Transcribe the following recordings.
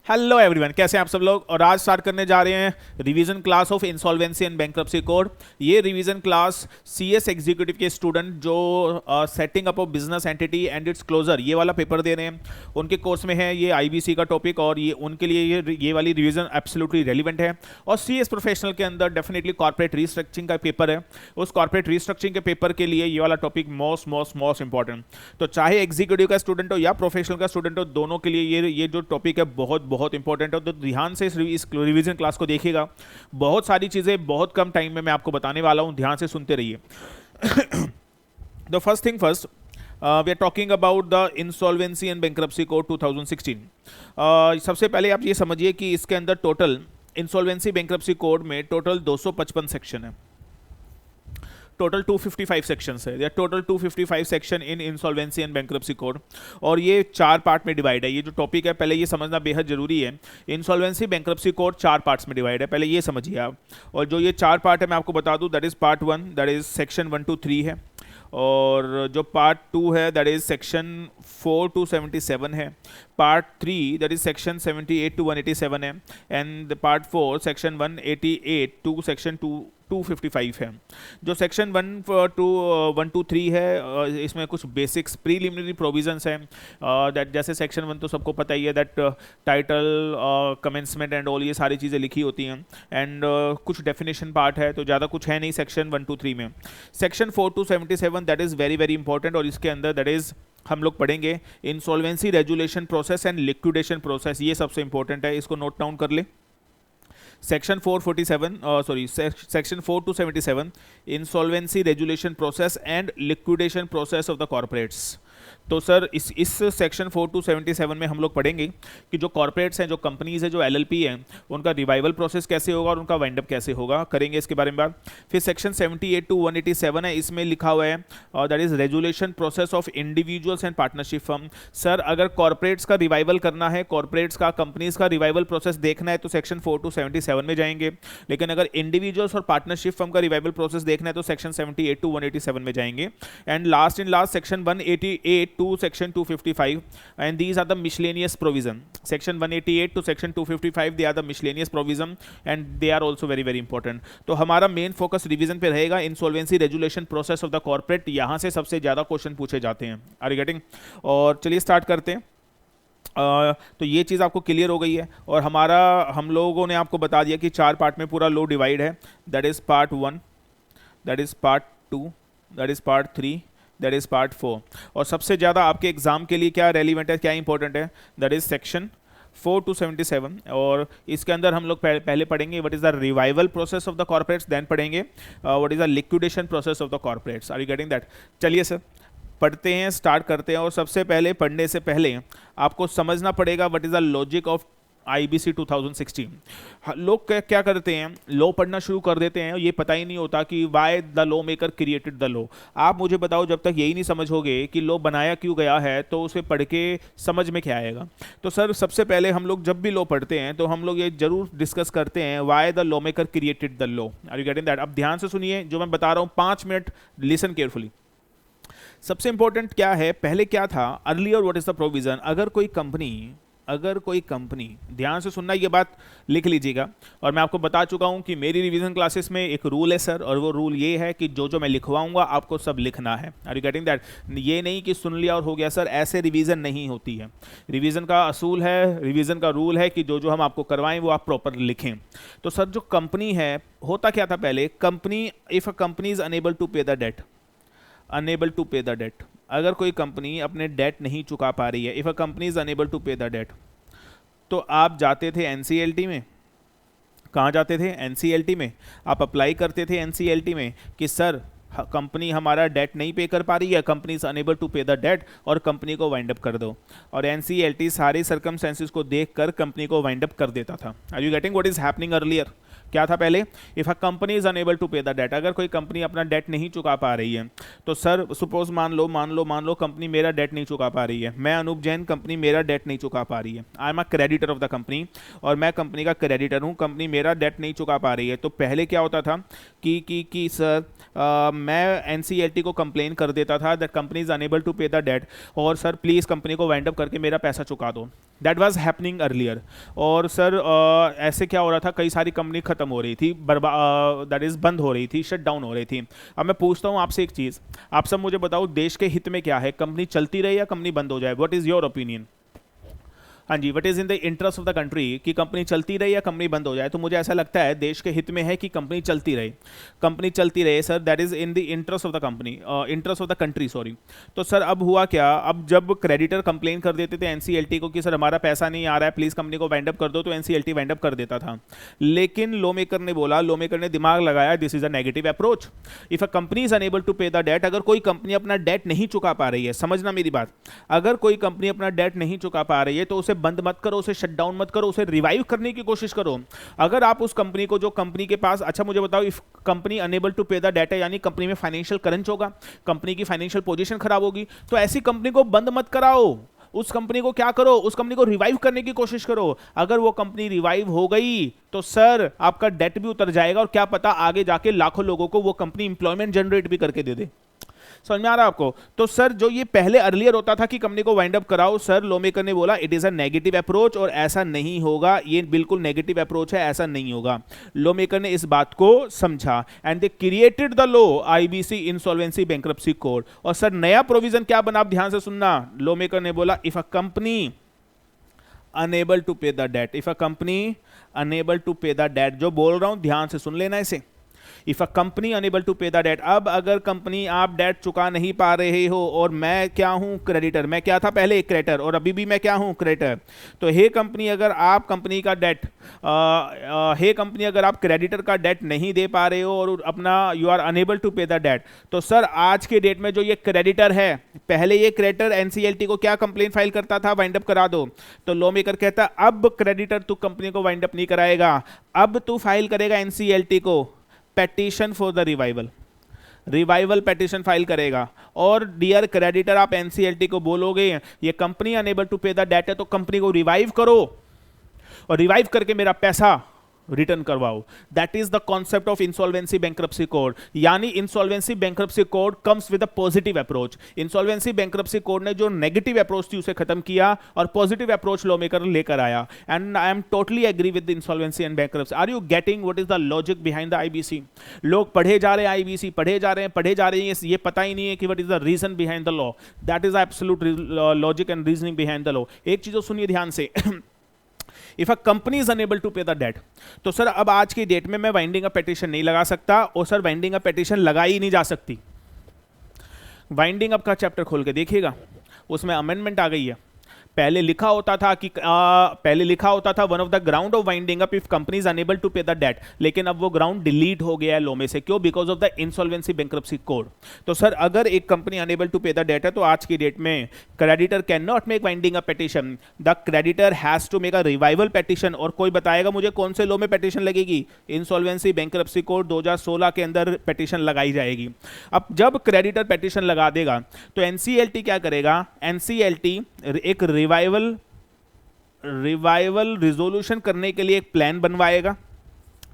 Hello everyone, कैसे हैं आप सब लोग। और आज स्टार्ट करने जा रहे हैं revision class of insolvency and bankruptcy code. ये रिवीजन क्लास सीएस एग्जीक्यूटिव के स्टूडेंट जो setting up of business entity and its closure ये वाला पेपर दे रहे हैं, उनके कोर्स में है ये आईबीसी का टॉपिक। और ये उनके लिए ये वाली रिवीजन एब्सोल्युटली रेलिवेंट है। और सीएस प्रोफेशनल के अंदर डेफिनेटली कॉर्पोरेट रीस्ट्रक्चरिंग का पेपर है। उस कॉर्पोरेट रीस्ट्रक्चरिंग के पेपर के लिए ये वाला टॉपिक मोस्ट इंपॉर्टेंट। तो चाहे एग्जीक्यूटिव का स्टूडेंट हो या प्रोफेशनल का स्टूडेंट हो, दोनों के लिए ये जो टॉपिक है बहुत इंपॉर्टेंट है। तो ध्यान से इस रिवीजन क्लास को देखिएगा। बहुत सारी चीजें बहुत कम टाइम में मैं आपको बताने वाला हूं, ध्यान से सुनते रहिए। The first thing first, we are talking about the insolvency and bankruptcy code 2016। सबसे पहले आप ये समझिए कि इसके अंदर टोटल इंसॉल्वेंसी बैंक्रप्सी कोड में टोटल 255 सेक्शन है। टोटल 255 सेक्शंस है, या total 255 section in insolvency and bankruptcy code. और ये 4 पार्ट में डिवाइड है। ये जो टॉपिक है पहले ये समझना बेहद जरूरी है। इंसॉल्वेंसी बैंक्रप्सी कोड 4 पार्ट्स में डिवाइड है, पहले ये समझिए आप। और जो ये 4 पार्ट है मैं आपको बता दूं, that is part 1, that is section 1 to 3 है। और जो पार्ट 2 है दैट इज सेक्शन 4 to 77 है। Part 3 that is section 78 to 187 है। And part 4 section 188 to section 255 है। जो सेक्शन 1 to 3 है, इसमें कुछ बेसिक्स प्रीलिमिनरी प्रोविजंस हैं। दैट जैसे सेक्शन 1 तो सबको पता ही है, that title, commencement and all, ये सारी चीज़ें लिखी होती हैं। एंड कुछ डेफिनेशन पार्ट है, तो ज़्यादा कुछ है नहीं सेक्शन 1 to 3 में। Section 4 to 77 that is very important. और इसके अंदर दैट इज़ हम लोग पढ़ेंगे insolvency resolution process and liquidation process. ये सबसे इंपॉर्टेंट है, इसको नोट डाउन कर ले। Section 4 to 77 insolvency resolution process and liquidation process of the corporates. तो सर इस सेक्शन 4 to 77 में हम लोग पढ़ेंगे कि जो कॉर्पोरेट्स हैं, जो कंपनीज हैं, जो एलएलपी हैं, उनका रिवाइवल प्रोसेस कैसे होगा और उनका वाइंड अप कैसे होगा, करेंगे इसके बारे में बात। फिर सेक्शन 78 to 187 है, इसमें लिखा हुआ है that is resolution process of individuals and partnership firm. Sir अगर कॉर्पोरेट्स का रिवाइवल करना है, कॉर्पोरेट्स का, कंपनीज का रिवाइवल प्रोसेस देखना है तो सेक्शन 4 to 77 में जाएंगे। लेकिन अगर इंडिविजुअल्स और पार्टनरशिप फर्म का रिवाइवल प्रोसेस देखना है तो सेक्शन 78 to 187 में जाएंगे। And last section 188 to section 255, and these are the miscellaneous provision. Section 188 to section 255 they are the miscellaneous provision and they are also very important. तो हमारा main focus revision पे रहेगा insolvency resolution process of the corporate. यहाँ से सबसे ज़्यादा question पूछे जाते हैं। Are you getting? और चलिए स्टार्ट करते हैं। तो ये चीज़ आपको क्लियर हो गई है। और हम लोगों ने आपको बता दिया कि 4 पार्ट में पूरा लो डिवाइड है। That is part 1, that is part 2, that is part 3, that is part 4। और सबसे ज़्यादा आपके एग्जाम के लिए क्या रेलिवेंट है, क्या इंपॉर्टेंट है, दैट इज सेक्शन 4 to 77। और इसके अंदर हम लोग पहले पढ़ेंगे what is the revival process of the corporates, then पढ़ेंगे what is the liquidation process of the corporates. Are you getting that? चलिए सर पढ़ते हैं, स्टार्ट करते हैं। और सबसे पहले पढ़ने से पहले आपको समझना पड़ेगा what is the logic of IBC 2016। लोग क्या करते हैं, लॉ पढ़ना शुरू कर देते हैं, ये पता ही नहीं होता कि Y the law maker created the law. आप मुझे बताओ, जब तक यही नहीं समझोगे कि लॉ बनाया क्यों गया है तो उसे पढ़ के समझ में क्या आएगा। तो सर सबसे पहले हम लोग जब भी लॉ पढ़ते हैं तो हम लोग ये जरूर डिस्कस करते हैं why the law maker created the law. Are you getting that? अब ध्यान से सुनिए जो मैं बता रहा हूँ, 5 मिनट लिसन केयरफुली। सबसे इंपॉर्टेंट क्या है, पहले क्या था, earlier what is the provision. अगर कोई कंपनी, ध्यान से सुनना, ये बात लिख लीजिएगा। और मैं आपको बता चुका हूं कि मेरी रिवीजन क्लासेस में एक रूल है सर, और वो रूल ये है कि जो मैं लिखवाऊंगा आपको सब लिखना है। Are you getting that? ये नहीं कि सुन लिया और हो गया सर, ऐसे रिवीजन नहीं होती है। रिवीजन का असूल है, रिवीजन का रूल है कि जो हम आपको करवाएं वो आप प्रॉपर लिखें। तो सर जो कंपनी है, होता क्या था पहले, company, if a company is unable to pay the debt, unable to pay the debt, अगर कोई कंपनी अपने डेट नहीं चुका पा रही है, if a company is unable to pay the debt, तो आप जाते थे एनसीएलटी में। कहाँ जाते थे? एनसीएलटी में। आप अप्लाई करते थे एनसीएलटी में कि सर कंपनी हमारा डेट नहीं पे कर पा रही है, company is unable to pay the debt, और कंपनी को वाइंड अप कर दो। और एनसीएलटी सारे सर्कमस्टेंसेस को देखकर कंपनी को वाइंड अप कर देता था। Are you getting what is happening earlier? क्या था पहले, if a company is unable to pay the debt, अगर कोई कंपनी अपना डेट नहीं चुका पा रही है, तो सर सपोज मान लो कंपनी मेरा डेट नहीं चुका पा रही है, मैं अनूप जैन, कंपनी मेरा डेट नहीं चुका पा रही है, I am a creditor of the company, और मैं कंपनी का क्रेडिटर हूँ, कंपनी मेरा डेट नहीं चुका पा रही है। तो पहले क्या होता था कि सर मैं एनसीएलटी को कंप्लेन कर देता था that company is unable to pay the debt, और सर प्लीज़ कंपनी को वाइंड अप करके मेरा पैसा चुका दो। That was happening earlier. और सर ऐसे क्या हो रहा था, कई सारी कंपनी खत्म हो रही थी, दैट इज बंद हो रही थी, शट डाउन हो रही थी। अब मैं पूछता हूँ आपसे एक चीज़, आप सब मुझे बताओ देश के हित में क्या है, कंपनी चलती रहे या कंपनी बंद हो जाए? What is your opinion? हाँ जी, what is in the interest of the country, कि कंपनी चलती रहे या कंपनी बंद हो जाए? तो मुझे ऐसा लगता है देश के हित में है कि कंपनी चलती रहे, कंपनी चलती रहे sir, that is in the interest of the company, interest of the country, sorry. तो सर अब हुआ क्या, अब जब क्रेडिटर कंप्लेन कर देते थे एनसीएलटी को कि सर हमारा पैसा नहीं आ रहा है, प्लीज़ कंपनी को वाइंड अप कर दो, तो एनसीएलटी वाइंड अप कर देता था। लेकिन लॉ मेकर ने बोला, लॉ मेकर ने दिमाग लगाया, this is a negative approach. If a company is unable to pay the debt, अगर कोई कंपनी अपना डेट नहीं चुका पा रही है, समझना मेरी बात, अगर कोई कंपनी अपना डेट नहीं चुका पा रही है तो उसे बंद मत करो, उसे शट डाउन मत करो, उसे रिवाइव करने की कोशिश करो। अगर आप उस कंपनी को, जो कंपनी के पास, अच्छा मुझे बताओ, if company unable to pay the debt है, यानी कंपनी में फाइनेंशियल करंट होगा, कंपनी की फाइनेंशियल पोजीशन खराब होगी, तो ऐसी कंपनी को बंद मत कराओ, उस कंपनी को क्या करो, उस कंपनी को रिवाइव करने की कोशिश करो। अगर वो कंपनी रिवाइव हो गई तो सर आपका डेट भी उतर जाएगा, और क्या पता आगे जाके लाखों लोगों को वो कंपनी इंप्लॉयमेंट जनरेट भी करके दे दे। समझ में आ रहा है आपको? तो सर जो ये पहले अर्लियर होता था कि कंपनी को वाइंड अप कराओ, सर लॉ मेकर ने बोला it is a negative approach, और ऐसा नहीं होगा, ये बिल्कुल नेगेटिव अप्रोच है, ऐसा नहीं होगा। लॉ मेकर ने इस बात को समझा and they created the law IBC insolvency bankruptcy code. और सर नया प्रोविजन क्या बना, आप ध्यान से सुनना। लॉ मेकर ने बोला if a company unable to pay the debt, if a company unable to pay the debt, जो बोल रहा हूं ध्यान से सुन लेना इसे। If a company unable to pay the debt, अब अगर कंपनी आप डेट चुका नहीं पा रहे हो, और मैं क्या हूं, क्रेडिटर, मैं क्या था पहले, क्रेडिटर, और अभी भी मैं क्या हूं, क्रेडिटर। तो हे कंपनी, अगर आप कंपनी का डेट, हे कंपनी अगर आप क्रेडिटर का डेट नहीं दे पा रहे हो और अपना you are unable to pay the debt, तो सर आज के डेट में जो ये क्रेडिटर है, पहले ये क्रेडिटर एनसीएलटी को क्या कंप्लेन फाइल करता था, वाइंड अप करा दो, तो लॉ मेकर कहता अब क्रेडिटर तू कंपनी को वाइंड अप नहीं कराएगा, अब तू फाइल करेगा एनसीएलटी को petition for the revival, revival petition file करेगा। और डियर क्रेडिटर, आप एनसीएलटी को बोलोगे ये company unable to pay the debt है, तो कंपनी को रिवाइव करो, और रिवाइव करके मेरा पैसा रिटर्न करवाओ। That is the concept of insolvency bankruptcy code. यानी insolvency bankruptcy code comes with a positive approach. Insolvency bankruptcy code ने जो नेगेटिव अप्रोच थी उसे खत्म किया और पॉजिटिव अप्रोच लॉ मेकर लेकर आया। And I am totally agree with insolvency and bankruptcy. Are you getting what is the logic behind the IBC? लोग पढ़े जा रहे हैं आईबीसी, पढ़े जा रहे हैं, ये पता ही नहीं है कि what is the reason behind the law. That is absolute logic and reasoning behind the law. एक चीज सुनिए ध्यान से, if a company is unable to pay the debt, तो सर अब आज की डेट में मैं वाइंडिंग अप पेटिशन नहीं लगा सकता, और सर वाइंडिंग अप पेटिशन लगाई ही नहीं जा सकती। वाइंडिंग अप का चैप्टर खोल के देखिएगा, उसमें अमेंडमेंट आ गई है। पहले लिखा होता था one of the ground of winding up if company is unable to pay the debt, लेकिन अब वो ग्राउंड डिलीट हो गया है लॉ में से। क्यों? Because of the insolvency bankruptcy code. तो सर अगर एक company unable to pay the debt है, तो आज की डेट में creditor can not make winding up petition, the creditor has to make a revival petition. और कोई बताएगा मुझे कौन से लॉ में पेटिशन लगेगी? इंसॉल्वेंसी बैंक्रप्सी कोड 2016 के अंदर पेटिशन लगाई जाएगी। अब जब क्रेडिटर पेटिशन लगा देगा तो एनसीएलटी क्या करेगा? एनसीएलटी एक रिवाइवल रिजोल्यूशन करने के लिए एक प्लान बनवाएगा।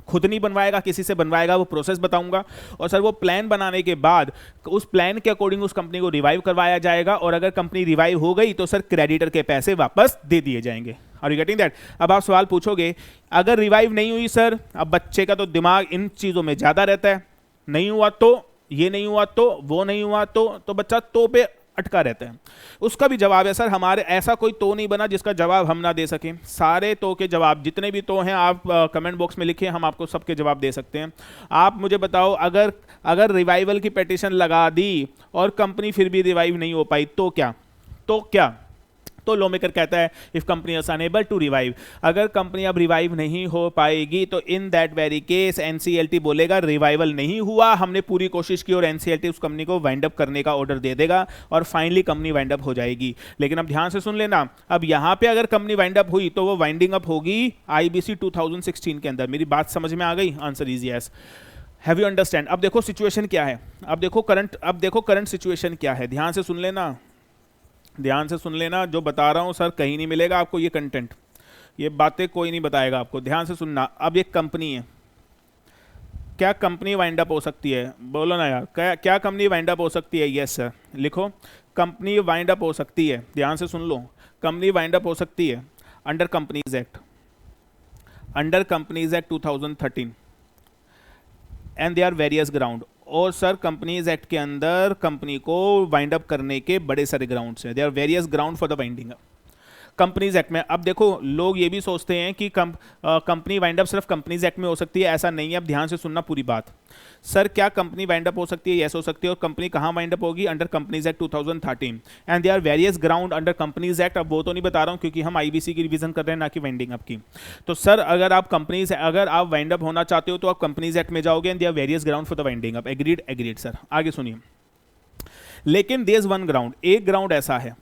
खुद नहीं बनवाएगा, किसी से बनवाएगा, वो प्रोसेस बताऊंगा। और सर वो प्लान बनाने के बाद उस प्लान के अकॉर्डिंग उस कंपनी को रिवाइव करवाया जाएगा, और अगर कंपनी रिवाइव हो गई तो सर क्रेडिटर के पैसे वापस दे दिए जाएंगे। Are you getting that? अब आप सवाल पूछोगे अगर रिवाइव नहीं हुई सर, अब बच्चे का तो दिमाग इन चीज़ों में ज़्यादा रहता है, नहीं हुआ तो ये नहीं हुआ तो वो नहीं हुआ तो बच्चा तो पे अटका रहता है। उसका भी जवाब है सर, हमारे ऐसा कोई तो नहीं बना जिसका जवाब हम ना दे सकें। सारे तो के जवाब जितने भी तो हैं आप कमेंट बॉक्स में लिखिए, हम आपको सबके जवाब दे सकते हैं। आप मुझे बताओ अगर रिवाइवल की पेटिशन लगा दी और कंपनी फिर भी रिवाइव नहीं हो पाई तो क्या? तो लॉ मेकर कहता है if company is unable to revive, अगर कंपनी अब रिवाइव नहीं हो पाएगी तो in that very case NCLT बोलेगा रिवाइवल नहीं हुआ, हमने पूरी कोशिश की, और एनसीएलटी उस कंपनी को वाइंड अप करने का ऑर्डर दे देगा और फाइनली कंपनी वाइंड अप हो जाएगी। लेकिन अब ध्यान से सुन लेना, अब यहां पे अगर कंपनी वाइंड अप हुई तो वो वाइंडिंग अप होगी आईबीसी 2016 के अंदर। मेरी बात समझ में आ गई? Answer is yes. Have you understand? अब देखो सिचुएशन क्या है, अब देखो करंट सिचुएशन क्या है। ध्यान से सुन लेना, जो बता रहा हूं सर कहीं नहीं मिलेगा आपको ये कंटेंट, ये बातें कोई नहीं बताएगा आपको। ध्यान से सुनना। अब एक कंपनी है, क्या कंपनी वाइंड अप हो सकती है? बोलो ना यार, क्या कंपनी वाइंड अप हो सकती है? यस सर, लिखो कंपनी वाइंड अप हो सकती है। ध्यान से सुन लो, कंपनी वाइंड अप हो सकती है। Under companies act, under companies act 2013, and they are various ground. और सर कंपनीज एक्ट के अंदर कंपनी को वाइंड अप करने के बड़े सारे ग्राउंड्स हैं, they are various ground for the winding up companies act में। अब देखो लोग ये भी सोचते हैं कि कंपनी वाइंड अप सिर्फ कंपनीज एक्ट में हो सकती है, ऐसा नहीं है। अब ध्यान से सुनना पूरी बात। सर क्या कंपनी वाइंड अप हो सकती है? यस हो सकती है। और कंपनी कहाँ वाइंड अप होगी? Under companies act 2013, and they are various ground under companies act. अब वो तो नहीं बता रहा हूँ क्योंकि हम आईबीसी की रिवीजन कर रहे हैं, ना कि वाइंडिंग अप की। तो सर अगर आप वाइंड अप होना चाहते हो तो आप कंपनीज एक्ट में जाओगे, and they are various ground for the winding up. Agreed? Agreed sir. आगे सुनिए, लेकिन देयर इज वन ग्राउंड, एक ग्राउंड ऐसा है,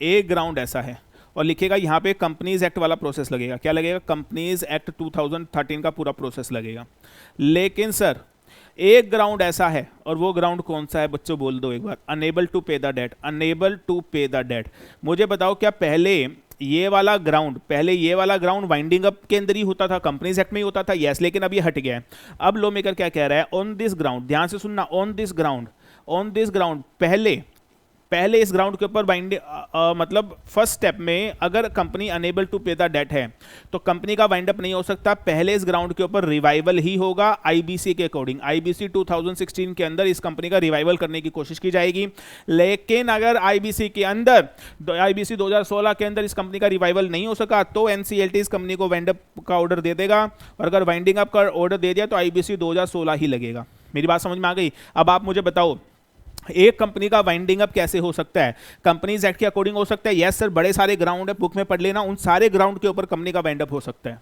एक ग्राउंड ऐसा है, और लिखेगा यहाँ पे कंपनीज एक्ट वाला प्रोसेस लगेगा। क्या लगेगा? कंपनीज एक्ट 2013 का पूरा प्रोसेस लगेगा। लेकिन सर एक ग्राउंड ऐसा है, और वो ग्राउंड कौन सा है बच्चों? बोल दो एक बार। Enable to pay the debt, unable to pay the date. मुझे बताओ क्या पहले ये वाला ग्राउंड वाइंडिंग अप के अंदर ही होता था, कंपनीज एक्ट में ही होता था? यस, लेकिन अब ये हट गया है। अब लॉ मेकर क्या कह रहा है? ऑन दिस ग्राउंड, ध्यान से सुनना, ऑन दिस ग्राउंड पहले इस ग्राउंड के ऊपर मतलब फर्स्ट स्टेप में अगर company unable to pay the debt है तो कंपनी का वाइंड अप नहीं हो सकता। पहले इस ग्राउंड के ऊपर रिवाइवल ही होगा आईबीसी के अकॉर्डिंग। आईबीसी 2016 के अंदर इस कंपनी का रिवाइवल करने की कोशिश की जाएगी। लेकिन अगर आईबीसी 2016 के अंदर इस कंपनी का रिवाइवल नहीं हो सका तो एनसीएलटी इस कंपनी को वाइंड अप का ऑर्डर दे देगा, और अगर वाइंडिंग अप का ऑर्डर दे दिया तो आईबीसी 2016 ही लगेगा। मेरी बात समझ में आ गई? अब आप मुझे बताओ एक कंपनी का वाइंडिंग अप कैसे हो सकता है? कंपनीज एक्ट के अकॉर्डिंग हो सकता है। यस सर, बड़े सारे ग्राउंड है, बुक में पढ़ लेना, उन सारे ग्राउंड के ऊपर कंपनी का वाइंड अप हो सकता है,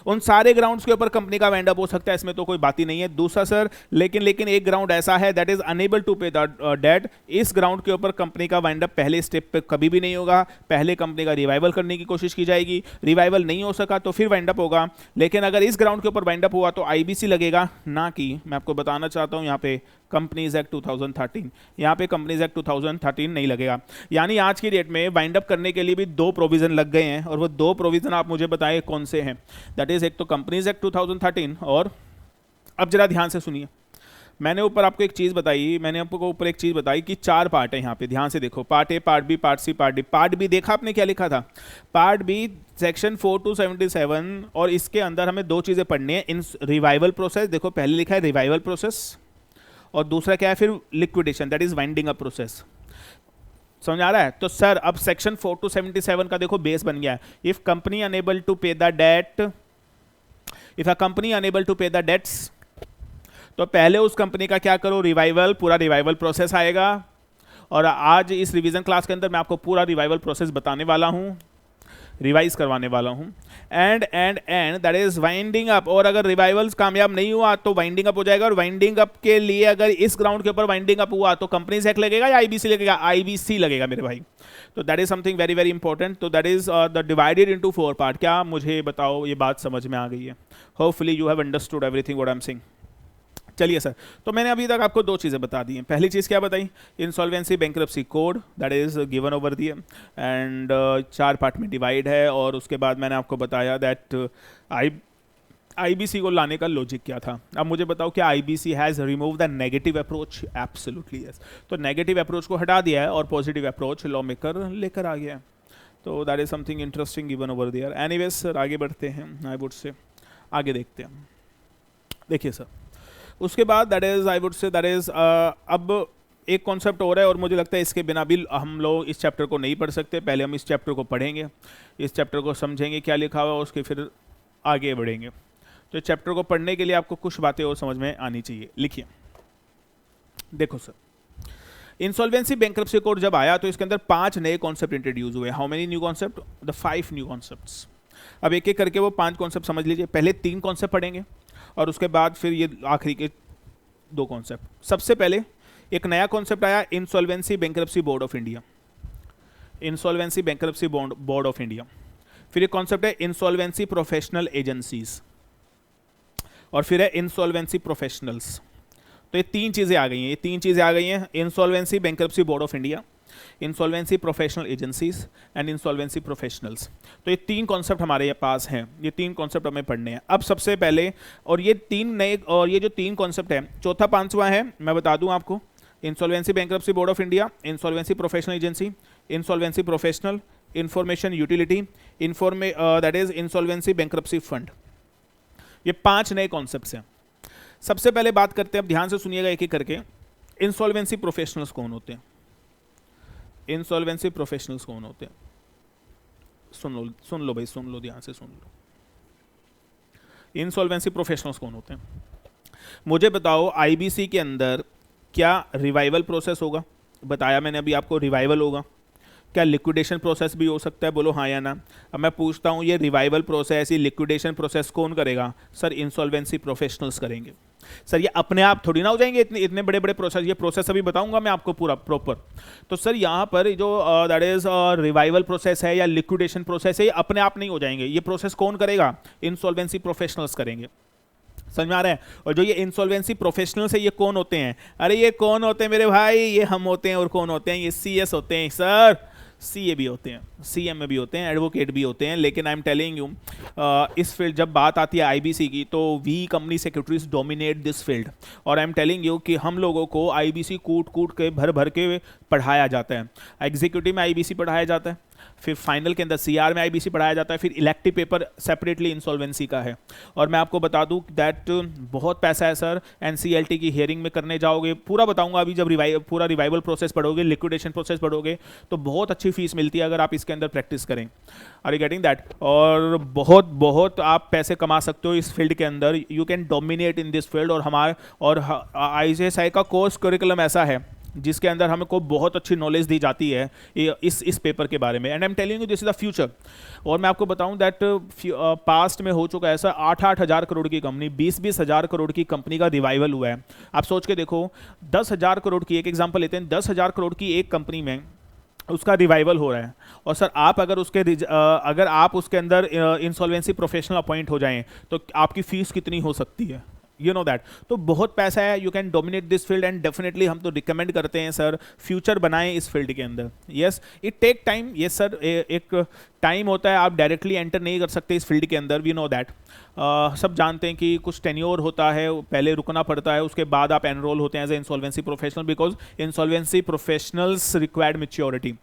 उन सारे ग्राउंड्स के ऊपर कंपनी का वाइंड अप हो सकता है, इसमें तो कोई बात ही नहीं है। दूसरा सर, लेकिन एक ग्राउंड ऐसा है that is unable to pay the date. इस ग्राउंड के ऊपर कंपनी का वाइंड अप पहले स्टेप पे कभी भी नहीं होगा। पहले कंपनी का रिवाइवल करने की कोशिश की जाएगी, रिवाइवल नहीं हो सका तो फिर वाइंड अप होगा। लेकिन अगर इस ग्राउंड के ऊपर वाइंड अप हुआ तो आईबीसी लगेगा, ना कि मैं आपको बताना चाहता हूं यहाँ पे कंपनीज एक्ट 2013। यहाँ पे कंपनीज एक्ट 2013 नहीं लगेगा। यानी आज की डेट में वाइंड अप करने के लिए भी दो प्रोविजन लग गए हैं, और वो दो प्रोविजन आप मुझे बताएं कौन से हैं। दैट इज एक तो कंपनीज एक्ट 2013, और अब जरा ध्यान से सुनिए, मैंने ऊपर आपको एक चीज़ बताई कि चार पार्ट है यहाँ पे। ध्यान से देखो, part A, part B, part C, part D. Part B देखा आपने क्या लिखा था? पार्ट बी सेक्शन 4 to 77, और इसके अंदर हमें दो चीज़ें पढ़नी है। इन रिवाइवल प्रोसेस, देखो पहले लिखा है रिवाइवल प्रोसेस, और दूसरा क्या है फिर? Liquidation, that is winding up process. समझ आ रहा है? तो सर अब सेक्शन 4 to 77 का देखो बेस बन गया है। If company unable to pay the debt, if a company unable to pay the debts, तो पहले उस कंपनी का क्या करो? रिवाइवल, पूरा रिवाइवल प्रोसेस आएगा। और आज इस रिवीजन क्लास के अंदर मैं आपको पूरा रिवाइवल प्रोसेस बताने वाला हूं, रिवाइज करवाने वाला हूं। And that is winding up. और अगर रिवाइवल्स कामयाब नहीं हुआ तो वाइंडिंग अप हो जाएगा। और वाइंडिंग अप के लिए अगर इस ग्राउंड के ऊपर वाइंडिंग अप हुआ तो कंपनीज एक्ट लगेगा या आईबीसी लगेगा? आईबीसी लगेगा मेरे भाई। तो that is something very very important. तो that is the divided into 4 part. क्या मुझे बताओ ये बात समझ में आ गई है? Hopefully you have understood everything what I am saying. चलिए सर, तो मैंने अभी तक आपको दो चीज़ें बता दी हैं। पहली चीज़ क्या बताई? Insolvency bankruptcy code, that is given over दिए, एंड 4 पार्ट में डिवाइड है। और उसके बाद मैंने आपको बताया दैट आईबीसी को लाने का लॉजिक क्या था। अब मुझे बताओ क्या IBC has remove the negative approach? Absolutely yes. तो नेगेटिव अप्रोच को हटा दिया है और पॉजिटिव अप्रोच लॉ मेकर लेकर आ गया है। तो that is something interesting given over their. Anyways sir आगे बढ़ते हैं, आई वुड से आगे देखते हैं। देखिए सर, उसके बाद that is I would say that is अब एक कॉन्सेप्ट हो रहा है, और मुझे लगता है इसके बिना भी हम लोग इस चैप्टर को नहीं पढ़ सकते। पहले हम इस चैप्टर को पढ़ेंगे, इस चैप्टर को समझेंगे क्या लिखा हुआ है, उसके फिर आगे बढ़ेंगे। तो इस चैप्टर को पढ़ने के लिए आपको कुछ बातें और समझ में आनी चाहिए। लिखिए, देखो सर, इंसॉल्वेंसी बैंक्रप्सी कोड जब आया तो इसके अंदर 5 नए कॉन्सेप्ट इंट्रोड्यूस हुए। How many new concept? The 5 new concepts. अब एक एक करके वो 5 कॉन्सेप्ट समझ लीजिए। पहले 3 कॉन्सेप्ट पढ़ेंगे और उसके बाद फिर ये आखिरी के 2 कॉन्सेप्ट। सबसे पहले एक नया कॉन्सेप्ट आया, insolvency bankruptcy board of India. Insolvency bankruptcy board of India. फिर एक कॉन्सेप्ट है इंसॉल्वेंसी प्रोफेशनल एजेंसीज, और फिर है इंसॉल्वेंसी प्रोफेशनल्स। तो ये 3 चीज़ें आ गई हैं, insolvency bankruptcy board of India, insolvency professional agencies and insolvency professionals. तो ये 3 कॉन्सेप्ट हमारे पास हैं, ये 3 कॉन्सेप्ट हमें पढ़ने हैं। अब सबसे पहले, और ये 3 नए, और ये जो 3 कॉन्सेप्ट है, चौथा 5वां है, मैं बता दूं आपको, insolvency bankruptcy board of India, insolvency professional agency, insolvency professional information utility, that is insolvency bankruptcy fund. ये 5 नए कॉन्सेप्ट्स हैं। सबसे पहले बात करते हैं, अब ध्यान से सुनिएगा एक एक करके, इंसॉल्वेंसी प्रोफेशनल्स कौन होते हैं? इंसॉल्वेंसी प्रोफेशनल्स कौन होते हैं? सुन लो भाई, सुन लो, ध्यान से सुन लो। इंसॉल्वेंसी प्रोफेशनल्स कौन होते हैं? मुझे बताओ, आईबीसी के अंदर क्या रिवाइवल प्रोसेस होगा? बताया मैंने अभी आपको, रिवाइवल होगा। क्या लिक्विडेशन प्रोसेस भी हो सकता है? बोलो हाँ या ना। अब मैं पूछता हूँ, ये रिवाइवल प्रोसेस, ये लिक्विडेशन प्रोसेस कौन करेगा? सर इंसॉल्वेंसी प्रोफेशनल्स करेंगे। सर ये अपने आप थोड़ी ना हो जाएंगे इतने बड़े बड़े प्रोसेस, ये प्रोसेस अभी बताऊंगा मैं आपको पूरा प्रॉपर। तो सर यहाँ पर जो दैट इज रिवाइवल प्रोसेस है या लिक्विडेशन प्रोसेस है, ये अपने आप नहीं हो जाएंगे। ये प्रोसेस कौन करेगा? इंसॉल्वेंसी प्रोफेशनल्स करेंगे। समझ में आ रहा है? और जो ये इंसॉल्वेंसी प्रोफेशनल्स है, ये कौन होते हैं? अरे ये कौन होते हैं मेरे भाई? ये हम होते हैं। और कौन होते हैं? ये सीएस होते हैं सर, सीए भी होते हैं, सीएमए भी होते हैं, एडवोकेट भी होते हैं। लेकिन आई एम टेलिंग यू, इस फील्ड जब बात आती है आईबीसी की, तो we company secretaries dominate this field. और आई एम टेलिंग यू कि हम लोगों को आईबीसी कूट कूट के भर भर के पढ़ाया जाता है। एग्जीक्यूटिव में आईबीसी पढ़ाया जाता है, फिर फाइनल के अंदर सीआर में आईबीसी पढ़ाया जाता है, फिर इलेक्टिव पेपर सेपरेटली इंसॉल्वेंसी का है। और मैं आपको बता दूं दैट बहुत पैसा है सर। एनसीएलटी की हियरिंग में करने जाओगे, पूरा बताऊंगा अभी, जब पूरा रिवाइवल प्रोसेस पढ़ोगे, लिक्विडेशन प्रोसेस पढ़ोगे, तो बहुत अच्छी फीस मिलती है अगर आप इसके अंदर प्रैक्टिस करें। Are you getting that? और बहुत बहुत आप पैसे कमा सकते हो इस फील्ड के अंदर। You can dominate in this field. और आईसीएसआई का कोर्स करिकुलम ऐसा है जिसके अंदर हमको बहुत अच्छी नॉलेज दी जाती है इस पेपर के बारे में। And I am telling you this is the future. और मैं आपको बताऊं दैट पास्ट में हो चुका है ऐसा, 8-8 हज़ार करोड़ की कंपनी, 20-20 हज़ार करोड़ की कंपनी का रिवाइवल हुआ है। आप सोच के देखो, 10,000 करोड़ की, एक एग्जांपल लेते हैं, 10,000 करोड़ की एक कंपनी में उसका रिवाइवल हो रहा है। और सर आप अगर आप उसके अंदर इंसॉल्वेंसी प्रोफेशनल अपॉइंट हो जाएं, तो आपकी फीस कितनी हो सकती है? You know that. तो बहुत पैसा है, you can dominate this field. And definitely हम तो रिकमेंड करते हैं सर, फ्यूचर बनाएं इस फील्ड के अंदर। Yes, it take time. Yes sir, एक टाइम होता है, आप डायरेक्टली एंटर नहीं कर सकते इस फील्ड के अंदर, वी नो दैट। सब जानते हैं कि कुछ टेन्योर होता है, पहले रुकना पड़ता है, उसके बाद आप एनरोल होते हैं as a insolvency professional, because insolvency professionals required maturity.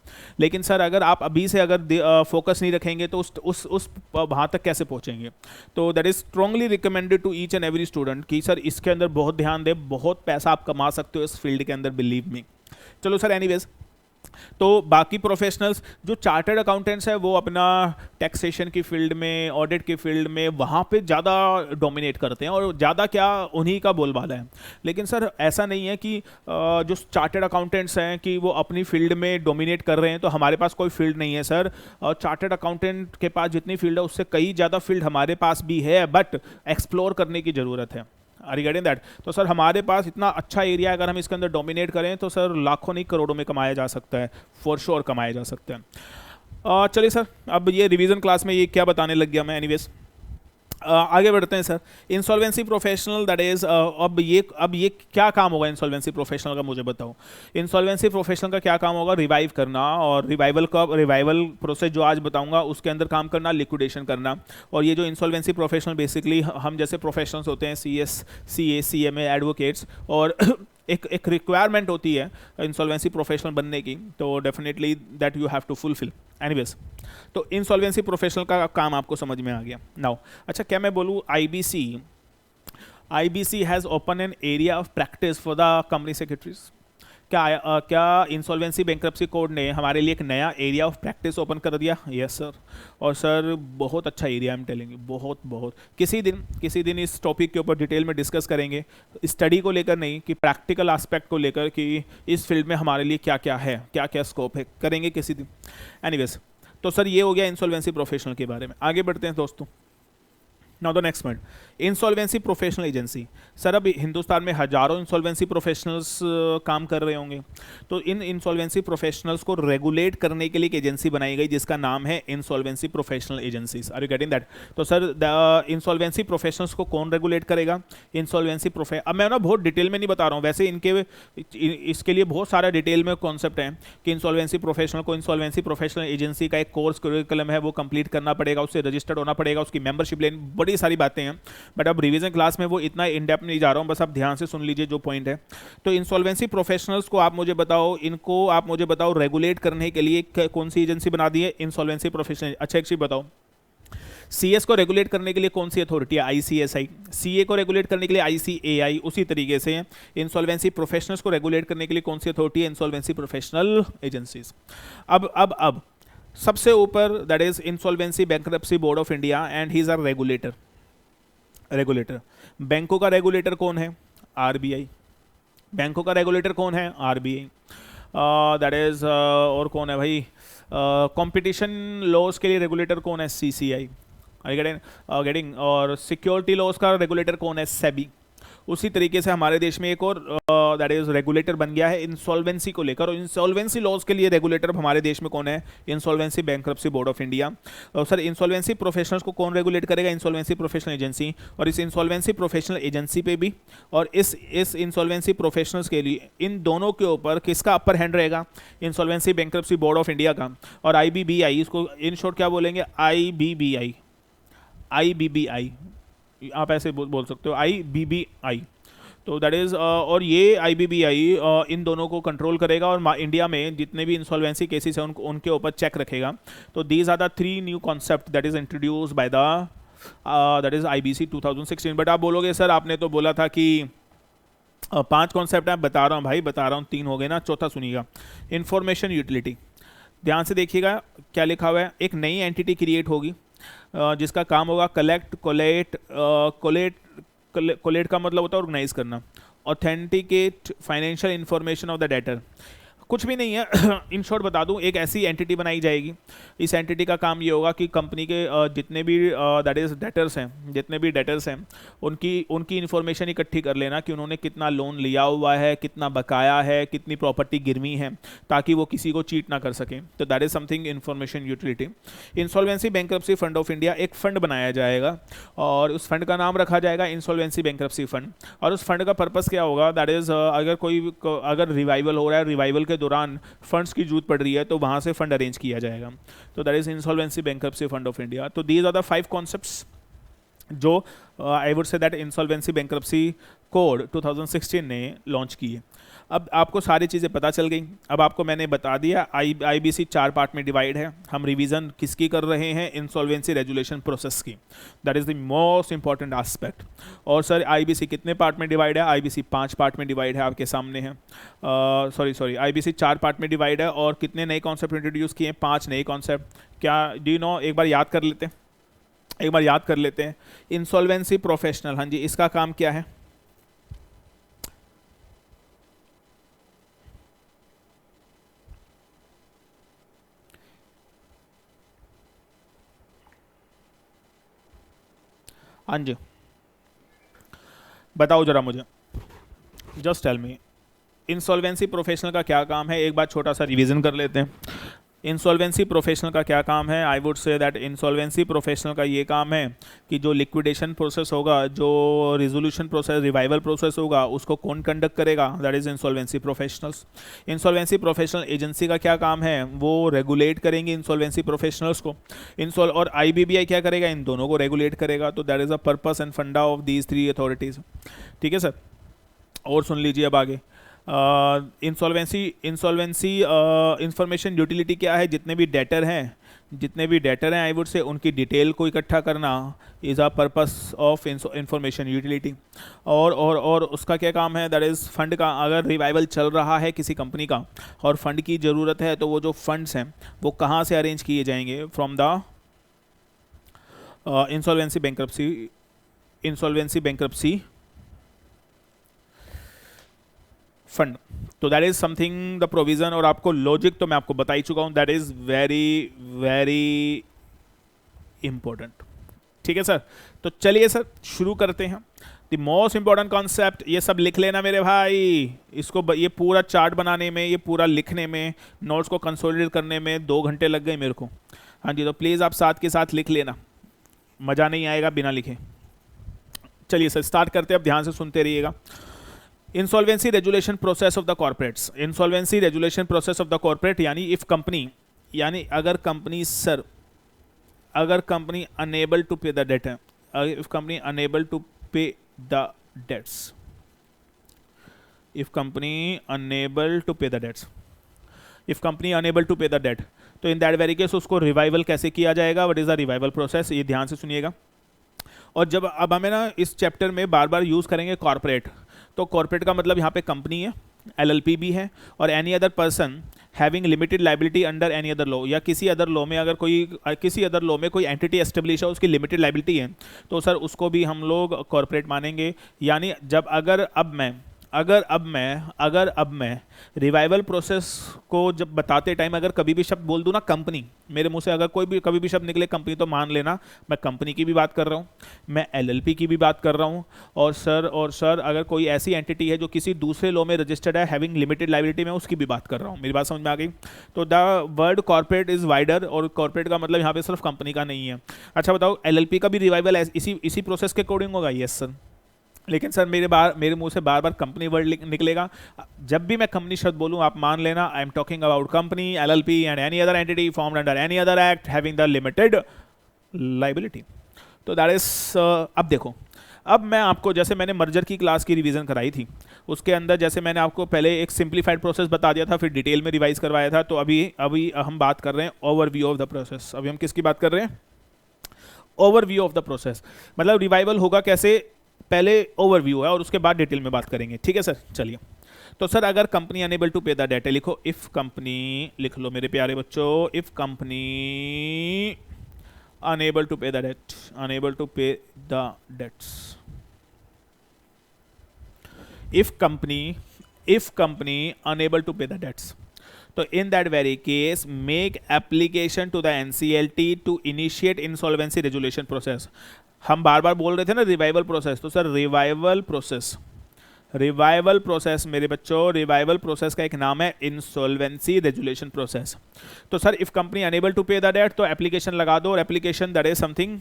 लेकिन सर अगर आप अभी से अगर फोकस नहीं रखेंगे तो उस वहाँ तक कैसे पहुँचेंगे? तो that is strongly recommended to each and every student कि सर इसके अंदर बहुत ध्यान दें, बहुत पैसा आप कमा सकते हो इस फील्ड के अंदर, बिलीव मी। चलो सर, एनीवेज, तो बाकी प्रोफेशनल्स जो चार्टर्ड अकाउंटेंट्स है, वो अपना टैक्सेशन की फील्ड में, ऑडिट की फील्ड में, वहाँ पे ज़्यादा डोमिनेट करते हैं और ज़्यादा क्या, उन्हीं का बोलबाला है। लेकिन सर ऐसा नहीं है कि जो चार्टर्ड अकाउंटेंट्स हैं कि वो अपनी फील्ड में डोमिनेट कर रहे हैं तो हमारे पास कोई फील्ड नहीं है। सर चार्टर्ड अकाउंटेंट के पास जितनी फील्ड है उससे कई ज़्यादा फील्ड हमारे पास भी है, बट एक्सप्लोर करने की ज़रूरत है। रिगार्डिंग दैट, तो सर हमारे पास इतना अच्छा एरिया, अगर हम इसके अंदर डोमिनेट करें तो सर लाखों नहीं करोड़ों में कमाया जा सकता है, फॉर श्योर कमाया जा सकता है। चलिए सर, अब ये रिवीजन क्लास में ये क्या बताने लग गया मैं, एनीवेज आगे बढ़ते हैं sir. Insolvency professional, that is अब ये क्या काम होगा इंसॉल्वेंसी प्रोफेशनल का, मुझे बताओ। इंसॉल्वेंसी प्रोफेशनल का क्या काम होगा? रिवाइव करना, और रिवाइवल प्रोसेस जो आज बताऊंगा उसके अंदर काम करना, लिक्विडेशन करना। और ये जो इंसॉल्वेंसी प्रोफेशनल बेसिकली हम जैसे प्रोफेशनल्स होते हैं, सीएस, सीए, सीएमए, एडवोकेट्स, और एक रिक्वायरमेंट होती है इंसॉल्वेंसी प्रोफेशनल बनने की, तो definitely that you have to fulfil. Anyways, तो इंसॉल्वेंसी प्रोफेशनल का काम आपको समझ में आ गया नाउ। अच्छा, क्या मैं बोलूँ, IBC has open an area of practice for the company secretaries. क्या इंसॉल्वेंसी बैंक्रप्सी कोड ने हमारे लिए एक नया एरिया ऑफ प्रैक्टिस ओपन कर दिया? Yes sir. और सर बहुत अच्छा area, I am telling you, बहुत। किसी दिन इस टॉपिक के ऊपर डिटेल में डिस्कस करेंगे, स्टडी को लेकर नहीं, कि प्रैक्टिकल एस्पेक्ट को लेकर कि इस फील्ड में हमारे लिए क्या क्या है, क्या क्या स्कोप है, करेंगे किसी दिन। एनीवेज, तो सर ये हो गया इंसॉल्वेंसी प्रोफेशनल के बारे में। आगे बढ़ते हैं दोस्तों। Now the next point, insolvency professional agency. Sir अब हिंदुस्तान में हजारों इंसॉल्वेंसी प्रोफेशनल्स काम कर रहे होंगे, तो इन इंसॉल्वेंसी प्रोफेशनल्स को रेगुलेट करने के लिए एक एजेंसी बनाई गई जिसका नाम है insolvency professional agencies. Are you getting that? तो सर इंसॉल्वेंसी प्रोफेशनल्स को कौन रेगुलेट करेगा? इंसॉल्वेंसी अब मैं ना बहुत डिटेल में नहीं बता रहा हूँ, वैसे इसके लिए बहुत सारा डिटेल में कॉन्सेप्ट है कि इंसॉल्वेंसी प्रोफेशनल को इंसॉल्वेंसी प्रोफेशनल एजेंसी का एक कोर्स करिकुलम है वो कंप्लीट करना पड़ेगा, उससे रजिस्टर्ड होना पड़ेगा, उसकी मेंबरशिप लेनी, बड़ी सारी बातें हैं, बट अब रिवीजन क्लास में वो इतना इन डेप्थ नहीं जा रहा हूँ, बस आप ध्यान से सुन लीजिए जो पॉइंट है। तो इंसॉल्वेंसी प्रोफेशनल्स को आप मुझे बताओ, इनको आप मुझे बताओ रेगुलेट करने के लिए कौन सी एजेंसी बना दी है? Insolvency professional. अच्छा एक चीज बताओ, सीएस को रेगुलेट करने के लिए कौन सी अथॉरिटी है? आईसीएसआई। सीए को रेगुलेट करने के लिए आईसीएआई। उसी तरीके से इंसॉल्वेंसी प्रोफेशनल्स को रेगुलेट करने के लिए कौन सी अथॉरिटी है? Insolvency professional agencies. अब सबसे ऊपर that is insolvency bankruptcy board of India and he is a regulator. बैंकों का रेगुलेटर कौन है? आरबीआई। बैंकों का रेगुलेटर कौन है? आरबीआई। दैट इज और कौन है भाई? कंपटीशन लॉज के लिए रेगुलेटर कौन है? सीसीआई। गेटिंग। और सिक्योरिटी लॉज का रेगुलेटर कौन है? सेबी। उसी तरीके से हमारे देश में एक और दैट इज रेगुलेटर बन गया है इंसॉल्वेंसी को लेकर, और इंसॉल्वेंसी लॉज के लिए रेगुलेटर हमारे देश में कौन है? Insolvency bankruptcy board of India. और सर इंसॉल्वेंसी प्रोफेशनल्स को कौन रेगुलेट करेगा? Insolvency professional agency. और इस इंसॉल्वेंसी प्रोफेशनल एजेंसी पे भी और इस इंसॉल्वेंसी प्रोफेशनल्स के लिए, इन दोनों के ऊपर किसका अपर हैंड रहेगा? Insolvency bankruptcy board of India का। और आईबीबीआई, इसको इन शॉर्ट क्या बोलेंगे? आईबीबीआई। आप ऐसे बोल सकते हो, आईबीबीआई। तो दैट इज और ये आईबीबीआई इन दोनों को कंट्रोल करेगा और इंडिया में जितने भी इंसॉल्वेंसी केसेस हैं उनके ऊपर चेक रखेगा। तो these are the 3 new concept that is introduce by that is IBC 2016। But आप बोलोगे सर आपने तो बोला था कि 5 कॉन्सेप्ट है। बता रहा हूँ भाई, बता रहा हूँ, 3 हो गए ना, चौथा सुनिएगा। Information utility. ध्यान से देखिएगा क्या लिखा हुआ है। एक नई एंटिटी क्रिएट होगी जिसका काम होगा कोलेट का मतलब होता है ऑर्गेनाइज करना, authenticate financial information of the debtor. कुछ भी नहीं है इन शॉर्ट बता दूं, एक ऐसी एंटिटी बनाई जाएगी। इस एंटिटी का काम ये होगा कि कंपनी के जितने भी दैट इज डेटर्स हैं उनकी इन्फॉर्मेशन इकट्ठी कर लेना कि उन्होंने कितना लोन लिया हुआ है, कितना बकाया है, कितनी प्रॉपर्टी गिरवी है, ताकि वो किसी को चीट ना कर सकें। तो that is something information utility. Insolvency bankruptcy fund of India, एक फंड बनाया जाएगा और उस फंड का नाम रखा जाएगा इंसॉल्वेंसी बैंक्रप्सी फंड। और उस फंड का पर्पस क्या होगा? दैट इज अगर रिवाइवल हो रहा है, रिवाइवल के दौरान फंड्स की जरूरत पड़ रही है, तो वहां से फंड अरेंज किया जाएगा। तो that is insolvency bankruptcy fund of India. तो दीज आर द 5 कॉन्सेप्ट्स जो आई would say that insolvency bankruptcy code 2016 ने लॉन्च किए। अब आपको सारी चीज़ें पता चल गई। अब आपको मैंने बता दिया आईबीसी 4 पार्ट में डिवाइड है। हम रिवीजन किसकी कर रहे हैं? इंसॉल्वेंसी रेजुलेशन प्रोसेस की। That is the most important aspect. और सर आईबीसी कितने पार्ट में डिवाइड है? आईबीसी 5 पार्ट में डिवाइड है, आपके सामने है। सॉरी आईबीसी 4 पार्ट में डिवाइड है और कितने नए कॉन्सेप्ट इंट्रोड्यूस किए? 5 नए कॉन्सेप्ट। क्या डू यू नो? एक बार याद कर लेते हैं। इंसॉल्वेंसी प्रोफेशनल, हाँ जी, इसका काम क्या है? हाँ जी बताओ जरा मुझे, just tell me. Insolvency professional का क्या काम है? एक बार छोटा सा रिवीजन कर लेते हैं। इंसॉल्वेंसी प्रोफेशनल का क्या काम है? आई would say that insolvency professional का ये काम है कि जो लिक्विडेशन प्रोसेस होगा, जो रिजोल्यूशन प्रोसेस, रिवाइवल प्रोसेस होगा, उसको कौन कंडक्ट करेगा? That is insolvency professionals. Insolvency professional agency का क्या काम है? वो रेगुलेट करेंगे इंसॉल्वेंसी प्रोफेशनल्स को। और आईबीबीआई क्या करेगा? इन दोनों को रेगुलेट करेगा। तो that is a purpose and फंडा ऑफ दीज 3 अथॉरिटीज। ठीक है सर, और सुन लीजिए अब आगे। इंसॉल्वेंसी इंफॉर्मेशन यूटिलिटी क्या है? जितने भी डेटर हैं आई वुड से उनकी डिटेल को इकट्ठा करना is a purpose of information utility. और उसका क्या काम है? दैट इज़ फंड का, अगर रिवाइवल चल रहा है किसी कंपनी का और फंड की ज़रूरत है, तो वो जो फंड्स हैं वो कहाँ से अरेंज किए जाएंगे? From the insolvency bankruptcy fund. तो that is something the provision. और आपको लॉजिक तो मैं आपको बता ही चुका हूं, that is very very important. ठीक है सर, तो चलिए सर शुरू करते हैं। द मोस्ट इंपॉर्टेंट कॉन्सेप्ट, ये सब लिख लेना मेरे भाई। इसको ये पूरा चार्ट बनाने में, ये पूरा लिखने में, नोट्स को कंसोलिडेट करने में 2 घंटे लग गए मेरे को। हाँ जी, तो प्लीज़ आप साथ के साथ लिख लेना, मज़ा नहीं आएगा बिना लिखे। चलिए सर स्टार्ट करते हैं, अब ध्यान से सुनते रहिएगा। Insolvency resolution process of the corporates. Insolvency resolution process of the corporate यानी इफ कंपनी, यानी अगर company unable to pay the debt है, if company unable to pay the debts, if company unable to pay the debts, if company unable to pay the debt, तो in that very case उसको revival कैसे किया जाएगा, what is the revival process, ये ध्यान से सुनिएगा। और जब अब हमें ना इस चैप्टर में बार बार यूज करेंगे कॉर्पोरेट, तो कॉर्पोरेट का मतलब यहाँ पे कंपनी है, एलएलपी भी है, और any other person having limited liability under any other law, या किसी अदर लॉ में अगर किसी अदर लॉ में कोई एंटिटी एस्टेब्लिश है उसकी लिमिटेड लाइबिलिटी है, तो सर उसको भी हम लोग कॉर्पोरेट मानेंगे। यानी जब अगर अब मैं रिवाइवल प्रोसेस को जब बताते टाइम अगर कभी भी शब्द बोल दूं ना कंपनी, मेरे मुंह से अगर कभी भी शब्द निकले कंपनी, तो मान लेना मैं कंपनी की भी बात कर रहा हूं, मैं एलएलपी की भी बात कर रहा हूं, और सर अगर कोई ऐसी एंटिटी है जो किसी दूसरे लॉ में रजिस्टर्ड है हैविंग लिमिटेड लाइबिलिटी, में उसकी भी बात कर रहा हूं। मेरी बात समझ में आ गई? तो the word corporate is wider, और कॉर्पोरेट का मतलब यहाँ पे सिर्फ कंपनी का नहीं है। अच्छा बताओ, एलएलपी का भी रिवाइवल इसी प्रोसेस के अकॉर्डिंग होगा? Yes sir. लेकिन सर मेरे मुंह से बार बार कंपनी वर्ड निकलेगा। जब भी मैं कंपनी शब्द बोलूं आप मान लेना I am talking about company, LLP and any other entity formed under any other act having the limited liability. तो दैट इज अब देखो, अब मैं आपको, जैसे मैंने मर्जर की क्लास की रिवीजन कराई थी, उसके अंदर जैसे मैंने आपको पहले एक सिंप्लीफाइड प्रोसेस बता दिया था, फिर डिटेल में रिवाइज करवाया था। तो अभी हम बात कर रहे हैं ओवरव्यू ऑफ द प्रोसेस। अभी हम किसकी बात कर रहे हैं? Overview of the process. मतलब रिवाइवल होगा कैसे, पहले ओवरव्यू है और उसके बाद डिटेल में बात करेंगे। ठीक है सर, चलिए। तो सर अगर company unable to pay the debt, लिखो इफ कंपनी, लिख लो मेरे प्यारे बच्चों, if company unable to pay the debt, unable to pay the debts, if company unable to pay the debts, तो in that very case make application to the NCLT to initiate insolvency resolution process। हम बार बार बोल रहे थे ना revival process, तो sir revival process मेरे बच्चों, revival process का एक नाम है इंसॉल्वेंसी रेजुलेशन प्रोसेस। तो sir if company unable to pay the debt, तो एप्लीकेशन लगा दो, और एप्लीकेशन दैट इज समथिंग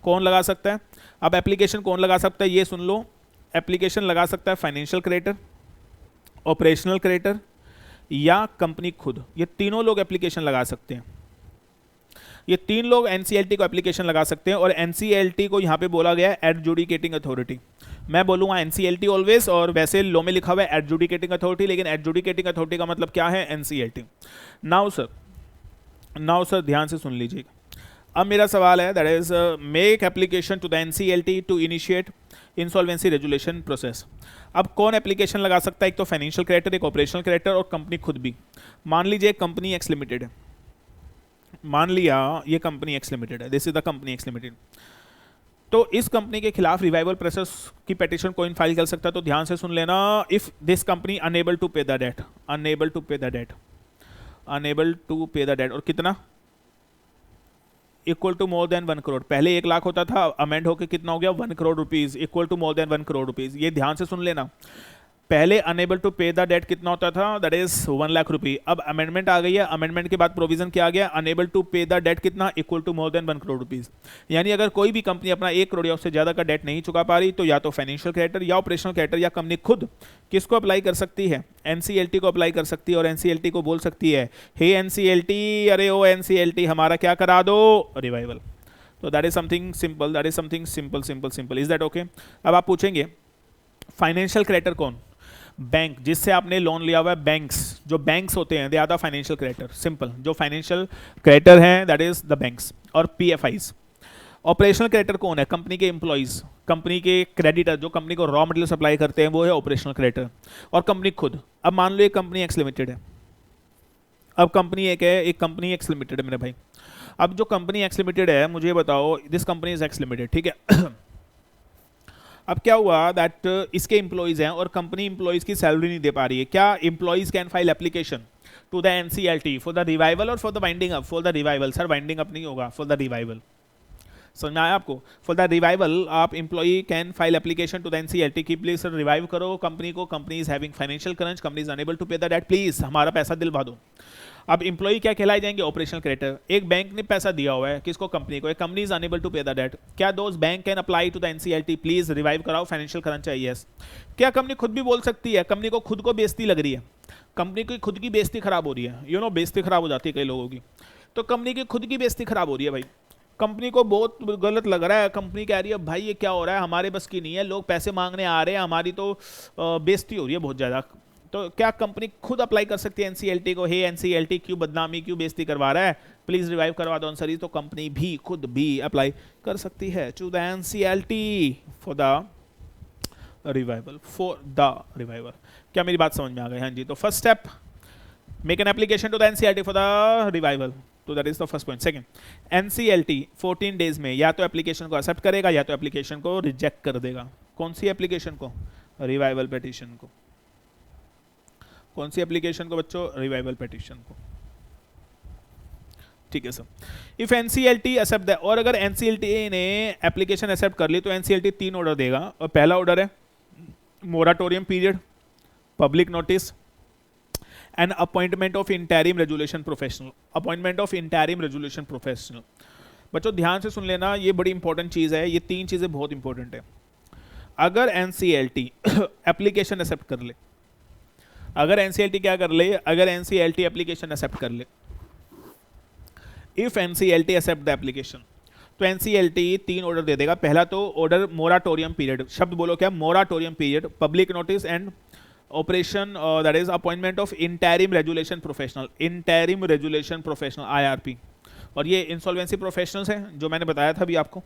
कौन लगा सकता है? अब एप्लीकेशन कौन लगा सकता है ये सुन लो। एप्लीकेशन लगा सकता है फाइनेंशियल क्रेडिटर, ऑपरेशनल क्रेडिटर या कंपनी खुद। ये तीनों लोग एप्लीकेशन लगा सकते हैं। ये तीन लोग एनसीएलटी को एप्लीकेशन लगा सकते हैं, और एनसीएलटी को यहाँ पे बोला गया है एडजुडिकेटिंग अथॉरिटी। मैं बोलूँगा एनसीएलटी ऑलवेज, और वैसे लॉ में लिखा हुआ है एडजुडिकेटिंग अथॉरिटी, लेकिन एडजुडिकेटिंग अथॉरिटी का मतलब क्या है? एनसीएलटी। नाउ सर ध्यान से सुन लीजिएगा। अब मेरा सवाल है that is make application to the NCLT to initiate insolvency resolution process. अब कौन एप्लीकेशन लगा सकता है? एक तो फाइनेंशियल क्रेडिटर, एक ऑपरेशनल क्रेडिटर, और कंपनी खुद भी। मान लीजिए कंपनी एक्स लिमिटेड है, मान लिया ये कंपनी एक्स लिमिटेड है, this is the company X limited. तो इस कंपनी के खिलाफ रिवाइवल प्रोसेस की पिटीशन कौन फाइल कर सकता है? तो ध्यान से सुन लेना, if this company unable to pay the debt, unable to pay the debt, unable to pay the debt, और कितना? Equal to more than 1 crore. पहले 1 लाख होता था, अमेंड होकर कितना हो गया? 1 crore rupees, equal to more than 1 crore rupees. ये ध्यान से सुन लेना। पहले unable to pay the debt कितना होता था? दैट इज 1 लाख रुपये। अब अमेंडमेंट आ गई है, अमेंडमेंट के बाद प्रोविजन क्या आ गया? Unable to pay the debt कितना? Equal to more than 1 crore rupees. यानी अगर कोई भी कंपनी अपना 1 करोड़ या उससे ज्यादा का डेट नहीं चुका पा रही, तो या तो फाइनेंशियल क्रेडिटर या ऑपरेशनल क्रेडिटर या कंपनी खुद किसको अप्लाई कर सकती है? एनसीएलटी को अप्लाई कर सकती है, और एनसीएलटी को बोल सकती है हे एनसीएलटी, अरे ओ एनसीएलटी हमारा क्या करा दो? रिवाइवल। तो that is something simple, that is something simple. Is that okay? अब आप पूछेंगे फाइनेंशियल क्रेडिटर कौन? बैंक, जिससे आपने लोन लिया हुआ है, बैंक्स, जो बैंक्स होते हैं they are the financial creditor. Simple, जो फाइनेंशियल क्रेडिटर हैं दैट इज द बैंक्स और पीएफआईज। ऑपरेशनल क्रेडिटर कौन है? कंपनी के एम्प्लॉइज, कंपनी के क्रेडिटर जो कंपनी को रॉ मटेरियल सप्लाई करते हैं, वो है ऑपरेशनल क्रेडिटर। और कंपनी खुद, अब मान लो एक कंपनी एक्स लिमिटेड है, अब कंपनी एक है, एक कंपनी एक्स लिमिटेड है मेरे भाई। अब जो कंपनी एक्स लिमिटेड है, मुझे बताओ this company is x limited, ठीक है। अब क्या हुआ दैट इसके एम्प्लॉइज हैं और कंपनी एम्प्लॉइज की सैलरी नहीं दे पा रही है। क्या employees can file application to the NCLT for the revival or for the winding up? For the revival sir, winding up नहीं होगा, फॉर द रिवाइवल। समझ में आया आपको? फॉर द रिवाइवल आप employee can file application to the NCLT की please sir revive करो company को, company is having financial crunch, company is unable to pay the debt, please हमारा पैसा दिलवा दो। अब एम्प्लॉई क्या कहलाए जाएंगे? Operational creditor. एक बैंक ने पैसा दिया हुआ है किसको? कंपनी को। एक company is unable to pay the debt, क्या दोस्त bank can apply to the NCLT please revive कराओ फाइनेंशियल क्रंच है? यस। क्या कंपनी खुद भी बोल सकती है? कंपनी को खुद को बेइज्जती लग रही है, कंपनी की खुद की बेइज्जती खराब हो रही है, बेइज्जती खराब हो जाती है कई लोगों की, तो कंपनी की खुद की बेइज्जती खराब हो रही है भाई, कंपनी को बहुत गलत लग रहा है, कंपनी कह रही है भाई ये क्या हो रहा है, हमारे बस की नहीं है, लोग पैसे मांगने आ रहे हैं, हमारी तो बेइज्जती हो रही है बहुत ज़्यादा। तो क्या कंपनी खुद अप्लाई कर सकती है एनसीएलटी को, हे एनसीएलटी क्यों बदनामी क्यों बेइज्जती करवा रहा है, प्लीज रिवाइव करवा दो आंसर। तो कंपनी भी खुद भी अप्लाई कर सकती है to the NCLT for the revival, क्या मेरी बात समझ में आ गई? हाँ जी। तो first step, make an application to the NCLT for the revival, तो that is the first point. Second, NCLT 14 days में या तो एप्लीकेशन को एक्सेप्ट करेगा या तो एप्लीकेशन को रिजेक्ट कर देगा। कौन सी एप्लीकेशन को? रिवाइवल पिटीशन को। कौन सी एप्लीकेशन को बच्चों? रिवाइवल पिटीशन को। ठीक है sir. If NCLT accept the, और अगर एनसीएलटी ने एप्लीकेशन एक्सेप्ट कर ली तो एनसीएलटी 3 ऑर्डर देगा, और पहला ऑर्डर है moratorium period, public notice and appointment of interim resolution professional. Appointment of interim resolution professional, बच्चों ध्यान से सुन लेना, ये बड़ी इंपॉर्टेंट चीज़ है, ये 3 चीज़ें बहुत इंपॉर्टेंट है। अगर एनसीएलटी एप्लीकेशन एक्सेप्ट कर ले, अगर एनसीएलटी क्या कर ले, अगर एनसीएलटी एप्लीकेशन एक्सेप्ट कर ले, if NCLT accept the application, तो एनसीएलटी 3 ऑर्डर दे देगा। पहला तो ऑर्डर मोराटोरियम पीरियड, शब्द बोलो क्या? Moratorium period, public notice and operation, that is appointment of interim resolution professional, interim resolution professional IRP, और ये इंसॉल्वेंसी प्रोफेशनल्स हैं जो मैंने बताया था अभी आपको।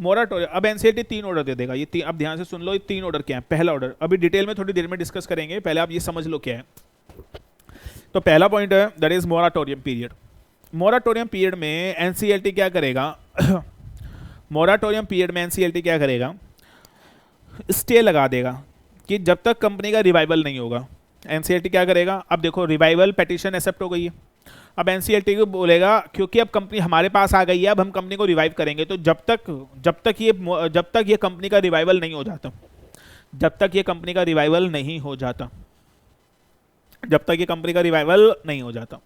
मोराटोरियम, अब एनसीएलटी 3 ऑर्डर दे देगा। ये अब ध्यान से सुन लो, ये 3 ऑर्डर क्या है? पहला ऑर्डर अभी डिटेल में थोड़ी देर में डिस्कस करेंगे, पहले आप ये समझ लो क्या है। तो पहला पॉइंट है that is moratorium period. Moratorium period में एनसीएलटी क्या करेगा? मोराटोरियम पीरियड में एनसीएलटी क्या करेगा? स्टे लगा देगा कि जब तक कंपनी का रिवाइवल नहीं होगा। एनसीएलटी क्या करेगा? अब देखो रिवाइवल पिटीशन एक्सेप्ट हो गई है, अब एनसीएलटी को बोलेगा क्योंकि अब कंपनी हमारे पास आ गई है, अब हम कंपनी को रिवाइव करेंगे। तो जब तक ये कंपनी का रिवाइवल नहीं हो जाता, जब तक ये कंपनी का रिवाइवल नहीं हो जाता, जब तक ये कंपनी का रिवाइवल नहीं हो जाता,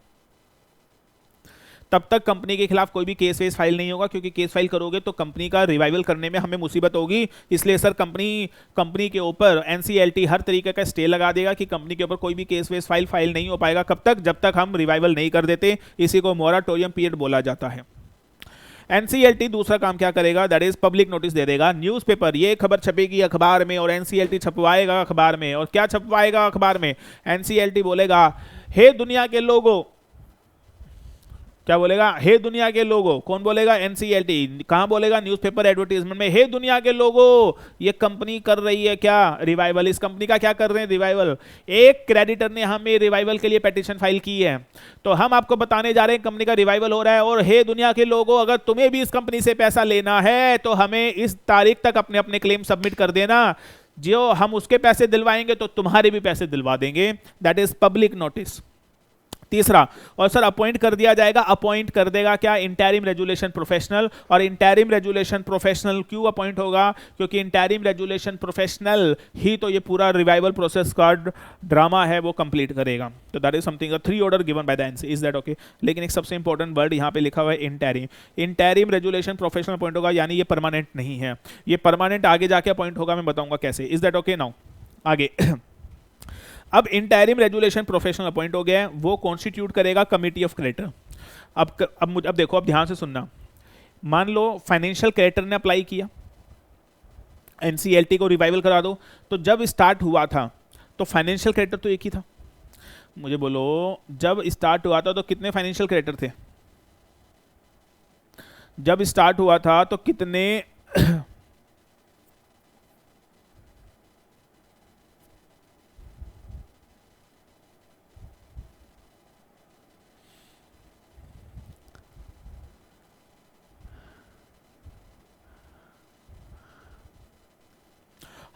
तब तक कंपनी के खिलाफ कोई भी केस वेस फाइल नहीं होगा, क्योंकि केस फाइल करोगे तो कंपनी का रिवाइवल करने में हमें मुसीबत होगी। इसलिए सर कंपनी के ऊपर एनसीएलटी हर तरीके का स्टे लगा देगा कि कंपनी के ऊपर कोई भी केस वेस फाइल नहीं हो पाएगा। कब तक? जब तक हम रिवाइवल नहीं कर देते। इसी को मोराटोरियम पीरियड बोला जाता है। एनसीएलटी दूसरा काम क्या करेगा? दैट इज पब्लिक नोटिस दे देगा। न्यूज़पेपर, ये खबर छपेगी अखबार में और एनसीएलटी छपवाएगा अखबार में। और क्या छपवाएगा अखबार में? एनसीएलटी बोलेगा हे दुनिया के लोगों, क्या बोलेगा? हे दुनिया के लोगों। कौन बोलेगा? एनसीएलटी। कहां बोलेगा? न्यूज़पेपर एडवर्टीजमेंट में। हे दुनिया के लोगों, ये कंपनी कर रही है क्या? रिवाइवल। इस कंपनी का क्या कर रहे हैं? रिवाइवल। एक क्रेडिटर ने हमें रिवाइवल के लिए पिटीशन फाइल की है, तो हम आपको बताने जा रहे हैं कंपनी का रिवाइवल हो रहा है। और हे दुनिया के लोगों, अगर तुम्हें भी इस कंपनी से पैसा लेना है तो हमें इस तारीख तक अपने अपने क्लेम सबमिट कर देना, जो हम उसके पैसे दिलवाएंगे तो तुम्हारे भी पैसे दिलवा देंगे। That is public notice. तीसरा, और सर अपॉइंट कर दिया जाएगा। अपॉइंट कर देगा क्या? Interim resolution professional. और इंटरिम रेजुलेशन प्रोफेशनल क्यों अपॉइंट होगा? क्योंकि इंटरिम रेजुलेशन प्रोफेशनल ही तो ये पूरा रिवाइवल प्रोसेस का ड्रामा है वो कंप्लीट करेगा। तो that is something 3 order given by the NC. Is that okay? लेकिन एक सबसे इंपॉर्टेंट वर्ड यहाँ पे लिखा हुआ है interim. Interim resolution professional appoint होगा, यानी ये परमानेंट नहीं है, ये परमानेंट आगे जाके अपॉइंट होगा, मैं बताऊंगा कैसे। Is that okay? नाउ आगे अब इंटरिम रेजुलेशन प्रोफेशनल अपॉइंट हो गया है, वो कॉन्स्टिट्यूट करेगा कमिटी ऑफ क्रेडिटर। अब देखो, अब ध्यान से सुनना। मान लो फाइनेंशियल क्रेडिटर ने अप्लाई किया, एनसीएलटी को रिवाइवल करा दो। तो जब स्टार्ट हुआ था तो फाइनेंशियल क्रेडिटर तो एक ही था। मुझे बोलो, जब स्टार्ट हुआ था तो कितने फाइनेंशियल क्रेडिटर थे? जब स्टार्ट हुआ था तो कितने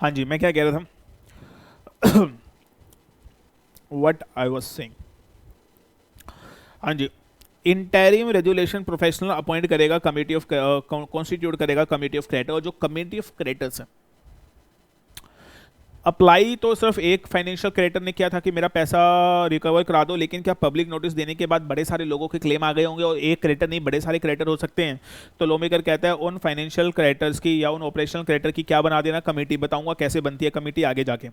हाँ जी, मैं क्या कह रहा था? What I was saying. हाँ जी, इंटरिम रेजुलेशन प्रोफेशनल अपॉइंट करेगा कमिटी ऑफ, कॉन्स्टिट्यूट करेगा कमिटी ऑफ क्रेडिटर। और जो कमिटी ऑफ क्रेडिटर्स है, अप्लाई तो सिर्फ एक फाइनेंशियल क्रेडिटर ने किया था कि मेरा पैसा रिकवर करा दो, लेकिन क्या पब्लिक नोटिस देने के बाद बड़े सारे लोगों के क्लेम आ गए होंगे? और एक क्रेडिटर नहीं, बड़े सारे क्रेडिटर हो सकते हैं। तो लॉ मेकर कहता है उन फाइनेंशियल क्रेडिटर्स की या उन ऑपरेशनल क्रेडिटर की क्या बना देना? कमेटी। बताऊंगा कैसे बनती है कमेटी आगे जाके,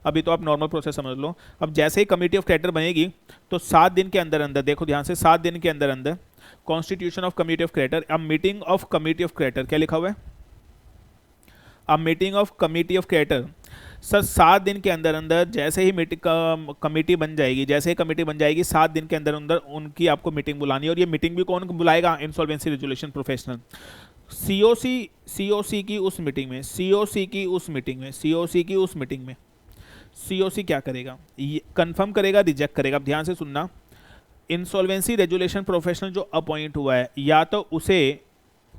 अभी तो आप नॉर्मल प्रोसेस समझ लो। अब जैसे ही कमेटी ऑफ क्रेडिटर बनेगी तो 7 दिन के अंदर अंदर, देखो ध्यान से, 7 दिन के अंदर अंदर constitution of committee of creator, अब meeting of committee of creator क्या लिखा हुआ है, अब meeting of committee of creator sir 7 दिन के अंदर अंदर जैसे ही मीटिंग कमेटी बन जाएगी, जैसे ही कमेटी बन जाएगी 7 दिन के अंदर अंदर उनकी आपको मीटिंग बुलानी है। और ये मीटिंग भी कौन बुलाएगा, इंसॉल्वेंसी रेजुलेशन प्रोफेशनल। सीओसी की उस मीटिंग में, सीओसी क्या करेगा, ये कंफर्म करेगा, रिजेक्ट करेगा। अब ध्यान से सुनना, इंसॉल्वेंसी रेजुलेशन प्रोफेशनल जो अपॉइंट हुआ है या तो उसे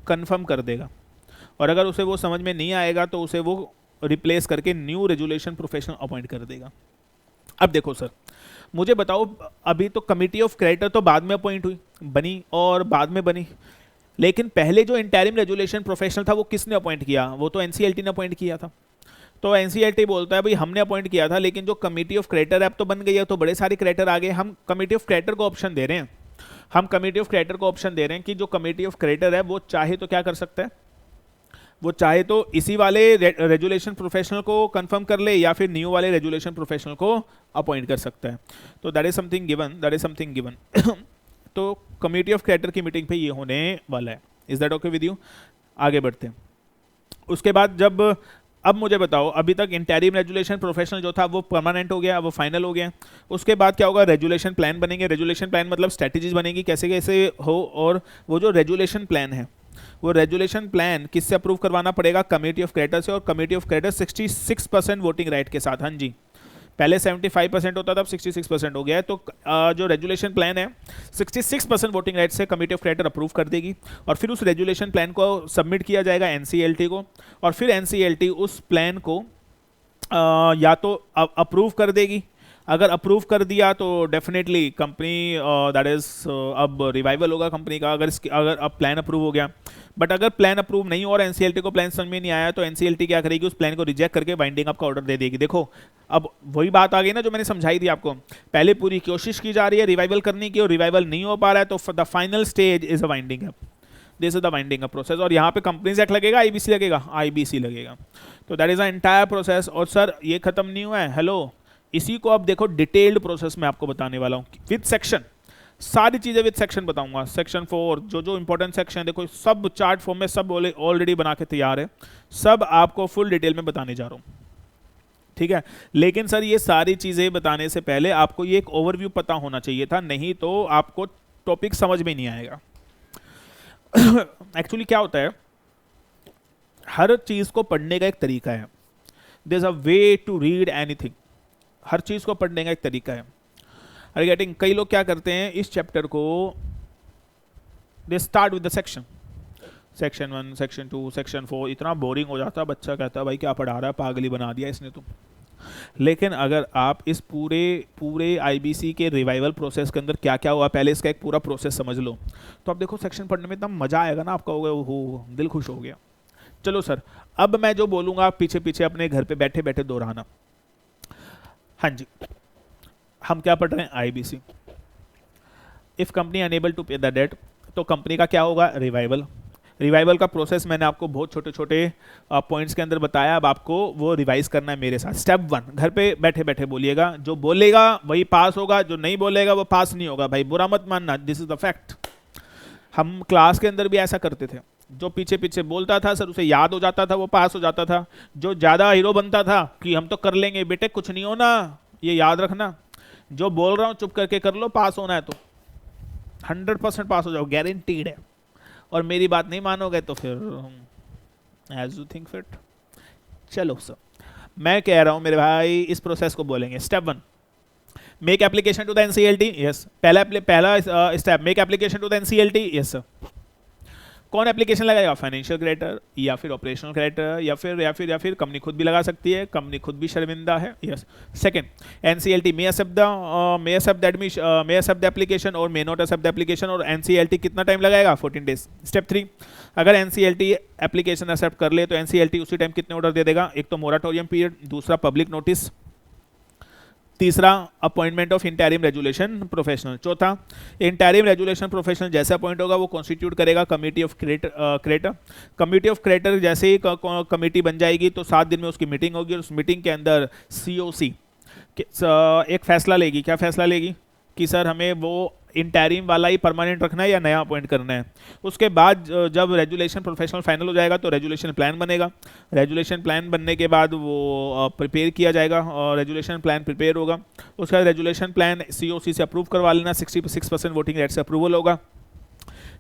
कंफर्म कर देगा, और अगर उसे वो समझ में नहीं आएगा तो उसे वो रिप्लेस करके न्यू रेजुलेशन प्रोफेशनल अपॉइंट कर देगा। अब देखो सर, मुझे बताओ, अभी तो कमिटी ऑफ क्रेडिटर तो बाद में अपॉइंट हुई, बनी और बाद में बनी, लेकिन पहले जो इंटरिम रेजुलेशन प्रोफेशनल था वो किसने अपॉइंट किया, वो तो एनसीएलटी ने अपॉइंट किया था। तो एनसीएलटी बोलता है भाई हमने अपॉइंट किया था, लेकिन जो कमिटी ऑफ क्रेडिटर अब तो बन गई है, तो बड़े सारे क्रेडिटर आ गए, हम कमिटी ऑफ क्रेडिटर को ऑप्शन दे रहे हैं, कि जो कमिटी ऑफ क्रेडिटर है वो चाहे तो क्या कर सकता है, वो चाहे तो इसी वाले रेजुलेशन प्रोफेशनल को कंफर्म कर ले या फिर न्यू वाले रेजुलेशन प्रोफेशनल को अपॉइंट कर सकता है। तो दैट इज समथिंग गिवन, तो कमिटी ऑफ क्रेडिटर की मीटिंग पे ये होने वाला है। Is that okay with you? आगे बढ़ते हैं। उसके बाद जब, अब मुझे बताओ, अभी तक इंटरिम रेजुलेशन प्रोफेशनल जो था वो परमानेंट हो गया, वो फाइनल हो गया। उसके बाद क्या होगा, रेजुलेशन प्लान बनेंगे। रेजुलेशन प्लान मतलब स्ट्रेटेजीज बनेगी कैसे कैसे हो, और वो जो रेजुलेशन प्लान है वो रेजुलेशन प्लान किससे अप्रूव करवाना पड़ेगा, कमेटी ऑफ क्रेडिटर से, और committee of creditor 66% voting right के साथ। हाँ जी, पहले 75% होता था, अब 66% हो गया है। तो जो रेजुलेशन प्लान है 66% वोटिंग राइट से कमेटी ऑफ क्रेडिटर अप्रूव कर देगी, और फिर उस रेजुलेशन प्लान को सबमिट किया जाएगा एनसीएलटी को, और फिर एनसीएलटी उस प्लान को या तो अप्रूव कर देगी। अगर अप्रूव कर दिया तो डेफिनेटली कंपनी दैट इज अब रिवाइवल होगा कंपनी का, अगर अब प्लान अप्रूव हो गया। बट अगर प्लान अप्रूव नहीं और एनसीएलटी को प्लान समझ में नहीं आया तो एनसीएलटी क्या करेगी, उस प्लान को रिजेक्ट करके वाइंडिंग अप का ऑर्डर दे देगी। देखो अब वही बात आ गई ना जो मैंने समझाई थी आपको, पहले पूरी कोशिश की जा रही है रिवाइवल करने की और रिवाइवल नहीं हो पा रहा है, तो the final stage is a winding up, this is the winding up process. और यहाँ पे कंपनीज एक्ट लगेगा, आईबीसी लगेगा, आईबीसी लगेगा। तो that is the entire process. और सर ये खत्म नहीं हुआ है, हेलो, इसी को अब देखो डिटेल्ड प्रोसेस में आपको बताने वाला हूँ विद सेक्शन, सारी चीजें विद सेक्शन बताऊंगा। सेक्शन 4 जो इंपॉर्टेंट सेक्शन है देखो सब चार्ट फॉर्म में सब ऑलरेडी बना के तैयार है, सब आपको फुल डिटेल में बताने जा रहा हूँ, ठीक है। लेकिन सर ये सारी चीजें बताने से पहले आपको ये एक ओवरव्यू पता होना चाहिए था, नहीं तो आपको टॉपिक समझ में नहीं आएगा। एक्चुअली क्या होता है, हर चीज को पढ़ने का एक तरीका है, there is a way to read anything, हर चीज को पढ़ने का एक तरीका है। Are getting? कई लोग क्या करते हैं, इस चैप्टर को they start with the section 1, section 2, section 4, इतना बोरिंग हो जाता है, बच्चा कहता है भाई क्या पढ़ा रहा है, पागल पढ़ा दिया इसने तो। लेकिन अगर आप इस पूरे आईबीसी के रिवाइवल प्रोसेस के अंदर क्या क्या हुआ, पहले इसका एक पूरा प्रोसेस समझ लो, तो आप देखो सेक्शन पढ़ने में इतना मजा आएगा ना, आपका होगा वो दिल खुश हो गया। चलो सर, अब मैं जो बोलूंगा आप पीछे पीछे अपने घर पे बैठे बैठे दोहराना। हाँ जी, हम क्या पढ़ रहे हैं, IBC. If company unable to pay the debt, तो कंपनी का क्या होगा, रिवाइवल। रिवाइवल का प्रोसेस मैंने आपको बहुत छोटे छोटे पॉइंट्स के अंदर बताया, अब आपको वो रिवाइज करना है मेरे साथ। स्टेप 1, घर पे बैठे बैठे बोलिएगा, जो बोलेगा वही पास होगा, जो नहीं बोलेगा वो पास नहीं होगा। भाई बुरा मत मानना, दिस इज द फैक्ट। हम क्लास के अंदर भी ऐसा करते थे, जो पीछे पीछे बोलता था सर उसे याद हो जाता था, वो पास हो जाता था। जो ज़्यादा हीरो बनता था कि हम तो कर लेंगे, बेटे कुछ नहीं होना, ये याद रखना, जो बोल रहा हूँ चुप करके कर लो, पास होना है तो 100% पास हो जाओ, गारंटीड है। और मेरी बात नहीं मानोगे तो फिर एज यू थिंक फिट। चलो सर, मैं कह रहा हूँ मेरे भाई, इस प्रोसेस को बोलेंगे step 1, make application to the NCLT. Yes, पहला step, make application to the NCLT. Yes sir. कौन एप्लीकेशन लगाएगा, फाइनेंशियल क्रेडिटर या फिर ऑपरेशनल क्रेडिटर या फिर कंपनी खुद भी लगा सकती है, कंपनी खुद भी शर्मिंदा है। Yes. Second, NCLT may accept the application or may not accept the application, और एनसीएलटी कितना टाइम लगाएगा, 14 डेज। स्टेप 3, अगर एनसीएलटी एप्लीकेशन एक्सेप्ट कर ले तो एनसीएलटी उसी टाइम कितने ऑर्डर दे देगा, एक तो मोराटोरियम पीरियड, दूसरा पब्लिक नोटिस, तीसरा appointment of interim resolution professional, चौथा इंटरिम रेजुलेशन प्रोफेशनल जैसे अपॉइंट होगा वो कॉन्स्टिट्यूट करेगा committee of creditor. Committee of creditor जैसे ही कमेटी बन जाएगी तो 7 दिन में उसकी मीटिंग होगी, और उस मीटिंग के अंदर सीओसी एक फैसला लेगी। क्या फैसला लेगी कि सर हमें वो इंटरिम वाला ही परमानेंट रखना है या नया अपॉइंट करना है। उसके बाद जब रेजुलेशन प्रोफेशनल फाइनल हो जाएगा तो रेजुलेशन प्लान बनेगा। रेजुलेशन प्लान बनने के बाद वो प्रिपेयर किया जाएगा और रेजुलेशन प्लान प्रिपेयर होगा। उसके बाद रेजुलेशन प्लान COC से अप्रूव करवा लेना, 66% वोटिंग रेट से अप्रूवल होगा।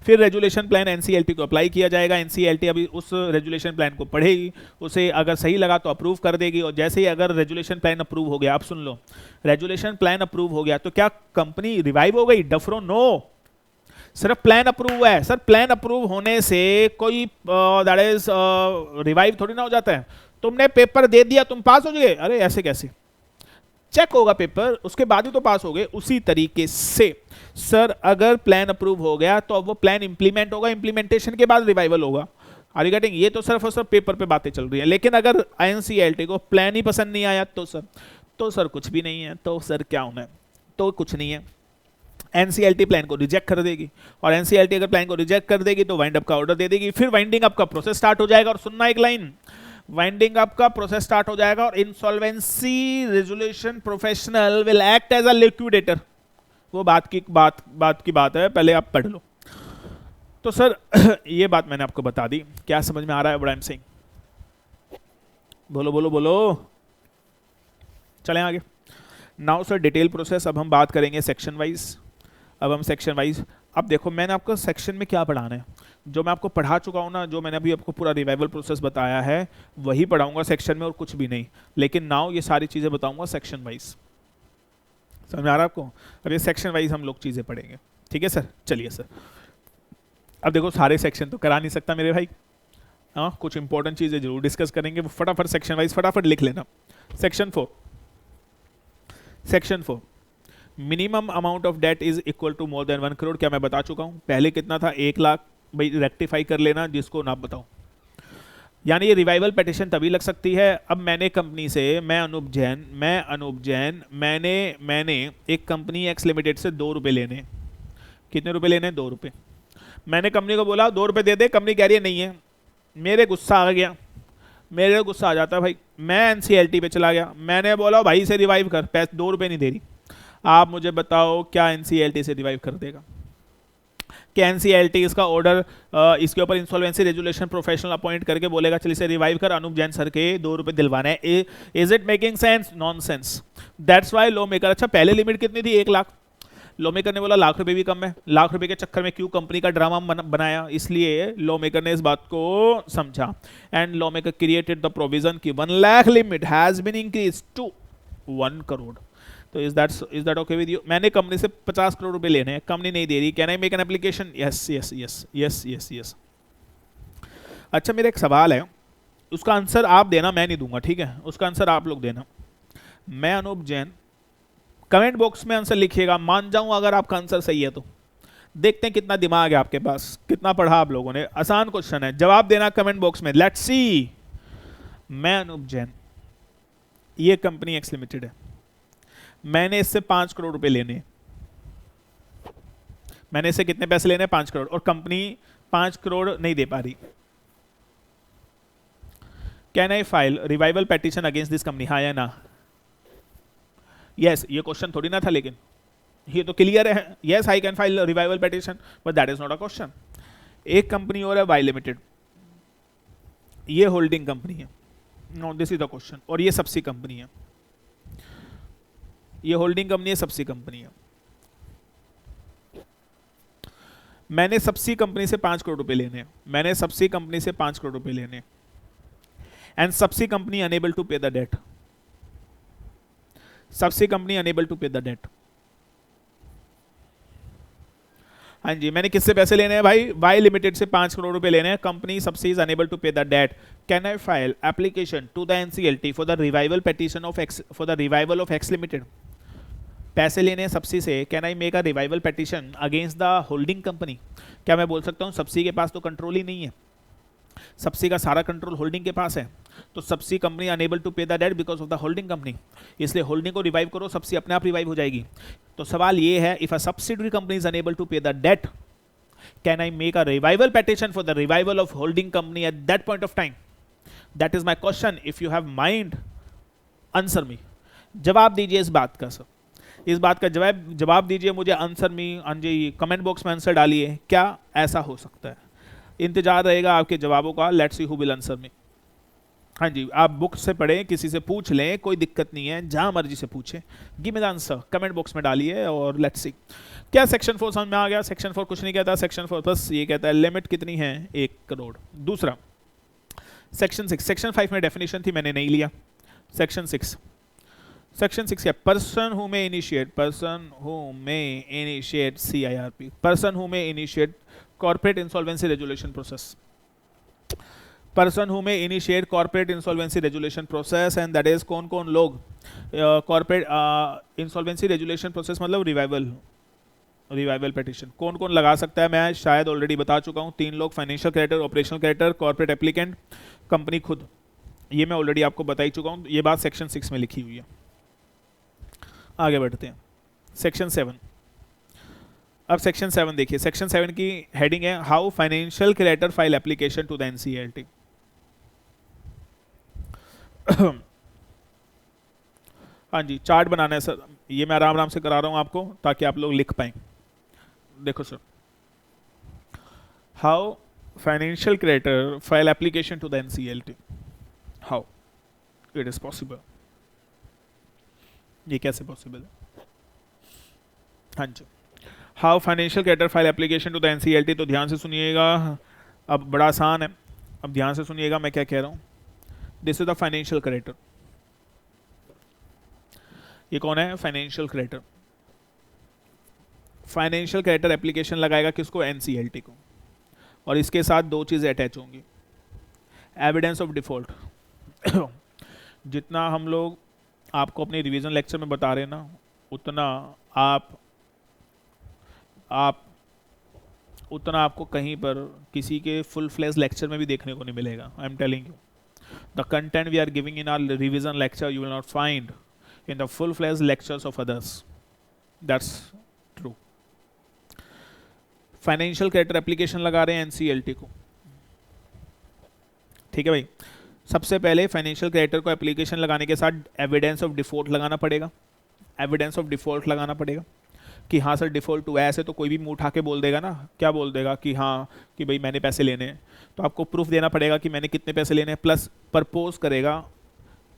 फिर रेजुलेशन प्लान NCLT को अप्लाई किया जाएगा। NCLT अभी उस रेजुलेशन प्लान को पढ़ेगी, उसे अगर सही लगा तो अप्रूव कर देगी, और जैसे ही अगर रेजुलेशन प्लान अप्रूव हो गया, आप सुन लो, रेजुलेशन प्लान अप्रूव हो गया तो क्या कंपनी रिवाइव हो गई? डफरो नो, सिर्फ प्लान अप्रूव हुआ है। सर प्लान अप्रूव होने से कोई दैट इज रिवाइव थोड़ी ना हो जाता है। तुमने पेपर दे दिया, तुम पास हो गए? अरे ऐसे कैसे? चेक होगा पेपर, उसके बाद ही तो पास हो गए। उसी तरीके से सर अगर प्लान अप्रूव हो गया तो अब वो प्लान इंप्लीमेंट होगा, इंप्लीमेंटेशन के बाद रिवाइवल होगा। Are you getting? ये तो सिर्फ और सिर्फ पेपर पे बातें चल रही है, लेकिन अगर NCLT को प्लान ही पसंद नहीं आया तो सर कुछ भी नहीं है। तो सर क्या होना है? तो कुछ नहीं है। NCLT प्लान को रिजेक्ट कर देगी, और NCLT अगर प्लान को रिजेक्ट कर देगी तो वाइंड अप का ऑर्डर दे देगी। फिर वाइंडिंग अप का प्रोसेस स्टार्ट हो जाएगा। और सुनना एक लाइन, वाइंडिंग अप का प्रोसेस स्टार्ट हो जाएगा और insolvency resolution professional will act as a liquidator. वो बात की बात है, पहले आप पढ़ लो। तो सर ये बात मैंने आपको बता दी। क्या समझ में आ रहा है व्हाट आई एम सेइंग? बोलो बोलो बोलो। चलें आगे। नाउ सर डिटेल प्रोसेस, अब हम बात करेंगे सेक्शन वाइज। अब देखो मैंने आपको सेक्शन में क्या पढ़ाना है, जो मैं आपको पढ़ा चुका हूँ ना, जो मैंने अभी आपको पूरा रिवाइवल प्रोसेस बताया है वही पढ़ाऊंगा सेक्शन में, और कुछ भी नहीं। लेकिन नाउ ये सारी चीज़ें बताऊंगा सेक्शन वाइज। समझ आ रहा है आपको? अब ये सेक्शन वाइज हम लोग चीज़ें पढ़ेंगे, ठीक है सर? चलिए सर, अब देखो सारे सेक्शन तो करा नहीं सकता मेरे भाई, हाँ कुछ इंपॉर्टेंट चीज़ें जरूर डिस्कस करेंगे। वो फटाफट सेक्शन वाइज फटाफट लिख लेना। Section 4 minimum amount of debt is equal to more than 1 crore. क्या मैं बता चुका हूँ? पहले कितना था? 1 लाख। भाई रेक्टिफाई कर लेना जिसको ना बताओ। यानी ये रिवाइवल पिटीशन तभी लग सकती है, अब मैंने कंपनी से, मैं अनूप जैन मैंने एक कंपनी एक्स लिमिटेड से 2 रुपये लेने। कितने रुपए लेने? 2 रुपये। मैंने कंपनी को बोला 2 रुपये दे दे, कंपनी कह रही है नहीं है। मेरे गुस्सा आ गया, मेरे गुस्सा आ जाता है भाई, मैं NCLT पे चला गया, मैंने बोला भाई से रिवाइव कर, पैसे 2 रुपये नहीं दे रही। आप मुझे बताओ क्या NCLT से रिवाइव कर देगा? क्या NCLT इसका ऑर्डर इसके ऊपर इंसॉल्वेंसी रेजुलेशन प्रोफेशनल अपॉइंट करके बोलेगा चल इसे रिवाइव कर, अनूप जैन सर के 2 रुपये दिलवाना है? Is it making sense? Nonsense. That's why law maker, अच्छा पहले लिमिट कितनी थी? 1 लाख। लॉ मेकर ने बोला लाख रुपए भी कम है, लाख रुपए के चक्कर में क्यों कंपनी का ड्रामा बनाया? इसलिए लॉ मेकर ने इस बात को समझा and law maker created the provision की 1 lakh limit has been increase to 1 crore. तो is that okay with you? मैंने कंपनी से 50 करोड़ रुपए लेने हैं, कंपनी नहीं दे रही, can I make an application? Yes. अच्छा मेरा एक सवाल है, उसका आंसर आप देना, मैं नहीं दूंगा, ठीक है? उसका आंसर आप लोग देना। मैं अनूप जैन, कमेंट बॉक्स में आंसर लिखिएगा, मान जाऊं अगर आपका आंसर सही है तो। देखते हैं कितना दिमाग है आपके पास, कितना पढ़ा आप लोगों ने। आसान क्वेश्चन है, जवाब देना कमेंट बॉक्स में। Let's see. मैं अनूप जैन, ये कंपनी एक्स लिमिटेड है, मैंने इससे 5 करोड़ रुपए लेने। मैंने इससे कितने पैसे लेने? 5 करोड़, और कंपनी 5 करोड़ नहीं दे पा रही। Can I file revival petition against this company? हाँ या ना? यस। ये क्वेश्चन थोड़ी ना था, लेकिन ये तो क्लियर है। Yes I can file revival petition, but that is not a question. एक कंपनी और है वाई लिमिटेड, ये होल्डिंग कंपनी है, no this is the question. और ये सबसी कंपनी है, ये होल्डिंग कंपनी है, सबसी कंपनी है। मैंने सबसी कंपनी से 5 करोड़ रुपए लेने, मैंने सबसी कंपनी से 5 करोड़ रुपए लेने, एंड सबसी company unable to pay the debt. सबसी company unable to pay the debt. हाँ जी, मैंने किससे पैसे लेने हैं भाई? वाई लिमिटेड से 5 करोड़ रुपए लेने हैं, कंपनी सबसी is unable to pay the debt. Can I file application to the NCLT for the revival petition of X, for the revival of X limited? पैसे लेने हैं सबसी से, can I make a revival petition against the holding company? क्या मैं बोल सकता हूँ सबसी के पास तो कंट्रोल ही नहीं है, सबसी का सारा कंट्रोल होल्डिंग के पास है, तो सबसी company unable to pay the debt because of the holding company, इसलिए होल्डिंग को रिवाइव करो, सबसी अपने आप रिवाइव हो जाएगी। तो सवाल ये है, if a subsidiary company is unable to pay the debt, can I make a revival petition for the revival of holding company at that point of time? That is my question. If you have mind answer me, जवाब दीजिए इस बात का। Sir इस बात का जवाब दीजिए मुझे, आंसर मी, हाँ जी कमेंट बॉक्स में आंसर डालिए, क्या ऐसा हो सकता है। इंतजार रहेगा आपके जवाबों का, let's see who will answer me. हाँ जी, आप बुक से पढ़ें, किसी से पूछ लें, कोई दिक्कत नहीं है, जहां मर्जी से पूछें। Give me the answer, comment box में डालिए और लेट्स सी। क्या सेक्शन 4 समझ में आ गया? सेक्शन 4 कुछ नहीं कहता, सेक्शन 4 बस ये कहता है लिमिट कितनी है, 1 करोड़। दूसरा सेक्शन 6, सेक्शन 5 में डेफिनेशन थी, मैंने नहीं लिया। सेक्शन 6 क्या? Person who may initiate, CIRP, person who may initiate corporate insolvency resolution process, person who may initiate corporate insolvency resolution process, and that is कौन कौन लोग कॉर्पोरेट इंसॉल्वेंसी रेजुलेशन प्रोसेस मतलब रिवाइवल पिटीशन कौन कौन लगा सकता है? मैं शायद ऑलरेडी बता चुका हूँ, 3 लोग, financial creditor, operational creditor, corporate applicant, company खुद। ये मैं ऑलरेडी आपको बता ही चुका हूँ, ये बात सेक्शन 6 में लिखी हुई है। आगे बढ़ते हैं, सेक्शन 7। अब सेक्शन 7 देखिए, सेक्शन 7 की हेडिंग है how financial creditor file application to the NCLT। हाँ जी, चार्ट बनाना है सर, ये मैं आराम आराम से करा रहा हूं आपको ताकि आप लोग लिख पाएं। देखो sir, how financial creditor file application to the NCLT, how it is possible, ये कैसे पॉसिबल है? हाँ जी, how financial creditor file application to the NCLT। तो ध्यान से सुनिएगा, अब बड़ा आसान है, अब ध्यान से सुनिएगा मैं क्या कह रहा हूं। This is the financial creditor, ये कौन है? Financial creditor. Financial creditor application लगाएगा किसको? NCLT को, और इसके साथ 2 चीजें अटैच होंगी, एविडेंस ऑफ डिफॉल्ट। जितना हम लोग आपको अपने रिवीजन लेक्चर में बता रहे हैं ना, उतना आपको कहीं पर किसी के फुल फ्लेज लेक्चर में भी देखने को नहीं मिलेगा। आई am telling you, the content we are giving in our revision lecture you will not find in the full-fledged lectures of others. That's true. Financial creditor application लगा रहे हैं NCLT को, ठीक है भाई। सबसे पहले फाइनेंशियल क्रेडिटर को एप्लीकेशन लगाने के साथ एविडेंस ऑफ डिफॉल्ट लगाना पड़ेगा, एविडेंस ऑफ डिफॉल्ट लगाना पड़ेगा कि हाँ सर डिफॉल्ट हुआ है। ऐसे तो कोई भी मुंह उठा के बोल देगा ना, क्या बोल देगा कि हाँ कि भाई मैंने पैसे लेने हैं, तो आपको प्रूफ देना पड़ेगा कि मैंने कितने पैसे लेने हैं, प्लस प्रपोज करेगा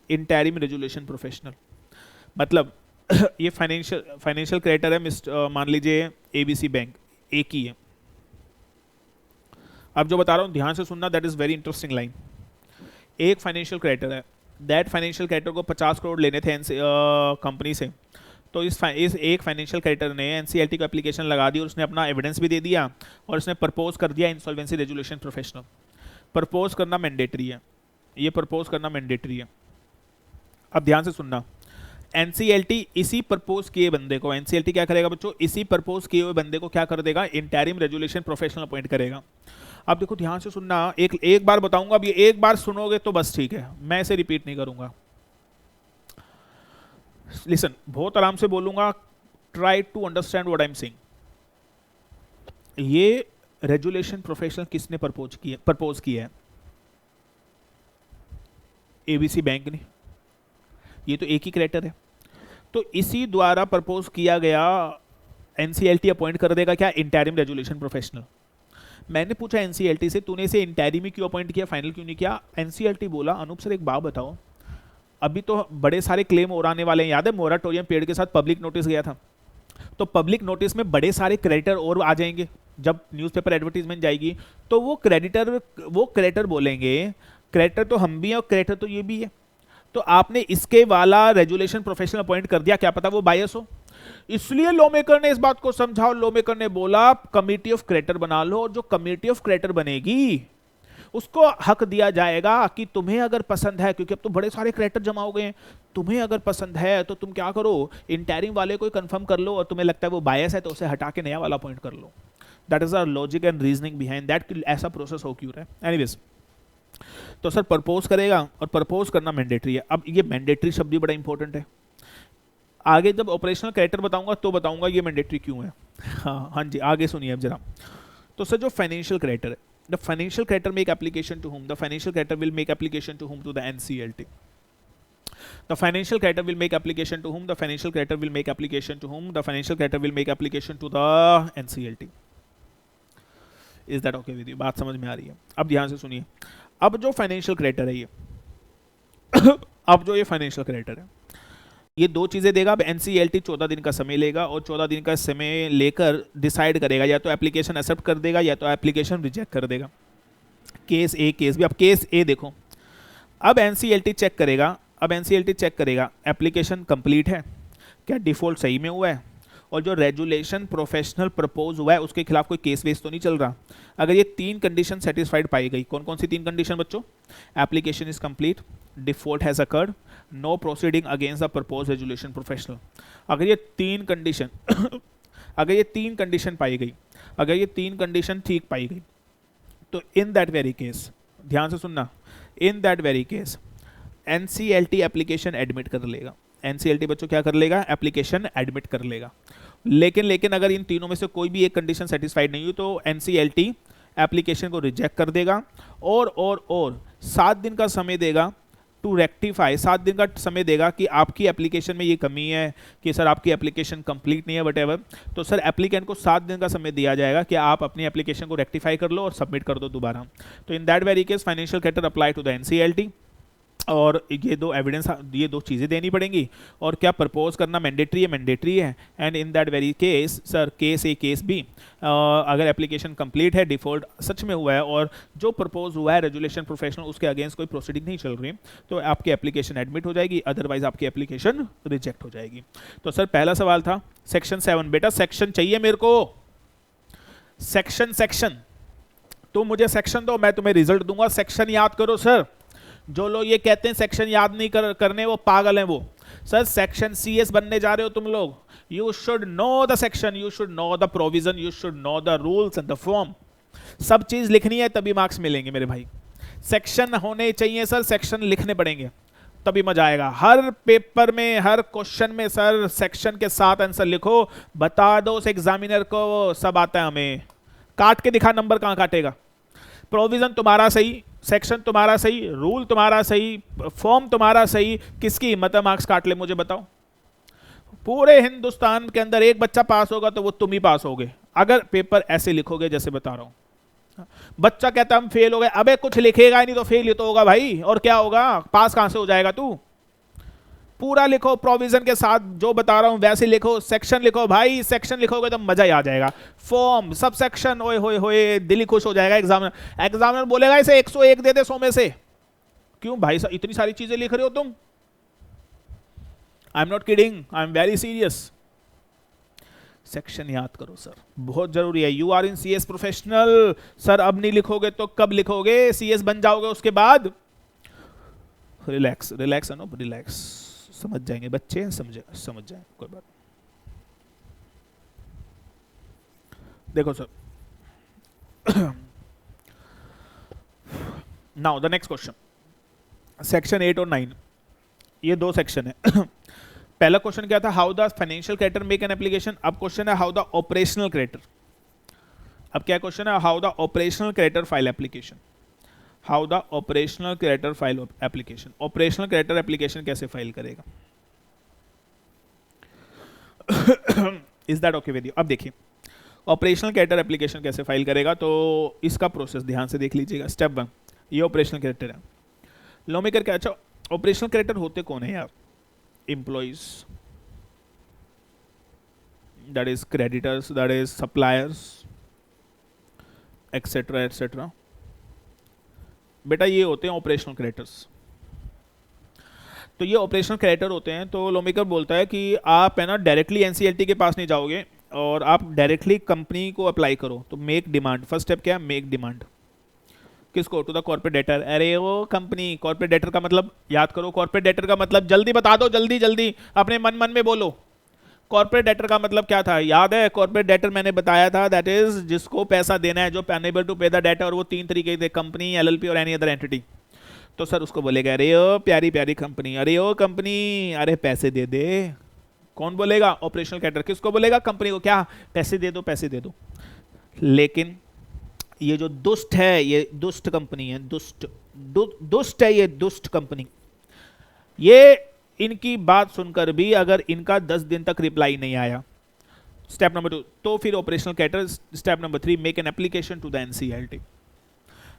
इंटरिम रेजुलेशन प्रोफेशनल। मतलब ये फाइनेंशियल क्रेडिटर है, मान लीजिए ABC बैंक, एक ही है। अब जो बता रहा हूँ ध्यान से सुनना, that is very interesting line. एक फाइनेंशियल क्रेडिटर है, दैट फाइनेंशियल क्रेडिटर को 50 करोड़ लेने थे कंपनी से, तो इस एक फाइनेंशियल क्रेडिटर ने NCLT को एप्लीकेशन लगा दी और उसने अपना एविडेंस भी दे दिया और उसने प्रपोज कर दिया इंसॉल्वेंसी रेजुलेशन प्रोफेशनल। प्रपोज करना मैंडेटरी है, ये प्रपोज करना मैंडेटरी है। अब ध्यान से सुनना, NCLT इसी प्रपोज किए बंदे को, NCLT क्या करेगा बच्चों? इसी प्रपोज किए हुए बंदे को क्या कर देगा? इंटरिम रेजुलेशन प्रोफेशनल अपॉइंट करेगा। अब देखो ध्यान से सुनना, एक बार बताऊंगा, अब ये एक बार सुनोगे तो बस ठीक है, मैं इसे रिपीट नहीं करूंगा। लिसन, बहुत आराम से बोलूंगा, try to understand what I am saying. ये रेजुलेशन प्रोफेशनल किसने प्रपोज किया है? ABC बैंक ने, ये तो एक ही क्रेडिटर है, तो इसी द्वारा प्रपोज किया गया NCLT अपॉइंट कर देगा क्या? Interim resolution professional. मैंने पूछा NCLT से, तूने इसे इंटरिम ही क्यों अपॉइंट किया, फाइनल क्यों नहीं किया? NCLT बोला, अनूप सर एक बात बताओ, अभी तो बड़े सारे क्लेम और आने वाले हैं, याद है मोराटोरियम पीरियड के साथ पब्लिक नोटिस गया था, तो पब्लिक नोटिस में बड़े सारे क्रेडिटर और आ जाएंगे, जब न्यूज़पेपर एडवर्टीजमेंट जाएगी तो वो क्रेडिटर बोलेंगे, क्रेडिटर तो हम भी हैं और क्रेडिटर तो ये भी है, तो आपने इसके वाला रेजुलेशन प्रोफेशनल अपॉइंट कर दिया, क्या पता वो बायस हो। इसलिए लॉ मेकर ने इस बात को समझा और लॉ मेकर ने बोला कमिटी ऑफ क्रेडिटर बना लो, और जो कमिटी ऑफ क्रेडिटर बनेगी उसको हक दिया जाएगा कि तुम्हें अगर पसंद है, क्योंकि अब तो बड़े सारे क्रेडिटर जमा हो गए हैं, तुम्हें अगर पसंद है तो तुम क्या करो, इंटरिम वाले को कंफर्म कर लो, और तुम्हें लगता है वो बायस है तो उसे हटा के नया वाला अपॉइंट कर लो। That is our logic and reasoning behind that कि ऐसा प्रोसेस हो क्यों रहा है। एनीवेज, तो सर प्रपोज करेगा, और प्रपोज करना मैंडेटरी है। अब ये मैंडेटरी शब्द भी बड़ा इंपॉर्टेंट है, आगे जब ऑपरेशनल कैरेक्टर बताऊंगा तो बताऊंगा ये मैंडेटरी क्यों है। हाँ जी, आगे सुनिए अब जरा। तो सर जो फाइनेंशियल क्रेडिटर है, the financial creditor make application to whom? The financial creditor will make application to whom? To the NCLT. The financial creditor will make application to whom? The financial creditor will make application to whom? The financial creditor will make application to the NCLT. Is that okay with you? बात समझ में आ रही है? अब ध्यान से सुनिए. अब जो फाइनेंशियल क्रेडिटर है ये अब जो ये फाइनेंशियल क्रेडिटर है ये दो चीजें देगा. अब एनसीएलटी 14 दिन का समय लेगा और 14 दिन का समय लेकर डिसाइड करेगा या तो एप्लीकेशन एक्सेप्ट कर देगा या तो एप्लीकेशन रिजेक्ट कर देगा. Case A case B. अब केस ए देखो, अब एनसीएलटी चेक करेगा. अब एनसीएलटी चेक करेगा एप्लीकेशन कंप्लीट है क्या, डिफॉल्ट सही में हुआ है, और जो रेजुलेशन प्रोफेशनल प्रपोज हुआ है उसके खिलाफ कोई केस वेस तो नहीं चल रहा. अगर ये तीन कंडीशन सेटिस्फाइड पाई गई, कौन कौन सी तीन कंडीशन बच्चों? Application is complete, default has occurred, no proceeding against the propose resolution professional. अगर ये तीन कंडीशन अगर ये तीन कंडीशन पाई गई, अगर ये तीन कंडीशन ठीक पाई गई, तो इन दैट वेरी केस, ध्यान से सुनना, इन that very case NCLT application admit कर लेगा. एनसीएलटी बच्चों क्या कर लेगा? एप्लीकेशन एडमिट कर लेगा. लेकिन अगर इन तीनों में से कोई भी एक कंडीशन सेटिस्फाइड नहीं हुई तो एनसीएलटी एप्लीकेशन को रिजेक्ट कर देगा और 7 दिन का समय देगा टू रेक्टिफाई. 7 दिन का समय देगा कि आपकी एप्लीकेशन में ये कमी है कि सर आपकी एप्लीकेशन कंप्लीट नहीं है वटेवर. तो सर एप्लीकेंट को 7 दिन का समय दिया जाएगा कि आप अपनी एप्लीकेशन को रेक्टिफाई कर लो और सबमिट कर दो दोबारा. तो in that very case financial creditor apply to the NCLT. और ये दो एविडेंस, ये दो चीज़ें देनी पड़ेंगी. और क्या प्रपोज करना मैंडेटरी है. And in that very case sir case A case B, अगर एप्लीकेशन कंप्लीट है, डिफॉल्ट सच में हुआ है और जो प्रपोज हुआ है रेजुलेशन प्रोफेशनल उसके अगेंस्ट कोई प्रोसीडिंग नहीं चल रही, तो आपकी एप्लीकेशन एडमिट हो जाएगी, अदरवाइज आपकी एप्लीकेशन रिजेक्ट हो जाएगी. तो सर पहला सवाल था सेक्शन 7. बेटा सेक्शन चाहिए मेरे को, सेक्शन तो मुझे सेक्शन दो, मैं तुम्हें रिजल्ट दूंगा. सेक्शन याद करो सर. जो लोग ये कहते हैं सेक्शन याद नहीं करने, वो पागल हैं वो. सर सेक्शन सीएस बनने जा रहे हो तुम लोग. You should know the section, you should know the provision, you should know the rules and the form. सब चीज लिखनी है तभी मार्क्स मिलेंगे मेरे भाई. सेक्शन होने चाहिए सर, सेक्शन लिखने पड़ेंगे तभी मजा आएगा. हर पेपर में, हर क्वेश्चन में सर सेक्शन के साथ आंसर लिखो, बता दो उस एग्जामिनर को सब आता है हमें. काट के दिखा, नंबर कहाँ काटेगा. प्रोविजन तुम्हारा सही, सेक्शन तुम्हारा सही, रूल तुम्हारा सही, फॉर्म तुम्हारा सही, किसकी हिम्मत है मार्क्स काट ले मुझे बताओ. पूरे हिंदुस्तान के अंदर एक बच्चा पास होगा तो वो तुम ही पास होगे अगर पेपर ऐसे लिखोगे जैसे बता रहा हूं. बच्चा कहता हम फेल हो गए, अबे कुछ लिखेगा ही नहीं तो फेल ही तो होगा भाई, और क्या होगा, पास कहां से हो जाएगा तू. पूरा लिखो प्रोविजन के साथ, जो बता रहा हूं वैसे लिखो. सेक्शन लिखो भाई, सेक्शन लिखोगे तो मजा ही आ जाएगा. फॉर्म, सब सेक्शन, ओए होए होए, दिल ही खुश हो जाएगा. एग्जामिनर बोलेगा इसे 101 दे दे 100 में से. क्यों भाई इतनी सारी चीजें लिख रहे हो तुम. I am not kidding, I am very serious. Section याद करो सर, बहुत जरूरी है. You are in CS professional. Sir अब नहीं लिखोगे तो कब लिखोगे, सीएस बन जाओगे उसके बाद. रिलैक्स रिलैक्स नो रिलैक्स, समझ जाएंगे बच्चे, समझ जाएंगे, कोई बात. देखो sir, now the next question, section 8 और 9, ये दो सेक्शन है. पहला क्वेश्चन क्या था, how the financial creditor make an application. अब क्वेश्चन है हाउ द ऑपरेशनल क्रेडिटर. अब क्या क्वेश्चन है, how the operational creditor file application. How the operational creditor file application. Operational creditor application कैसे फाइल करेगा. Is that okay with you. अब देखिए operational creditor application कैसे फाइल करेगा, तो इसका प्रोसेस ध्यान से देख लीजिएगा. स्टेप 1, ये ऑपरेशनल क्रेडिटर है. लो मेकर क्या, अच्छा ऑपरेशनल क्रेडिटर होते कौन है यार. Employees, that is creditors, that is suppliers, etcetera etcetera. बेटा ये होते हैं ऑपरेशनल क्रेडिटर्स. तो ये ऑपरेशनल क्रेडिटर होते हैं. तो लोमेकर बोलता है कि आप है ना डायरेक्टली एनसीएलटी के पास नहीं जाओगे और आप डायरेक्टली कंपनी को अप्लाई करो. तो मेक डिमांड, फर्स्ट स्टेप क्या है, मेक डिमांड. किसको, टू द कॉर्पोरेट डेटर. अरे वो कंपनी, कॉर्पोरेट डेटर का मतलब याद करो. कॉर्पोरेट डेटर का मतलब जल्दी बता दो, जल्दी जल्दी अपने मन में बोलो. कॉर्पोरेट डेटर का मतलब क्या था, याद है. कॉर्पोरेट डेटर मैंने बताया था, दैट इज जिसको पैसा देना है, जो enable to pay the debtor. और वो 3 तरीके थे, कंपनी, एलएलपी और एनी अदर एंटिटी. तो सर उसको बोलेगा अरे ओ प्यारी प्यारी कंपनी, अरे ओ कंपनी, अरे पैसे दे दे. कौन बोलेगा, ऑपरेशनल क्रेडिटर. किसको बोलेगा, कंपनी को. क्या, पैसे दे दो, पैसे दे दो. लेकिन ये जो दुष्ट है, ये दुष्ट कंपनी है, दुष्ट है ये दुष्ट कंपनी. ये इनकी बात सुनकर भी अगर इनका 10 दिन तक रिप्लाई नहीं आया, स्टेप नंबर 2, तो फिर operational creditor. Step number 3, make an application to the NCLT,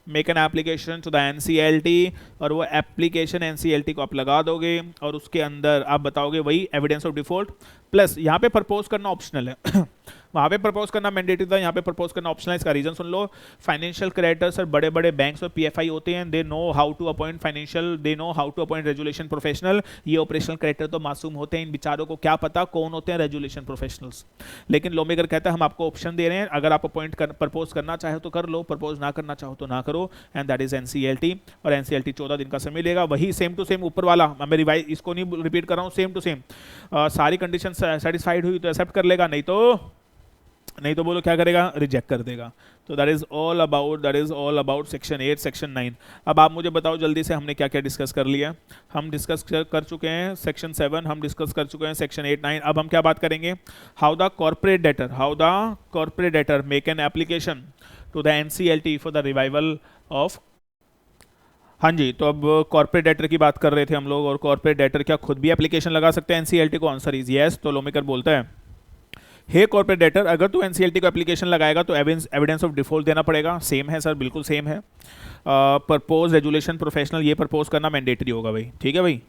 make an application to the NCLT, और वो एप्लीकेशन एनसीएलटी को आप लगा दोगे और उसके अंदर आप बताओगे वही एविडेंस ऑफ डिफॉल्ट प्लस यहाँ पे प्रपोज करना ऑप्शनल है वहाँ पे प्रपोज करना मैंडेटरी था, यहाँ पे प्रपोज करना ऑप्शनल है। इसका रीजन सुन लो, फाइनेंशियल क्रेडिटर्स और बड़े बड़े बैंक्स और पीएफआई होते हैं, they know how to appoint financial, they know how to appoint resolution professional. ये ऑपरेशनल क्रेडिटर तो मासूम होते हैं, इन बेचारों को क्या पता कौन होते हैं रेजुलेशन प्रोफेशनल्स। लेकिन लॉ मेकर कहता है हम आपको ऑप्शन दे रहे हैं, अगर आप अपॉइंट प्रपोज करना चाहे तो कर लो, प्रपोज ना करना चाहो तो ना करो, एंड दैट इज एनसीएलटी। और एनसीएलटी 14 दिन का समय लेगा, वही सेम टू सेम ऊपर वाला, मैं रिवाइज इसको नहीं रिपीट कर रहा हूँ, सेम टू सेम। सारी कंडीशन सेटिस्फाइड हुई तो एक्सेप्ट कर लेगा, नहीं तो बोलो क्या करेगा, रिजेक्ट कर देगा। तो that is all about section 8 section 9। अब आप मुझे बताओ जल्दी से हमने क्या क्या डिस्कस कर लिया। हम डिस्कस कर चुके हैं सेक्शन 7, हम डिस्कस कर चुके हैं सेक्शन 8 9। अब हम क्या बात करेंगे, how the corporate debtor make an application to the NCLT for the revival of. हाँ जी, तो अब कॉर्पोरेट डेटर की बात कर रहे थे हम लोग, और कॉर्पोरेट डेटर क्या खुद भी एप्लीकेशन लगा सकते हैं एनसीएलटी को? Answer is yes. तो लॉ मेकर बोलता है हे कॉर्पोरेट डेटर, अगर तू एनसीएलटी को एप्लीकेशन लगाएगा तो एविडेंस ऑफ डिफॉल्ट देना पड़ेगा। सेम है सर, बिल्कुल सेम है। प्रपोज रेजुलेशन प्रोफेशनल, ये प्रपोज करना मैंडेटरी होगा भाई, ठीक है भाई।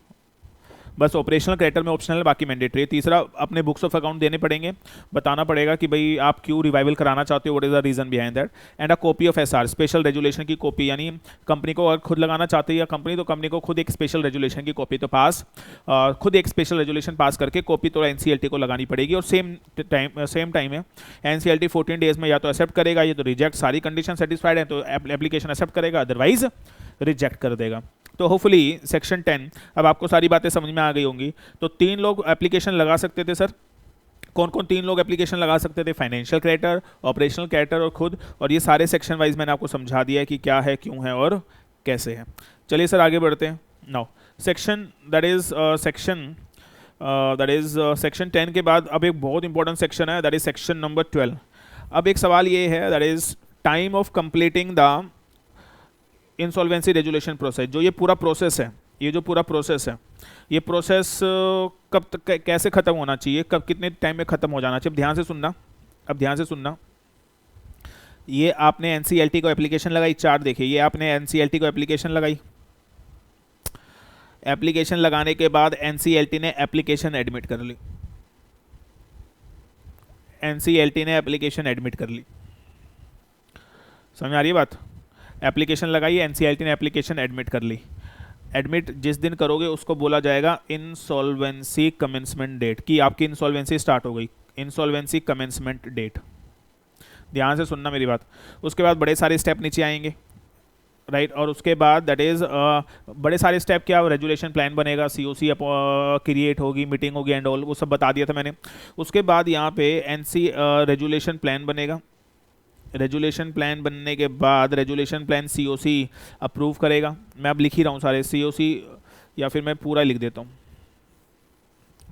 बस ऑपरेशनल क्रेडिटर में ऑप्शनल, बाकी मैंडेटरी। तीसरा, अपने बुक्स ऑफ अकाउंट देने पड़ेंगे, बताना पड़ेगा कि भाई आप क्यों रिवाइवल कराना चाहते हो, what is the reason behind that. And a copy of SR, special resolution की कॉपी, यानी कंपनी को अगर खुद लगाना चाहती है या कंपनी, तो कंपनी को खुद एक स्पेशल रेजुलेशन की कॉपी तो खुद एक स्पेशल रेजुलेशन पास करके कॉपी तो एनसीएलटी को लगानी पड़ेगी। और सेम टाइम है, एनसीएलटी 14 डेज में या तो एक्सेप्ट करेगा या तो रिजेक्ट। सारी कंडीशन सेटिस्फाइड है तो एप्लीकेशन एक्सेप्ट करेगा, अदरवाइज रिजेक्ट कर देगा। तो होपफुली सेक्शन 10 अब आपको सारी बातें समझ में आ गई होंगी। तो 3 लोग एप्लीकेशन लगा सकते थे सर, कौन कौन 3 लोग एप्लीकेशन लगा सकते थे? फाइनेंशियल क्रेडिटर, ऑपरेशनल क्रेडिटर और खुद। और ये सारे सेक्शन वाइज मैंने आपको समझा दिया है कि क्या है, क्यों है और कैसे है। चलिए सर आगे बढ़ते हैं। नाउ सेक्शन सेक्शन 10 के बाद अब एक बहुत इंपॉर्टेंट सेक्शन है, दैट इज सेक्शन नंबर 12। अब एक सवाल ये है, that is time of completing the insolvency resolution process. जो ये पूरा प्रोसेस है, ये प्रोसेस कब तक कैसे खत्म होना चाहिए, कब कितने टाइम में खत्म हो जाना चाहिए? ध्यान से सुनना। ये आपने एनसीएलटी को एप्लीकेशन लगाई, चार्ट देखिए, ये आपने एनसीएलटी को एप्लीकेशन लगाई, एप्लीकेशन लगाने के बाद एनसीएलटी ने एप्लीकेशन एडमिट कर ली, समझ आ रही है बात? एप्लीकेशन लगाई, एनसीएलटी ने एप्लीकेशन एडमिट कर ली। एडमिट जिस दिन करोगे उसको बोला जाएगा इंसॉल्वेंसी कमेंसमेंट डेट, कि आपकी इंसॉल्वेंसी स्टार्ट हो गई, इंसॉल्वेंसी कमेंसमेंट डेट। ध्यान से सुनना मेरी बात। उसके बाद बड़े सारे स्टेप नीचे आएंगे, राइट। और उसके बाद दैट इज बड़े सारे स्टेप क्या, रेजुलेशन प्लान बनेगा, सीओसी क्रिएट होगी, मीटिंग होगी एंड ऑल, वो सब बता दिया था मैंने। उसके बाद यहाँ पे रेजुलेशन प्लान बनेगा, रेजुलेशन प्लान बनने के बाद रेजुलेशन प्लान सीओसी अप्रूव करेगा। मैं अब लिख ही रहा हूँ सारे सीओसी, या फिर मैं पूरा लिख देता हूँ,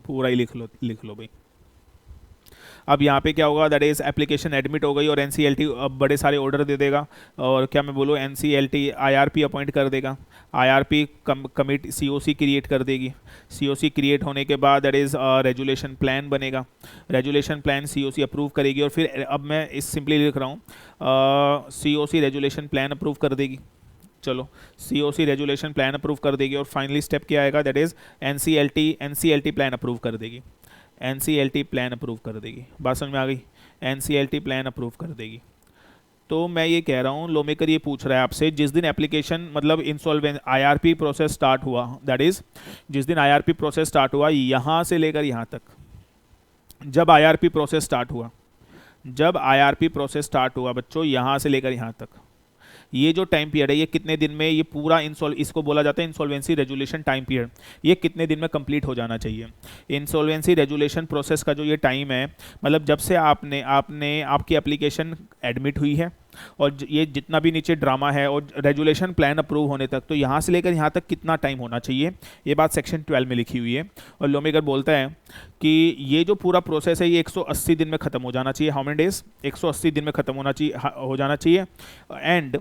पूरा ही लिख लो भाई। अब यहाँ पे क्या होगा, दैट इज एप्लीकेशन एडमिट हो गई और एनसीएलटी अब बड़े सारे ऑर्डर दे देगा, और क्या मैं बोलूँ, एनसीएलटी आईआरपी अपॉइंट कर देगा, आईआरपी कमिटी सीओसी क्रिएट कर देगी। सीओसी क्रिएट होने के बाद दैट इज रेजुलेशन प्लान बनेगा, रेजुलेशन प्लान सीओसी अप्रूव करेगी, और फिर अब मैं इस सिंपली लिख रहा हूँ सीओसी रेजुलेशन प्लान अप्रूव कर देगी। चलो, सीओसी रेजुलेशन प्लान अप्रूव कर देगी, और फाइनली स्टेप क्या आएगा, that is NCLT plan approve कर देगी, एनसीएलटी प्लान अप्रूव कर देगी। बात समझ में आ गई? एनसीएलटी प्लान अप्रूव कर देगी। तो मैं ये कह रहा हूँ, लॉ मेकर ये पूछ रहा है आपसे, जिस दिन एप्लीकेशन मतलब इंसॉल्वेंट आईआरपी प्रोसेस स्टार्ट हुआ, दैट इज जिस दिन आईआरपी प्रोसेस स्टार्ट हुआ, यहाँ से लेकर यहाँ तक, जब आईआरपी प्रोसेस स्टार्ट हुआ बच्चों, यहाँ से लेकर यहाँ तक, ये जो टाइम पीरियड है, ये कितने दिन में ये पूरा इसको बोला जाता है इंसॉल्वेंसी रेजुलेशन टाइम पीरियड। ये कितने दिन में कंप्लीट हो जाना चाहिए? इंसॉल्वेंसी रेजुलेशन प्रोसेस का जो ये टाइम है, मतलब जब से आपकी एप्लीकेशन एडमिट हुई है और ये जितना भी नीचे ड्रामा है और रेजुलेशन प्लान अप्रूव होने तक, तो यहाँ से लेकर यहाँ तक कितना टाइम होना चाहिए, ये बात सेक्शन 12 में लिखी हुई है। और लॉ मेकर बोलता है कि ये जो पूरा प्रोसेस है ये 180 दिन में ख़त्म हो जाना चाहिए। How many days? 180 दिन में ख़त्म हो जाना चाहिए। एंड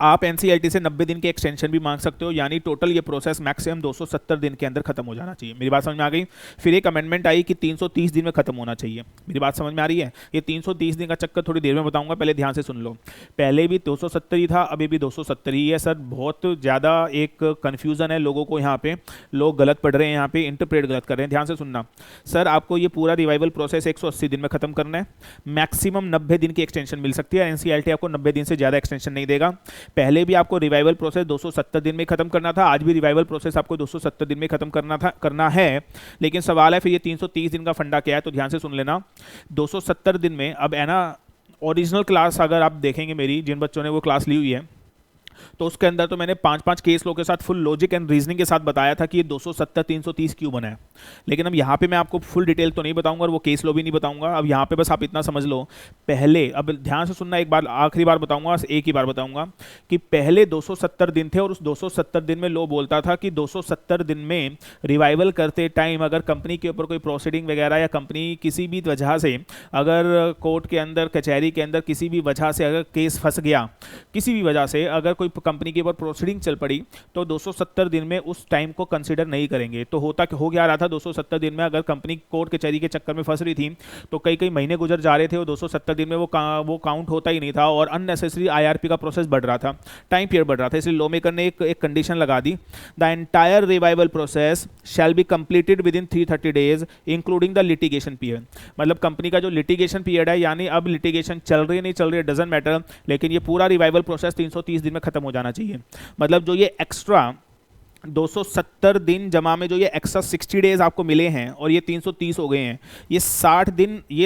आप एनसीएलटी से 90 दिन के एक्सटेंशन भी मांग सकते हो, यानी टोटल ये प्रोसेस मैक्सिमम 270 दिन के अंदर खत्म हो जाना चाहिए। मेरी बात समझ में आ गई? फिर एक अमेंडमेंट आई कि 330 दिन में खत्म होना चाहिए। मेरी बात समझ में आ रही है? ये 330 दिन का चक्कर थोड़ी देर में बताऊंगा, पहले ध्यान से सुन लो। पहले भी 270 ही था, अभी भी 270 ही है। सर बहुत ज़्यादा एक कन्फ्यूज़न है लोगों को, यहाँ पे लोग गलत पढ़ रहे हैं, यहाँ पे इंटरप्रेट गलत कर रहे हैं। ध्यान से सुनना सर, आपको ये पूरा रिवाइवल प्रोसेस 180 दिन में खत्म करना है। मैक्सिमम 90 दिन की एक्सटेंशन मिल सकती है, एनसीएलटी आपको 90 दिन से ज़्यादा एक्सटेंशन नहीं देगा। पहले भी आपको रिवाइवल प्रोसेस 270 दिन में खत्म करना था, आज भी रिवाइवल प्रोसेस आपको 270 दिन में खत्म करना है। लेकिन सवाल है फिर ये 330 दिन का फंडा क्या है, तो ध्यान से सुन लेना। 270 दिन में अब है ना, ओरिजिनल क्लास अगर आप देखेंगे मेरी, जिन बच्चों ने वो क्लास ली हुई है, तो उसके अंदर तो मैंने 5-5 केस लो के साथ फुल लॉजिक एंड रीजनिंग के साथ बताया था कि ये 270 330 क्यों बना है। लेकिन अब यहाँ पे मैं आपको फुल डिटेल तो नहीं बताऊंगा और वो केस लो भी नहीं बताऊंगा। अब यहाँ पे बस आप इतना समझ लो, पहले अब ध्यान से सुनना, एक बार आखिरी बार बताऊंगा, एक ही बार बताऊंगा कि पहले 270 दिन थे और उस 270 दिन में लो बोलता था कि 270 दिन में रिवाइवल करते टाइम अगर कंपनी के ऊपर कोई प्रोसीडिंग वगैरह या कंपनी किसी भी वजह से अगर कोर्ट के अंदर कचहरी के अंदर किसी भी वजह से अगर केस फंस गया, किसी भी वजह से अगर कोई कंपनी के ऊपर प्रोसीडिंग चल पड़ी, तो 270 दिन में उस टाइम को कंसीडर नहीं करेंगे। तो हो क्या रहा था, 270 दिन में अगर कंपनी कोर्ट कचहरी के चक्कर में फंस रही थी तो कई कई महीने गुजर जा रहे थे और 270 दिन में वो काउंट होता ही नहीं था और अननेसेसरी आईआरपी का प्रोसेस बढ़ रहा था, टाइम पीरियड बढ़ रहा था। इसलिए लॉ मेकर ने एक कंडीशन लगा दी, the entire revival process shall be completed within 330 days including the litigation period. मतलब कंपनी का जो लिटिगेशन पीरियड है, यानी अब लिटिगेशन चल रही है नहीं चल रही है डजंट मैटर, लेकिन ये पूरा रिवाइवल प्रोसेस 330 दिन में खत्म हो जाना चाहिए। मतलब जो ये एक्स्ट्रा 270 दिन जमा में जो ये एक्स्ट्रा 60 डेज आपको मिले हैं और ये 330 हो गए हैं, ये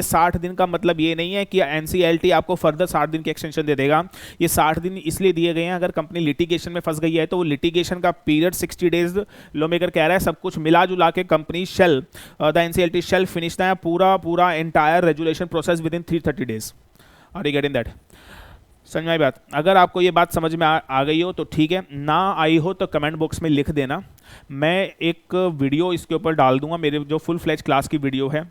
60 दिन का मतलब ये नहीं है कि एनसीएलटी आपको फर्दर 60 दिन की एक्सटेंशन दे देगा। ये 60 दिन इसलिए दिए गए हैं, अगर कंपनी लिटिगेशन में फंस गई है तो वो लिटिगेशन का पीरियड 60 डेज लॉ मेकर कह रहा है। सब कुछ मिला जुला के company the NCLT shall finish the पूरा entire resolution process within 330 days. Are you getting that? समझ में आई बात? अगर आपको ये बात समझ में आ गई हो तो ठीक है, ना आई हो तो कमेंट बॉक्स में लिख देना। मैं एक वीडियो इसके ऊपर डाल दूंगा, मेरे जो फुल फ्लैज क्लास की वीडियो है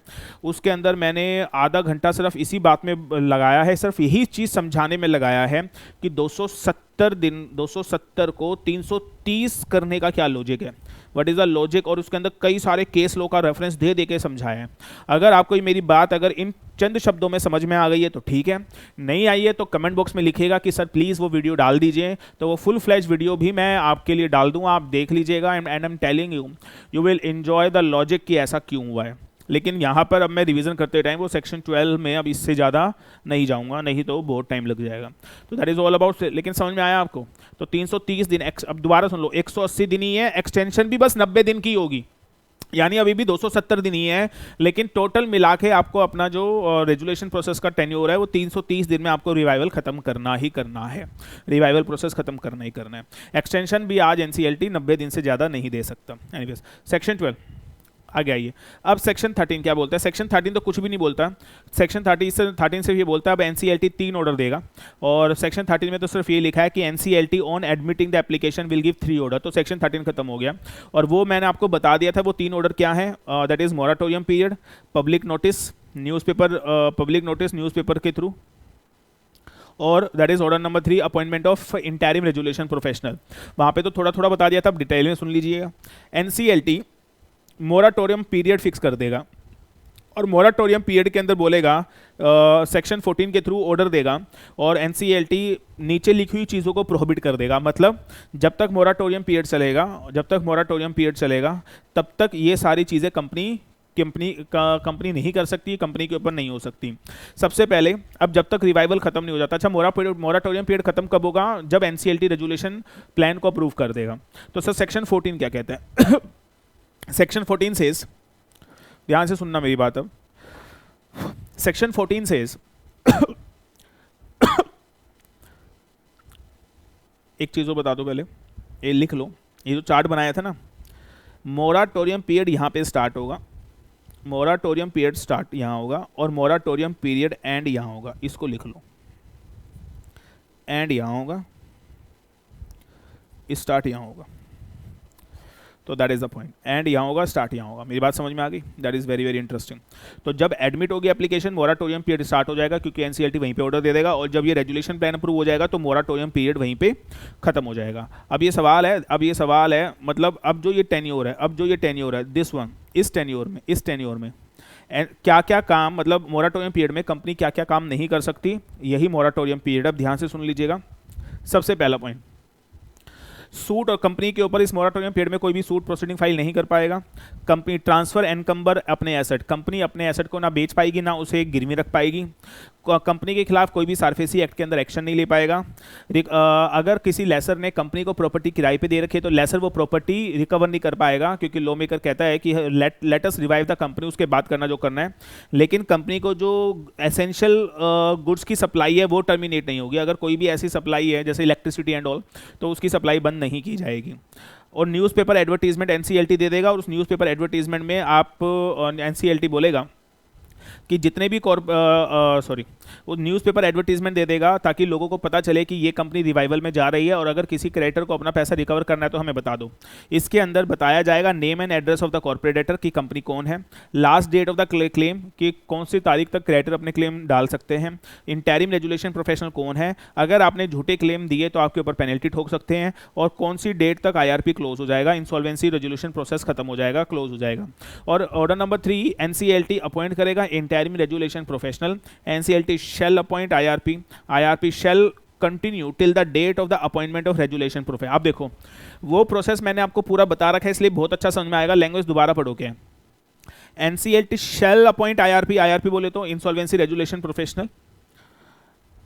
उसके अंदर मैंने आधा घंटा सिर्फ इसी बात में लगाया है, सिर्फ यही चीज़ समझाने में लगाया है कि 270 को 330 करने का क्या लॉजिक है, व्हाट इज़ द लॉजिक, और उसके अंदर कई सारे केस लो का रेफरेंस दे के समझाया है। अगर आपको मेरी बात अगर इन चंद शब्दों में समझ में आ गई है तो ठीक है, नहीं आई है तो कमेंट बॉक्स में लिखिएगा कि सर प्लीज़ वो वीडियो डाल दीजिए, तो वो फुल फ्लैज वीडियो भी मैं आपके लिए डाल दूंगा, आप देख लीजिएगा। And I am telling you will enjoy the logic कि ऐसा क्यों हुआ है। लेकिन यहाँ पर अब मैं रिवीजन करते टाइम वो सेक्शन 12 में अब इससे ज़्यादा नहीं जाऊँगा, नहीं तो बहुत टाइम लग जाएगा। तो दैट इज़ ऑल अबाउट। लेकिन समझ में आया आपको? तो 330 दिन, अब दोबारा सुन लो, 180 दिन ही है, एक्सटेंशन भी बस 90 दिन की होगी, यानी अभी भी 270 दिन ही है, लेकिन टोटल मिला के आपको अपना जो रेजुलेशन प्रोसेस का टेन्योर है वो 330 दिन में आपको रिवाइवल खत्म करना ही करना है, रिवाइवल प्रोसेस खत्म करना ही करना है। एक्सटेंशन भी आज एनसीएलटी 90 दिन से ज़्यादा नहीं दे सकता। एनीवेज, सेक्शन 12 आगे आइए। अब सेक्शन 13 क्या बोलता है? सेक्शन 13 तो कुछ भी नहीं बोलता। सेक्शन 13 से ये बोलता है अब एनसीएलटी 3 ऑर्डर देगा, और सेक्शन 13 में तो सिर्फ ये लिखा है कि NCLT on admitting the application will give 3 order. तो सेक्शन 13 खत्म हो गया, और वो मैंने आपको बता दिया था वो 3 ऑर्डर क्या है। That is moratorium period, public notice newspaper के थ्रू, और that is order number 3 appointment of interim resolution professional. वहाँ पे तो थोड़ा थोड़ा बता दिया था, अब डिटेल में सुन लीजिएगा। एनसीएलटी मोराटोरियम पीरियड फिक्स कर देगा, और मोराटोरियम पीरियड के अंदर बोलेगा सेक्शन 14 के थ्रू ऑर्डर देगा, और एनसीएलटी नीचे लिखी हुई चीज़ों को प्रोहिबिट कर देगा। मतलब जब तक मोराटोरियम पीरियड चलेगा तब तक ये सारी चीज़ें कंपनी नहीं कर सकती, कंपनी के ऊपर नहीं हो सकती। सबसे पहले, अब जब तक रिवाइवल खत्म नहीं हो जाता, अच्छा मोराटोरियम पीरियड खत्म कब होगा? जब एनसीएलटी रेजुलेशन प्लान को अप्रूव कर देगा। तो सर सेक्शन 14 क्या कहता है? सेक्शन 14 सेज, ध्यान से सुनना मेरी बात अब। सेक्शन 14 सेज एक चीज़ को बता दो पहले, ये लिख लो, ये जो चार्ट बनाया था ना, मोराटोरियम पीरियड यहाँ पे स्टार्ट होगा, मोराटोरियम पीरियड स्टार्ट यहाँ होगा, और मोराटोरियम पीरियड एंड यहाँ होगा। इसको लिख लो, एंड यहाँ होगा, स्टार्ट यहाँ होगा। तो that is the point, and यहाँ होगा, स्टार्ट यहाँ होगा। मेरी बात समझ में आ गई? That is very very interesting. तो जब एडमिट होगी एप्लीकेशन, मोराटोरियम पीरियड स्टार्ट हो जाएगा, क्योंकि एनसीएलटी वहीं पे ऑर्डर दे देगा, और जब ये रेजुलेशन प्लान अप्रूव हो जाएगा तो मोराटोरियम पीरियड वहीं पे खत्म हो जाएगा। अब ये सवाल है मतलब अब जो ये टेन्योर है, दिस वन, इस टेन्योर में क्या क्या काम, मतलब मोराटोरियम पीरियड में कंपनी क्या क्या काम नहीं कर सकती, यही मोराटोरियम पीरियड। अब ध्यान से सुन लीजिएगा। सबसे पहला पॉइंट, सूट और कंपनी के ऊपर इस मोराटोरियम पीरियड में कोई भी सूट प्रोसीडिंग फाइल नहीं कर पाएगा। कंपनी ट्रांसफर एनकम्बर अपने एसेट, कंपनी अपने एसेट को ना बेच पाएगी ना उसे गिरवी रख पाएगी। कंपनी के खिलाफ कोई भी सार्फेसी एक्ट के अंदर एक्शन नहीं ले पाएगा। अगर किसी लेसर ने कंपनी को प्रॉपर्टी किराए पे दे रखी है तो लेसर वो प्रॉपर्टी रिकवर नहीं कर पाएगा, क्योंकि लॉ मेकर कहता है कि let us revive the company, उसके बाद करना जो करना है। लेकिन कंपनी को जो एसेंशियल गुड्स की सप्लाई है वो टर्मिनेट नहीं होगी। अगर कोई भी ऐसी सप्लाई है जैसे इलेक्ट्रिसिटी एंड ऑल, तो उसकी सप्लाई बंद नहीं की जाएगी। और न्यूज़पेपर एडवर्टीजमेंट एनसीएलटी दे देगा, और उस न्यूज़पेपर एडवर्टीजमेंट में आप एनसीएलटी बोलेगा कि जितने भी वो न्यूज़पेपर एडवर्टीजमेंट दे देगा ताकि लोगों को पता चले कि ये कंपनी रिवाइवल में जा रही है, और अगर किसी क्रेडिटर को अपना पैसा रिकवर करना है तो हमें बता दो। इसके अंदर बताया जाएगा name and address of the corporate debtor की कंपनी कौन है, last date of the claim कि कौन सी तारीख तक क्रेडिटर अपने क्लेम डाल सकते हैं, इंटरिम रेजुलेशन प्रोफेशनल कौन है, अगर आपने झूठे क्लेम दिए तो आपके ऊपर पेनल्टी ठोक सकते हैं, और कौन सी डेट तक आईआरपी क्लोज हो जाएगा, इंसॉल्वेंसी रेजुलेशन प्रोसेस खत्म हो जाएगा, क्लोज हो जाएगा। और ऑर्डर नंबर 3, एनसीएलटी अपॉइंट करेगा interim resolution professional. NCLT shall appoint IRP shall continue till the date of the appointment of resolution professional. आप देखो वो प्रोसेस मैंने आपको पूरा बता रखा है, इसलिए बहुत अच्छा समझ में आएगा। लैंग्वेज दोबारा पढ़ो क्या, एनसीएलटी शैल अपॉइंट आईआरपी बोले तो insolvency resolution professional,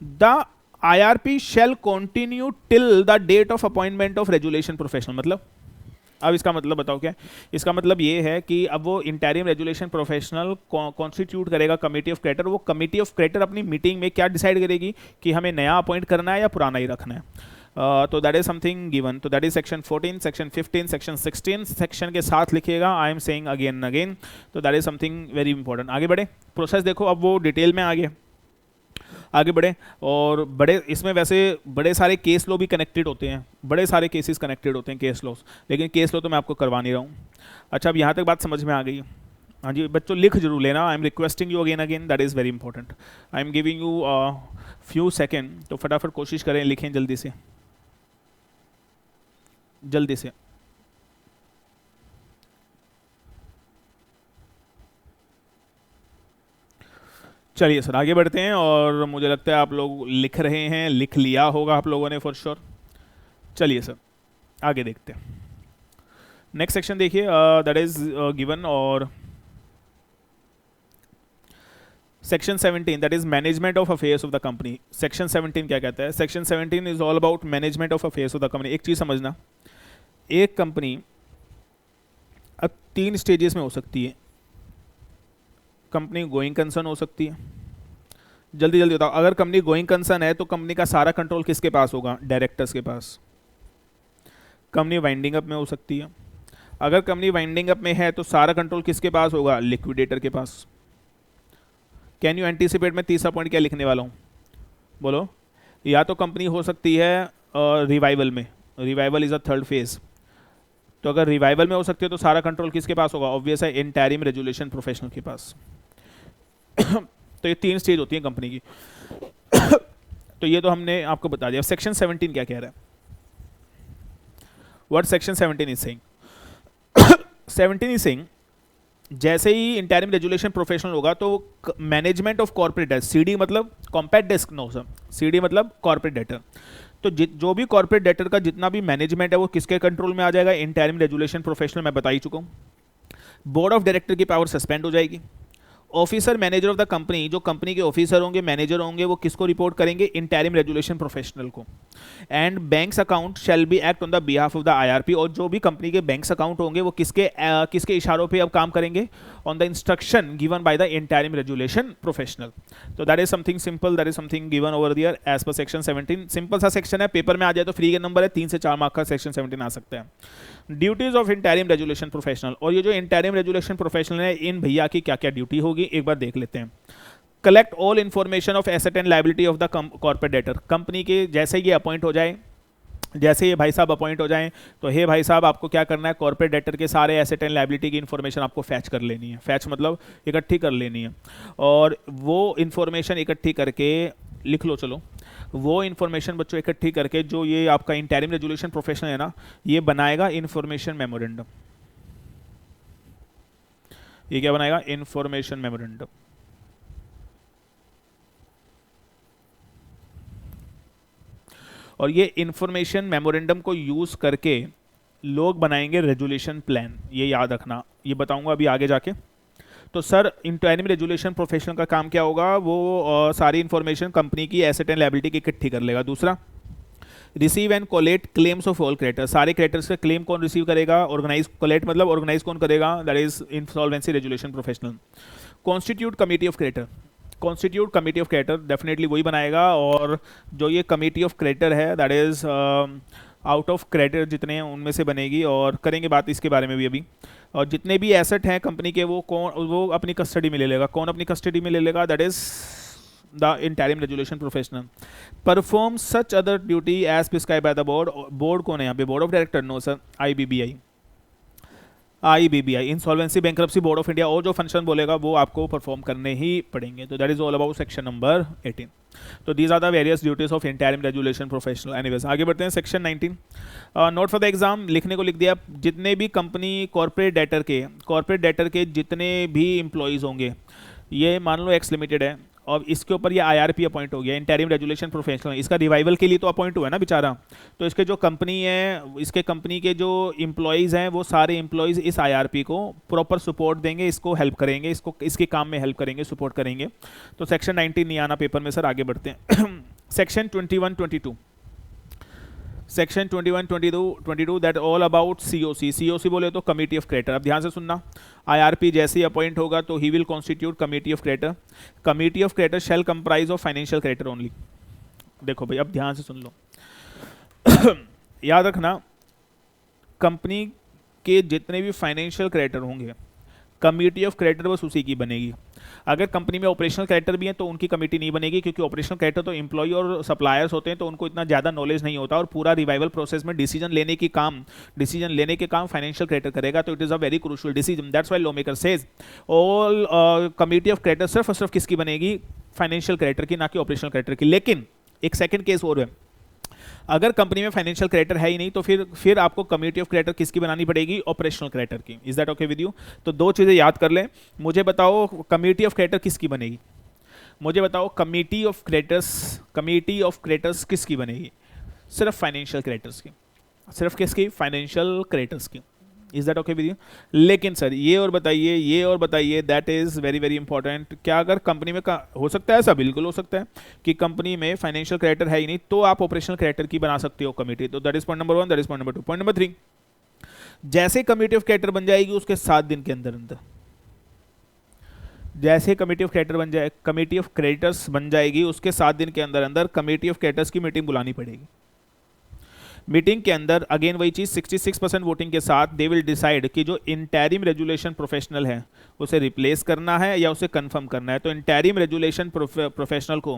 the IRP shall continue till the date of appointment of resolution professional. मतलब अब इसका मतलब बताओ क्या, इसका मतलब ये है कि अब वो इंटरिम रेजुलेशन प्रोफेशनल कॉन्स्टिट्यूट करेगा कमेटी ऑफ क्रेडिटर। वो कमेटी ऑफ क्रेडिटर अपनी मीटिंग में क्या डिसाइड करेगी कि हमें नया अपॉइंट करना है या पुराना ही रखना है। तो दैट इज समथिंग गिवन। तो that is section 14, section 15, section 16 section के साथ लिखिएगा। I am saying again and again. तो that is something very important. आगे बढ़े, प्रोसेस देखो, अब वो डिटेल में आगे बढ़े। और बड़े इसमें वैसे बड़े सारे केस लॉ भी कनेक्टेड होते हैं, बड़े सारे केसेस कनेक्टेड होते हैं केस लॉस, लेकिन केस लॉ तो मैं आपको करवा नहीं रहा हूँ। अच्छा, अब यहाँ तक बात समझ में आ गई? हाँ जी बच्चों, लिख जरूर लेना। I am requesting you again, that is very important. I am giving you few second, तो फटाफट कोशिश करें, लिखें जल्दी से। चलिए सर आगे बढ़ते हैं, और मुझे लगता है आप लोग लिख रहे हैं, लिख लिया होगा आप लोगों ने फॉर श्योर। चलिए सर आगे देखते हैं। नेक्स्ट सेक्शन देखिए, दैट इज गिवन, और section 17 that is management of affairs of the company. Section 17 क्या कहता है? Section 17 is all about management of affairs of the company. एक चीज समझना, एक कंपनी अब 3 स्टेजेस में हो सकती है। कंपनी गोइंग कंसर्न हो सकती है, जल्दी बताओ। अगर कंपनी गोइंग कंसर्न है तो कंपनी का सारा कंट्रोल किसके पास होगा? डायरेक्टर्स के पास। कंपनी वाइंडिंग अप में हो सकती है। अगर कंपनी वाइंडिंग अप में है तो सारा कंट्रोल किसके पास होगा? लिक्विडेटर के पास। Can you anticipate? मैं तीसरा पॉइंट क्या लिखने वाला हूँ, बोलो। या तो कंपनी हो सकती है रिवाइवल में, revival is a third phase. तो अगर रिवाइवल में हो सकती है तो सारा कंट्रोल किसके पास होगा? ऑब्वियस है इंटरिम रेजुलेशन प्रोफेशनल के पास। तो ये 3 स्टेज होती है कंपनी की। तो ये तो हमने आपको बता दिया। सेक्शन 17 क्या कह रहा है? What section 17 is saying? 17 is saying जैसे ही इंटरिम रेजुलेशन प्रोफेशनल होगा तो management of corporate debt, CD मतलब compact desk, no sir, CD मतलब कॉर्पोरेट डेटर। तो जो भी कॉर्पोरेट डेटर का जितना भी मैनेजमेंट है वो किसके कंट्रोल में आ जाएगा? Interim resolution professional. मैं बता ही चुका हूँ। बोर्ड ऑफ डायरेक्टर की पावर सस्पेंड हो जाएगी। Officer manager of the company, जो कंपनी के ऑफिसर होंगे, मैनेजर होंगे, वो किसको रिपोर्ट करेंगे? इंटरिम रेजुलेशन प्रोफेशनल को। And banks account shall be act on the behalf of the IRP. और जो भी कंपनी के बैंक्स अकाउंट होंगे वो किसके इशारों पे अब काम करेंगे? On the instruction given by the interim resolution professional. तो that is something simple, that is something given over there as per section 17। Simple सा सेक्शन है, पेपर में आ जाए तो फ्री के नंबर है, 3 से 4 मार्क का सेक्शन 17 आ सकता है। Duties of interim resolution professional. और ये जो इंटरिम रेजुलेशन प्रोफेशनल है, इन भैया की क्या क्या ड्यूटी होगी एक बार देख लेते हैं। Collect all information of asset and liability of the corporate debtor. Company के जैसे ये अपॉइंट हो जाए, जैसे ये भाई साहब अपॉइंट हो जाएं तो हे भाई साहब आपको क्या करना है, कॉर्पोरेट डेटर के सारे एसेट एंड लायबिलिटी की इन्फॉर्मेशन आपको फैच कर लेनी है, फैच मतलब इकट्ठी कर लेनी है, और वो इन्फॉर्मेशन इकट्ठी करके लिख लो, चलो वो इन्फॉर्मेशन बच्चों इकट्ठी करके जो ये आपका इंटरिम रेजुलेशन प्रोफेशनल है ना, ये बनाएगा इन्फॉर्मेशन मेमोरेंडम। ये क्या बनाएगा, इन्फॉर्मेशन मेमोरेंडम। और ये इंफॉर्मेशन मेमोरेंडम को यूज करके लोग बनाएंगे रेजुलेशन प्लान, ये याद रखना, ये बताऊंगा अभी आगे जाके। तो सर इंटरिम रेजुलेशन प्रोफेशनल का काम क्या होगा, वो सारी इंफॉर्मेशन कंपनी की एसेट एंड लायबिलिटी की इकट्ठी कर लेगा। दूसरा, receive and collate claims of all creditors, सारे क्रेडिटर्स का क्लेम कौन रिसीव करेगा, ऑर्गेनाइज, कोलेट मतलब ऑर्गेनाइज कौन करेगा, that is insolvency resolution professional. Constitute committee of creditor, constitute committee of creditor definitely वही बनाएगा, और जो ये कमिटी ऑफ क्रेडिटर है that is out of creditor जितने हैं उनमें से बनेगी, और करेंगे बात इसके बारे में भी अभी। और जितने भी एसेट हैं कंपनी के वो अपनी कस्टडी में ले लेगा, कौन अपनी कस्टडी में ले लेगा, that is the interim resolution professional. Perform such other duty as prescribe by the board, board कौन है यहाँ पे, board of director, no sir, IBBI, insolvency bankruptcy board of India, और जो फंक्शन बोलेगा वो आपको परफॉर्म करने ही पड़ेंगे। तो that is all about section number 18। तो these are the various duties of interim resolution professional. Anyways आगे बढ़ते हैं, section 19, note for the exam, लिखने को लिख दिया, जितने भी कंपनी कॉर्पोरेट डेटर के जितने भी एम्प्लॉयज़ होंगे, ये मान लो एक्स लिमिटेड है, और इसके ऊपर ये IRP अपॉइंट हो गया, इंटरिम रेजुलेशन प्रोफेशनल, इसका रिवाइवल के लिए तो अपॉइंट हुआ है ना बेचारा, तो इसके जो कंपनी है, इसके कंपनी के जो एम्प्लॉयज़ हैं वो सारे एम्प्लॉयज़ इस IRP को प्रॉपर सपोर्ट देंगे, इसको हेल्प करेंगे, इसको इसके काम में हेल्प करेंगे, सपोर्ट करेंगे। तो सेक्शन 19 नहीं आना पेपर में सर, आगे बढ़ते हैं। Section 21-22, section 21-22 that all about COC बोले तो कमिटी ऑफ क्रेडिटर। अब ध्यान से सुनना, IRP जैसे ही अपॉइंट होगा तो he will constitute committee of creditor. Committee of creditor shall comprise of financial creditor only. देखो भाई अब ध्यान से सुन लो याद रखना, कंपनी के जितने भी फाइनेंशियल क्रेडिटर होंगे, कमिटी ऑफ क्रेडिटर बस उसी की बनेगी। अगर कंपनी में ऑपरेशनल क्रेडिटर भी हैं तो उनकी कमेटी नहीं बनेगी, क्योंकि ऑपरेशनल क्रेडिटर तो एम्प्लॉय और सप्लायर्स होते हैं, तो उनको इतना ज़्यादा नॉलेज नहीं होता, और पूरा रिवाइवल प्रोसेस में डिसीजन लेने के काम फाइनेंशियल क्रेडिटर करेगा। तो it is a very crucial decision, that's why law maker says all committee of creditor सिर्फ और सिर्फ किसकी बनेगी, फाइनेंशियल क्रेडिटर की, ना कि ऑपरेशनल क्रेडिटर की। लेकिन एक सेकेंड केस और है, अगर कंपनी में फाइनेंशियल क्रेडिटर है ही नहीं तो फिर आपको कमिटी ऑफ क्रेडिटर किसकी बनानी पड़ेगी, ऑपरेशनल क्रेडिटर की। Is that okay with you? तो दो चीजें याद कर लें, मुझे बताओ कमिटी ऑफ क्रेडिटर किसकी बनेगी, मुझे बताओ कमिटी ऑफ क्रेडिटर्स किसकी बनेगी, सिर्फ फाइनेंशियल क्रेडिटर्स की, सिर्फ किसकी, फाइनेंशियल क्रेडिटर्स की। Is that okay with you? लेकिन सर ये और बताइए, that is very very important, क्या अगर कंपनी में हो सकता है ऐसा? बिल्कुल हो सकता है कि कंपनी में फाइनेंशियल क्रेडिटर है ही नहीं तो आप ऑपरेशनल क्रेडिटर की बना सकते हो कमिटी। तो that is point number 1, that is point number 2। Point number 3, जैसे कमिटी ऑफ क्रेडिटर बन जाएगी उसके 7 दिन के अंदर जैसे कमिटी ऑफ क्रेडिटर्स बन जाएगी उसके 7 दिन के अंदर कमिटी ऑफ क्रेडिटर्स की मीटिंग बुलानी पड़ेगी। मीटिंग के अंदर अगेन वही चीज, 66% वोटिंग के साथ दे विल डिसाइड कि जो इंटरिम रेजुलेशन प्रोफेशनल है उसे रिप्लेस करना है या उसे कंफर्म करना है। तो इंटरिम रेजुलेशन प्रोफेशनल को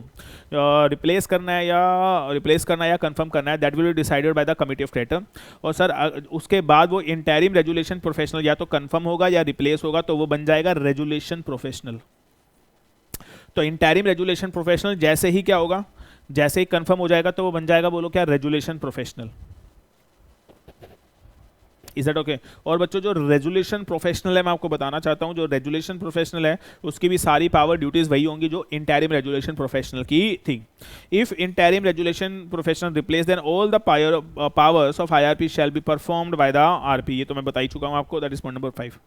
रिप्लेस करना है या कंफर्म करना है, that will be decided by the committee of creditor. और सर उसके बाद वो इंटरिम रेजुलेशन प्रोफेशनल या तो कंफर्म होगा या रिप्लेस होगा, तो वो बन जाएगा रेजुलेशन प्रोफेशनल। तो इंटरिम रेजुलेशन प्रोफेशनल जैसे ही क्या होगा, जैसे ही कंफर्म हो जाएगा तो वो बन जाएगा, बोलो क्या, resolution professional. Is that okay? और बच्चों जो रेजुलेशन प्रोफेशनल है, मैं आपको बताना चाहता हूं, जो रेजुलेशन प्रोफेशनल है उसकी भी सारी पावर ड्यूटीज वही होंगी जो इंटरिम रेजुलेशन प्रोफेशनल की थी। If interim resolution professional replace then all the powers of IRP shall be performed by the RP। ये तो मैं बता ही चुका हूं आपको, दैट इज पॉइंट नंबर 5।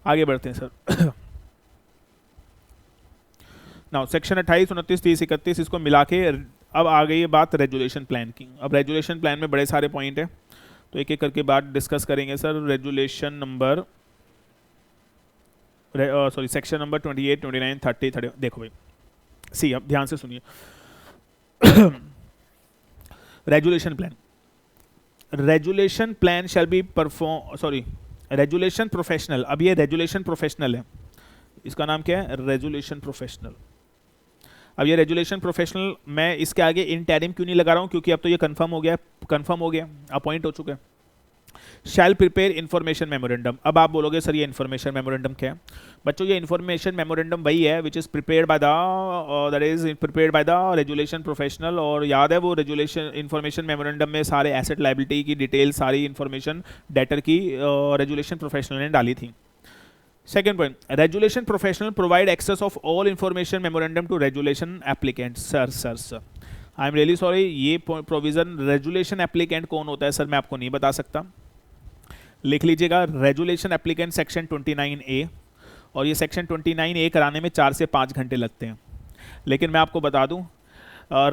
आगे बढ़ते हैं सर। नाउ सेक्शन 28, 29, 30, 31 इसको मिला के अब आ गई है बात रेजुलेशन प्लान की। अब रेजुलेशन प्लान में बड़े सारे पॉइंट हैं तो एक एक करके बात डिस्कस करेंगे sir. Resolution number section number 28, 29, 30, 30। देखो भाई सी, अब ध्यान से सुनिए। Resolution plan shall be resolution professional. अब ये रेजुलेशन प्रोफेशनल है, इसका नाम क्या है, रेजुलेशन प्रोफेशनल। अब ये रेजुलेशन प्रोफेशनल, मैं इसके आगे इंटरिम क्यों नहीं लगा रहा हूँ, क्योंकि अब तो ये कंफर्म हो गया, अपॉइंट हो चुका है। शैल प्रिपेयर इन्फॉर्मेशन मेमोरेंडम। अब आप बोलोगे सर ये इन्फॉर्मेशन मेमोरेंडम क्या है? बच्चों ये इन्फॉर्मेशन मेमोरेंडम वही है which is prepared by the that is prepared by the resolution professional. और याद है वो रेजुलेशन इन्फॉर्मेशन मेमोरेंडम में सारे एसेट लायबिलिटी की डिटेल, सारी इन्फॉर्मेशन डेटर की रेजुलेशन प्रोफेशनल ने डाली थी। Second point, regulation professional provide access of all information memorandum to regulation applicant. Sir, I am really sorry, ये provision regulation applicant कौन होता है सर, मैं आपको नहीं बता सकता। लिख लीजिएगा, रेजुलेशन एप्लीकेंट सेक्शन 29A, और ये सेक्शन 29A कराने में 4 से 5 घंटे लगते हैं। लेकिन मैं आपको बता दूं,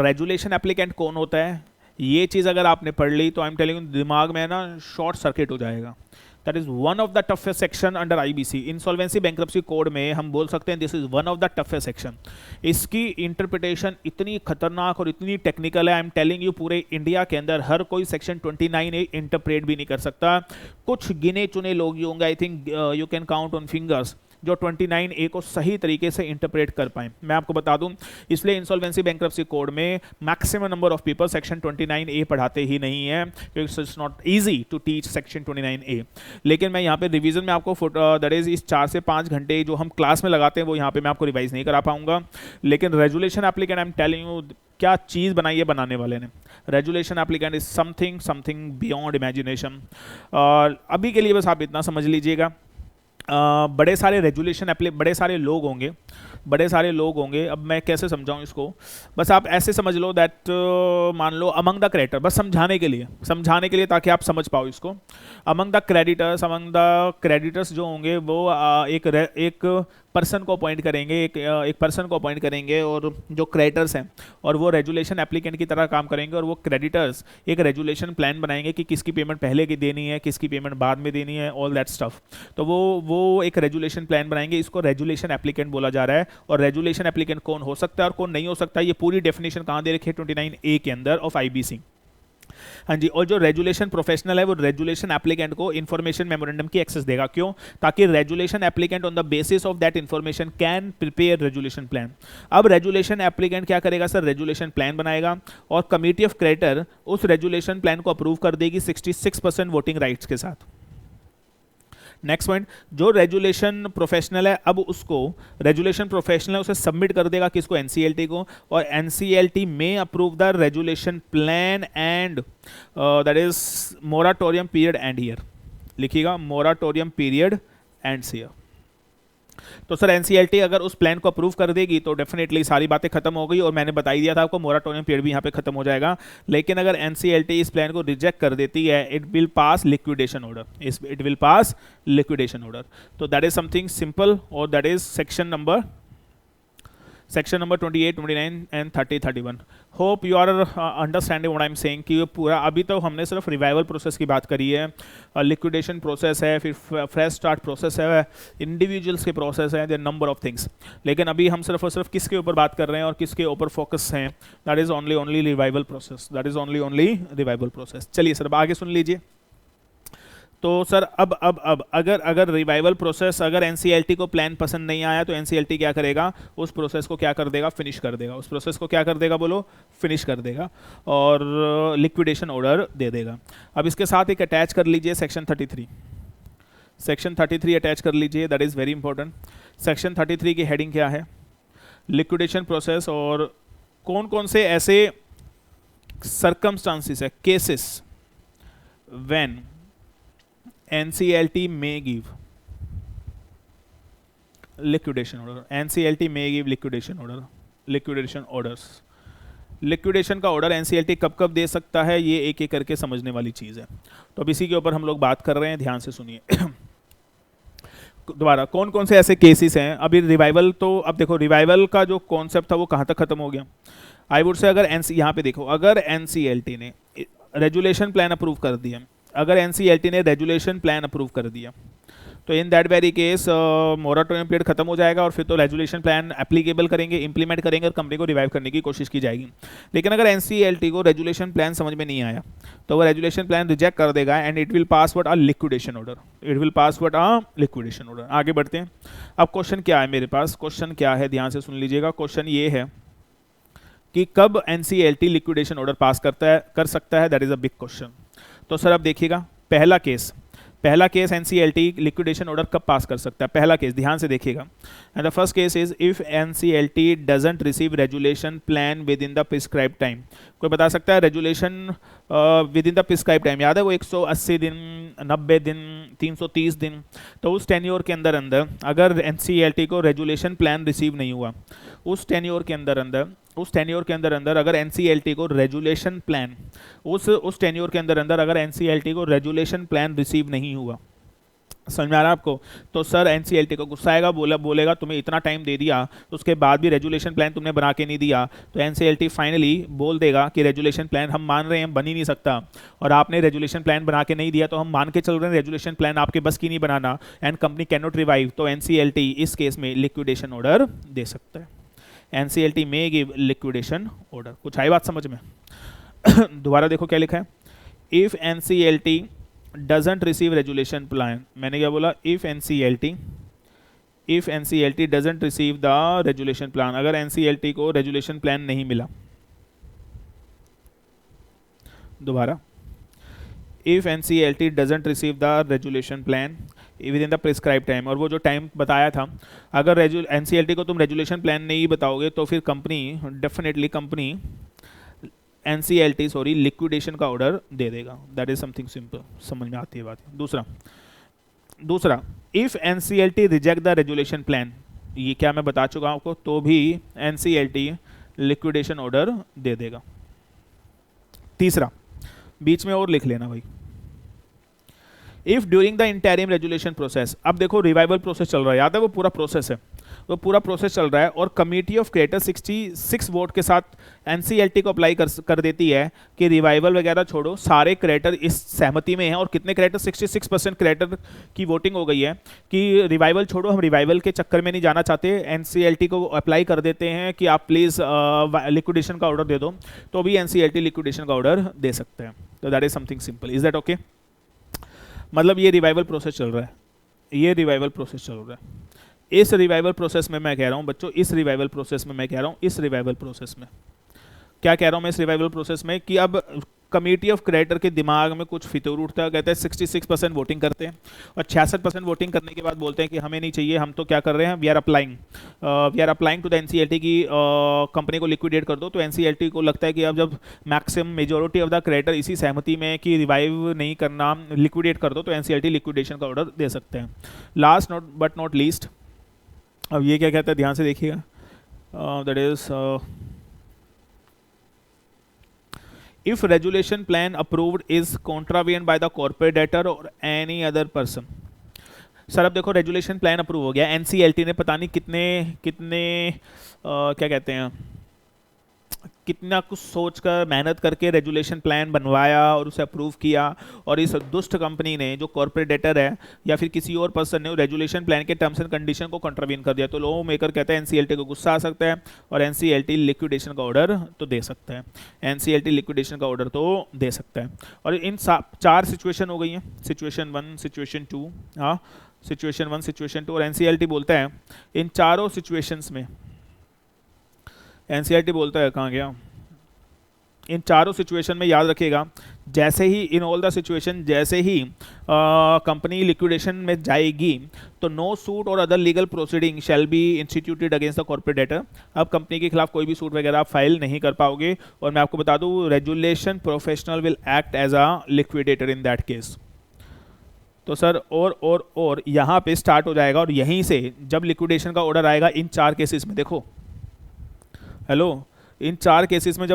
रेजुलेशन एप्लीकेंट कौन होता है, ये चीज़ अगर आपने पढ़ ली तो आई एम टेलिंग दिमाग में ना शॉर्ट सर्किट हो जाएगा। That is one of the toughest section under IBC. Insolvency bankruptcy code में हम बोल सकते हैं this is one of the toughest section. इसकी इंटरप्रिटेशन इतनी खतरनाक और इतनी टेक्निकल है, आई एम टेलिंग यू, पूरे इंडिया के अंदर हर कोई सेक्शन 29A इंटरप्रेट भी नहीं कर सकता। कुछ गिने चुने लोग ही होंगे, I think you can count on fingers, जो 29A को सही तरीके से इंटरप्रेट कर पाए। मैं आपको बता दूं, इसलिए इंसॉल्वेंसी बैंक्रप्सी कोड में maximum number of people section 29A पढ़ाते ही नहीं है, क्योंकि it's not easy to teach section 29A। लेकिन मैं यहाँ पे रिवीजन में आपको दैट इज इस 4 से 5 घंटे जो हम क्लास में लगाते हैं वो यहाँ पे मैं आपको रिवाइज नहीं करा पाऊंगा। लेकिन resolution applicant, I am telling you, क्या चीज़ बनाई है बनाने वाले ने। Resolution applicant is something beyond imagination. अभी के लिए बस आप इतना समझ लीजिएगा, बड़े सारे रेजुलेशन बड़े सारे लोग होंगे। अब मैं कैसे समझाऊं इसको, बस आप ऐसे समझ लो दैट मान लो अमंग द क्रेडिटर, बस समझाने के लिए ताकि आप समझ पाओ इसको। अमंग द क्रेडिटर्स जो होंगे वो एक पर्सन को अपॉइंट करेंगे, एक पर्सन को अपॉइंट करेंगे, और जो क्रेडिटर्स हैं और वो रेजुलेशन एप्लीकेंट की तरह काम करेंगे, और वो क्रेडिटर्स एक रेजुलेशन प्लान बनाएंगे कि किसकी पेमेंट पहले की देनी है, किसकी पेमेंट बाद में देनी है, ऑल दैट स्टफ। तो वो एक रेजुलेशन प्लान बनाएंगे, इसको रेजुलेशन एप्लीकेंट बोला जा रहा है। और रेजुलेशन एप्लीकेंट कौन हो सकता है और कौन नहीं हो सकता, ये पूरी डेफिनेशन कहाँ दे रखी है, 29A के अंदर ऑफ आईबीसी। हाँ जी, और जो रेजुलेशन प्रोफेशनल है वो रेजुलेशन एप्लीकेंट को इंफॉर्मेशन मेमोरेंडम की एक्सेस देगा। क्यों? ताकि resolution applicant on the basis of that information can prepare resolution plan. अब रेजुलेशन एप्लीकेंट क्या करेगा सर, रेजुलेशन प्लान बनाएगा, और कमिटी ऑफ क्रेडिटर उस रेजुलेशन प्लान को अप्रूव कर देगी 66% वोटिंग राइट्स के साथ। नेक्स्ट पॉइंट, जो रेजुलेशन प्रोफेशनल है, अब उसको रेजुलेशन प्रोफेशनल उसे सबमिट कर देगा किसको, एनसीएलटी को, और एनसीएलटी में approve the resolution plan and that is moratorium period and year. लिखिएगा, मोराटोरियम पीरियड एंड ईयर। तो सर एनसीएलटी अगर उस प्लान को अप्रूव कर देगी तो डेफिनेटली सारी बातें खत्म हो गई, और मैंने बता ही दिया था आपको मोराटोरियम पीरियड भी यहाँ पे खत्म हो जाएगा। लेकिन अगर एनसीएलटी इस प्लान को रिजेक्ट कर देती है, it will pass liquidation order. तो दैट इज समथिंग सिंपल, और that is section number 28, 29 and 30, 31। Hope you are understanding what I am saying कि ये पूरा, अभी तो हमने सिर्फ रिवाइवल प्रोसेस की बात करी है, लिक्विडेशन प्रोसेस है, फिर फ्रेश स्टार्ट प्रोसेस है, इंडिविजुअल्स के प्रोसेस है, देयर नंबर ऑफ थिंग्स। लेकिन अभी हम सिर्फ और सिर्फ किसके ऊपर बात कर रहे हैं और किसके ऊपर फोकस हैं, that is only revival process. चलिए सर अब आगे सुन लीजिए। तो सर अब अगर रिवाइवल प्रोसेस, अगर एनसीएलटी को प्लान पसंद नहीं आया तो एनसीएलटी क्या करेगा, उस प्रोसेस को क्या कर देगा, फिनिश कर देगा। उस प्रोसेस को क्या कर देगा, बोलो, फिनिश कर देगा, और लिक्विडेशन ऑर्डर दे देगा। अब इसके साथ एक अटैच कर लीजिए सेक्शन 33 अटैच कर लीजिए, that is very important. Section 33 की हेडिंग क्या है, लिक्विडेशन प्रोसेस, और कौन कौन से ऐसे सर्कमस्टांसिस है, cases when NCLT may give liquidation order. NCLT may give liquidation orders. Liquidation का ऑर्डर NCLT कब कब दे सकता है, ये एक एक करके समझने वाली चीज़ है। तो अब इसी के ऊपर हम लोग बात कर रहे हैं, ध्यान से सुनिए। दोबारा, कौन कौन से ऐसे केसेस हैं। अभी रिवाइवल, तो अब देखो रिवाइवल का जो कॉन्सेप्ट था वो कहाँ तक खत्म हो गया। आई वुड से अगर यहाँ पे देखो, अगर NCLT ने रेजुलेशन प्लान अप्रूव कर दिया, तो in that very case moratorium period खत्म हो जाएगा, और फिर तो रेजुलेशन प्लान एप्लीकेबल करेंगे, इंप्लीमेंट करेंगे, और कंपनी को रिवाइव करने की कोशिश की जाएगी। लेकिन अगर एनसीएलटी को रेजुलेशन प्लान समझ में नहीं आया तो वो रेजुलेशन प्लान रिजेक्ट कर देगा, and it will pass what, a liquidation order. आगे बढ़ते हैं। अब क्वेश्चन क्या है मेरे पास, क्वेश्चन क्या है, ध्यान से सुन लीजिएगा। क्वेश्चन ये है कि कब एनसीएलटी लिक्विडेशन ऑर्डर पास कर सकता है, that is a big question. तो सर अब देखिएगा पहला केस एनसीएलटी लिक्विडेशन ऑर्डर कब पास कर सकता है, पहला केस ध्यान से देखिएगा। And the first case is if NCLT doesn't receive resolution plan with in the prescribe time. कोई बता सकता है resolution with in the prescribe time, याद है वो 180 दिन, 90 दिन, 330 दिन। तो उस टेन्योर के अंदर अगर एनसीएलटी को रेजुलेशन प्लान रिसीव नहीं हुआ, उस टेन्योर के अंदर अगर एनसीएलटी को रेजुलेशन प्लान उस टेन्योर के अंदर अगर एनसीएलटी को रेजुलेशन प्लान रिसीव नहीं हुआ, समझ में आ रहा है आपको? तो सर एनसीएलटी को गुस्सा आएगा, बोलेगा तुम्हें इतना टाइम दे दिया तो उसके बाद भी रेजुलेशन प्लान तुमने बना के नहीं दिया। तो एनसीएलटी फाइनली बोल देगा कि रेजुलेशन प्लान हम मान रहे हैं बन ही नहीं सकता, और आपने रेजुलेशन प्लान बना के नहीं दिया तो हम मान के चल रहे हैं रेजुलेशन प्लान आपके बस की नहीं बनाना, and company can not revive. तो एनसीएलटी इस केस में लिक्विडेशन ऑर्डर दे सकता है। एनसीएलटी में गिव लिक्विडेशन ऑर्डर। कुछ आई बात समझ में? दोबारा देखो क्या लिखा है, if NCLT doesn't receive resolution plan. मैंने क्या बोला? If NCLT doesn't receive the resolution plan, अगर एनसीएलटी को रेजुलेशन प्लान नहीं मिला, दोबारा, if NCLT doesn't receive the resolution plan with in the prescribe time, और वो जो टाइम बताया था, अगर एनसीएलटी को तुम रेजुलेशन प्लान नहीं बताओगे तो फिर कंपनी एनसीएलटी लिक्विडेशन का ऑर्डर दे देगा। दैट इज समथिंग सिंपल, समझ में आती है बात। दूसरा if NCLT reject the resolution plan, ये क्या मैं बता चुका हूं आपको, तो भी एनसीएलटी लिक्विडेशन ऑर्डर दे देगा। तीसरा बीच में और लिख लेना भाई, if during the interim resolution process, अब देखो रिवाइवल प्रोसेस चल रहा है, याद है वो पूरा प्रोसेस है, वो पूरा प्रोसेस चल रहा है और कमेटी ऑफ क्रेडिटर 66 वोट के साथ एनसीएलटी को अप्लाई कर देती है कि रिवाइवल वगैरह छोड़ो, सारे क्रेडिटर इस सहमति में हैं, और कितने क्रेडिटर, 66% क्रेडिटर की वोटिंग हो गई है कि रिवाइवल छोड़ो, हम रिवाइवल के चक्कर में नहीं जाना चाहते, एनसीएलटी को अप्लाई कर देते हैं कि आप प्लीज़ लिक्विडेशन का ऑर्डर दे दो, तो भी एनसीएलटी लिक्विडेशन का ऑर्डर दे सकते हैं। तो that is something simple. Is that okay? मतलब ये रिवाइवल प्रोसेस चल रहा है, इस रिवाइवल प्रोसेस में मैं कह रहा हूँ बच्चों, इस रिवाइवल प्रोसेस में क्या कह रहा हूँ मैं, इस रिवाइवल प्रोसेस में कि अब कमेटी ऑफ क्रेडिटर के दिमाग में कुछ फितूर उठता है, कहते हैं 66% वोटिंग करते हैं और 66% वोटिंग करने के बाद बोलते हैं कि हमें नहीं चाहिए, हम तो क्या कर रहे हैं, we are applying to the NCLT की कंपनी को लिक्विडेट कर दो। तो एनसीएलटी को लगता है कि अब जब maximum majority of the creditor इसी सहमति में कि रिवाइव नहीं करना, लिक्विडेट कर दो, तो एनसीएलटी लिक्विडेशन का ऑर्डर दे सकते हैं। लास्ट बट नॉट लीस्ट, अब ये क्या कहता है, ध्यान से देखिएगा, that is if resolution plan approved is contravened by the corporate debtor or any other person। Sir अब देखो रेजुलेशन प्लान अप्रूव हो गया, एनसीएलटी ने पता नहीं कितने क्या कहते हैं, कितना कुछ सोचकर मेहनत करके रेजुलेशन प्लान बनवाया और उसे अप्रूव किया, और इस दुष्ट कंपनी ने जो कॉर्पोरेट डेटर है या फिर किसी और पर्सन ने रेजुलेशन प्लान के टर्म्स एंड कंडीशन को कंट्रावीन कर दिया। तो लॉ मेकर कहता है एनसीएलटी को गुस्सा आ सकता है और एनसीएलटी लिक्विडेशन का ऑर्डर तो दे सकता है, और इन 4 सिचुएशन हो गई हैं, सिचुएशन 1, सिचुएशन 2, हाँ सिचुएशन 1, सिचुएशन 2, और एनसीएलटी बोलता है इन चारों सिचुएशंस में, एनसीईआरटी बोलता है, कहाँ गया, इन चारों सिचुएशन में याद रखिएगा, जैसे ही इन ऑल द सिचुएशन, जैसे ही कंपनी लिक्विडेशन में जाएगी तो नो सूट और other legal proceeding shall be instituted against the corporate debtor. अब कंपनी के खिलाफ कोई भी सूट वगैरह आप फाइल नहीं कर पाओगे, और मैं आपको बता दूं resolution professional will act as a liquidator in that case. तो सर और यहाँ पे स्टार्ट हो जाएगा, और यहीं से जब लिक्विडेशन का ऑर्डर आएगा इन 4 केसेस में, देखो हेलो, इन 4 केसेस में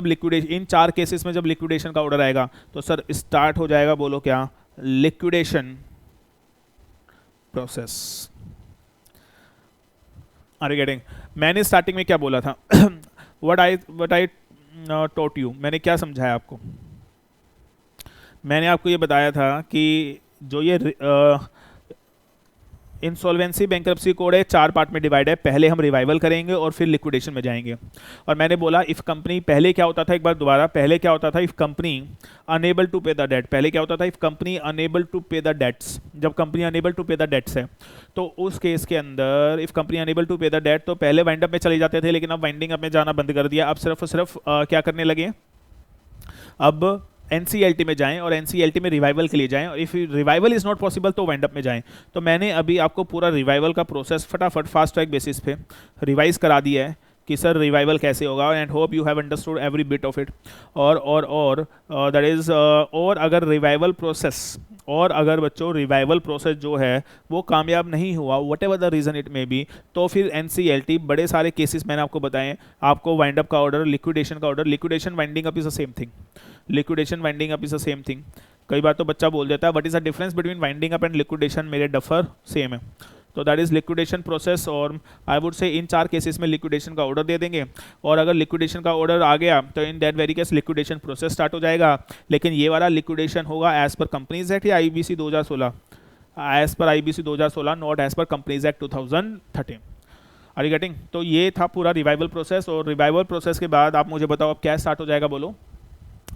जब लिक्विडेशन का ऑर्डर आएगा तो सर स्टार्ट हो जाएगा, बोलो क्या, liquidation process. Are you getting? मैंने स्टार्टिंग में क्या बोला था, व्हाट आई टॉट यू, मैंने क्या समझाया आपको, मैंने आपको ये बताया था कि जो ये इंसॉल्वेंसी बैंक्रप्सी कोड है, 4 पार्ट में डिवाइड है। पहले हम रिवाइवल करेंगे और फिर लिक्विडेशन में जाएंगे। और मैंने बोला इफ कंपनी, पहले क्या होता था, एक बार दोबारा, पहले क्या होता था, if company unable to pay the date, पहले क्या होता था, if company unable to pay the dates, जब company unable to pay the dates है तो उस केस के अंदर if company unable to pay the debt, तो पहले वाइंड अप में चले जाते थे, लेकिन अब वाइंडिंग अप में जाना बंद कर दिया। अब सिर्फ और सिर्फ क्या करने लगे, अब एनसीएलटी में जाएं और एनसीएलटी में रिवाइवल के लिए जाएं, और if revival is not possible तो वाइंड अप में जाएं। तो मैंने अभी आपको पूरा रिवाइवल का प्रोसेस फटाफट फास्ट ट्रैक बेसिस पे रिवाइज करा दिया है कि सर रिवाइवल कैसे होगा, and hope you have understood every bit of it. और दैट इज और अगर रिवाइवल प्रोसेस, और अगर बच्चों रिवाइवल प्रोसेस जो है वो कामयाब नहीं हुआ, what ever the reason it may be, तो फिर एनसीएलटी, बड़े सारे केसेस मैंने आपको बताए, आपको वाइंड अप का ऑर्डर, लिक्विडेशन का order, liquidation winding up is the same thing, liquidation winding up is the same thing. कई बार तो बच्चा बोल देता है what is the difference between winding up and liquidation, मेरे डफर सेम है। तो दैट इज लिक्विडेशन प्रोसेस, और I would say in 4 cases में लिक्विडेशन का ऑर्डर दे देंगे, और अगर लिक्विडेशन का ऑर्डर आ गया तो in that very case liquidation process start हो जाएगा। लेकिन ये वाला लिक्विडेशन होगा एज पर कंपनीज एक्ट या IBC 2016, as per IBC 2016, not as per companies act 2013। Are you getting? तो ये था पूरा रिवाइवल प्रोसेस, और रिवाइवल प्रोसेस के बाद आप मुझे बताओ अब क्या स्टार्ट हो जाएगा, बोलो,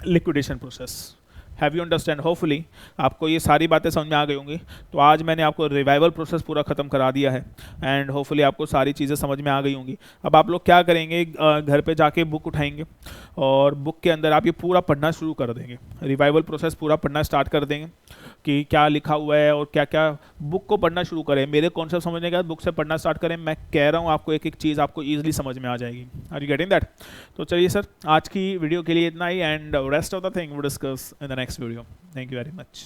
liquidation process. Have you understand? Hopefully आपको ये सारी बातें समझ में आ गई होंगी। तो आज मैंने आपको रिवाइवल प्रोसेस पूरा ख़त्म करा दिया है, एंड होपफुली आपको सारी चीज़ें समझ में आ गई होंगी। अब आप लोग क्या करेंगे, घर पे जाके बुक उठाएंगे और बुक के अंदर आप ये पूरा पढ़ना शुरू कर देंगे, रिवाइवल प्रोसेस पूरा पढ़ना स्टार्ट कर देंगे कि क्या लिखा हुआ है और क्या क्या, बुक को पढ़ना शुरू करें। मेरे कॉन्सेप्ट समझने के बाद बुक से पढ़ना स्टार्ट करें। मैं कह रहा हूँ आपको एक एक चीज़ आपको ईजिली समझ में आ जाएगी। Are you getting that? तो चलिए सर, आज की वीडियो के लिए इतना ही, and rest of the thing we discuss in the next video. Thank you very much.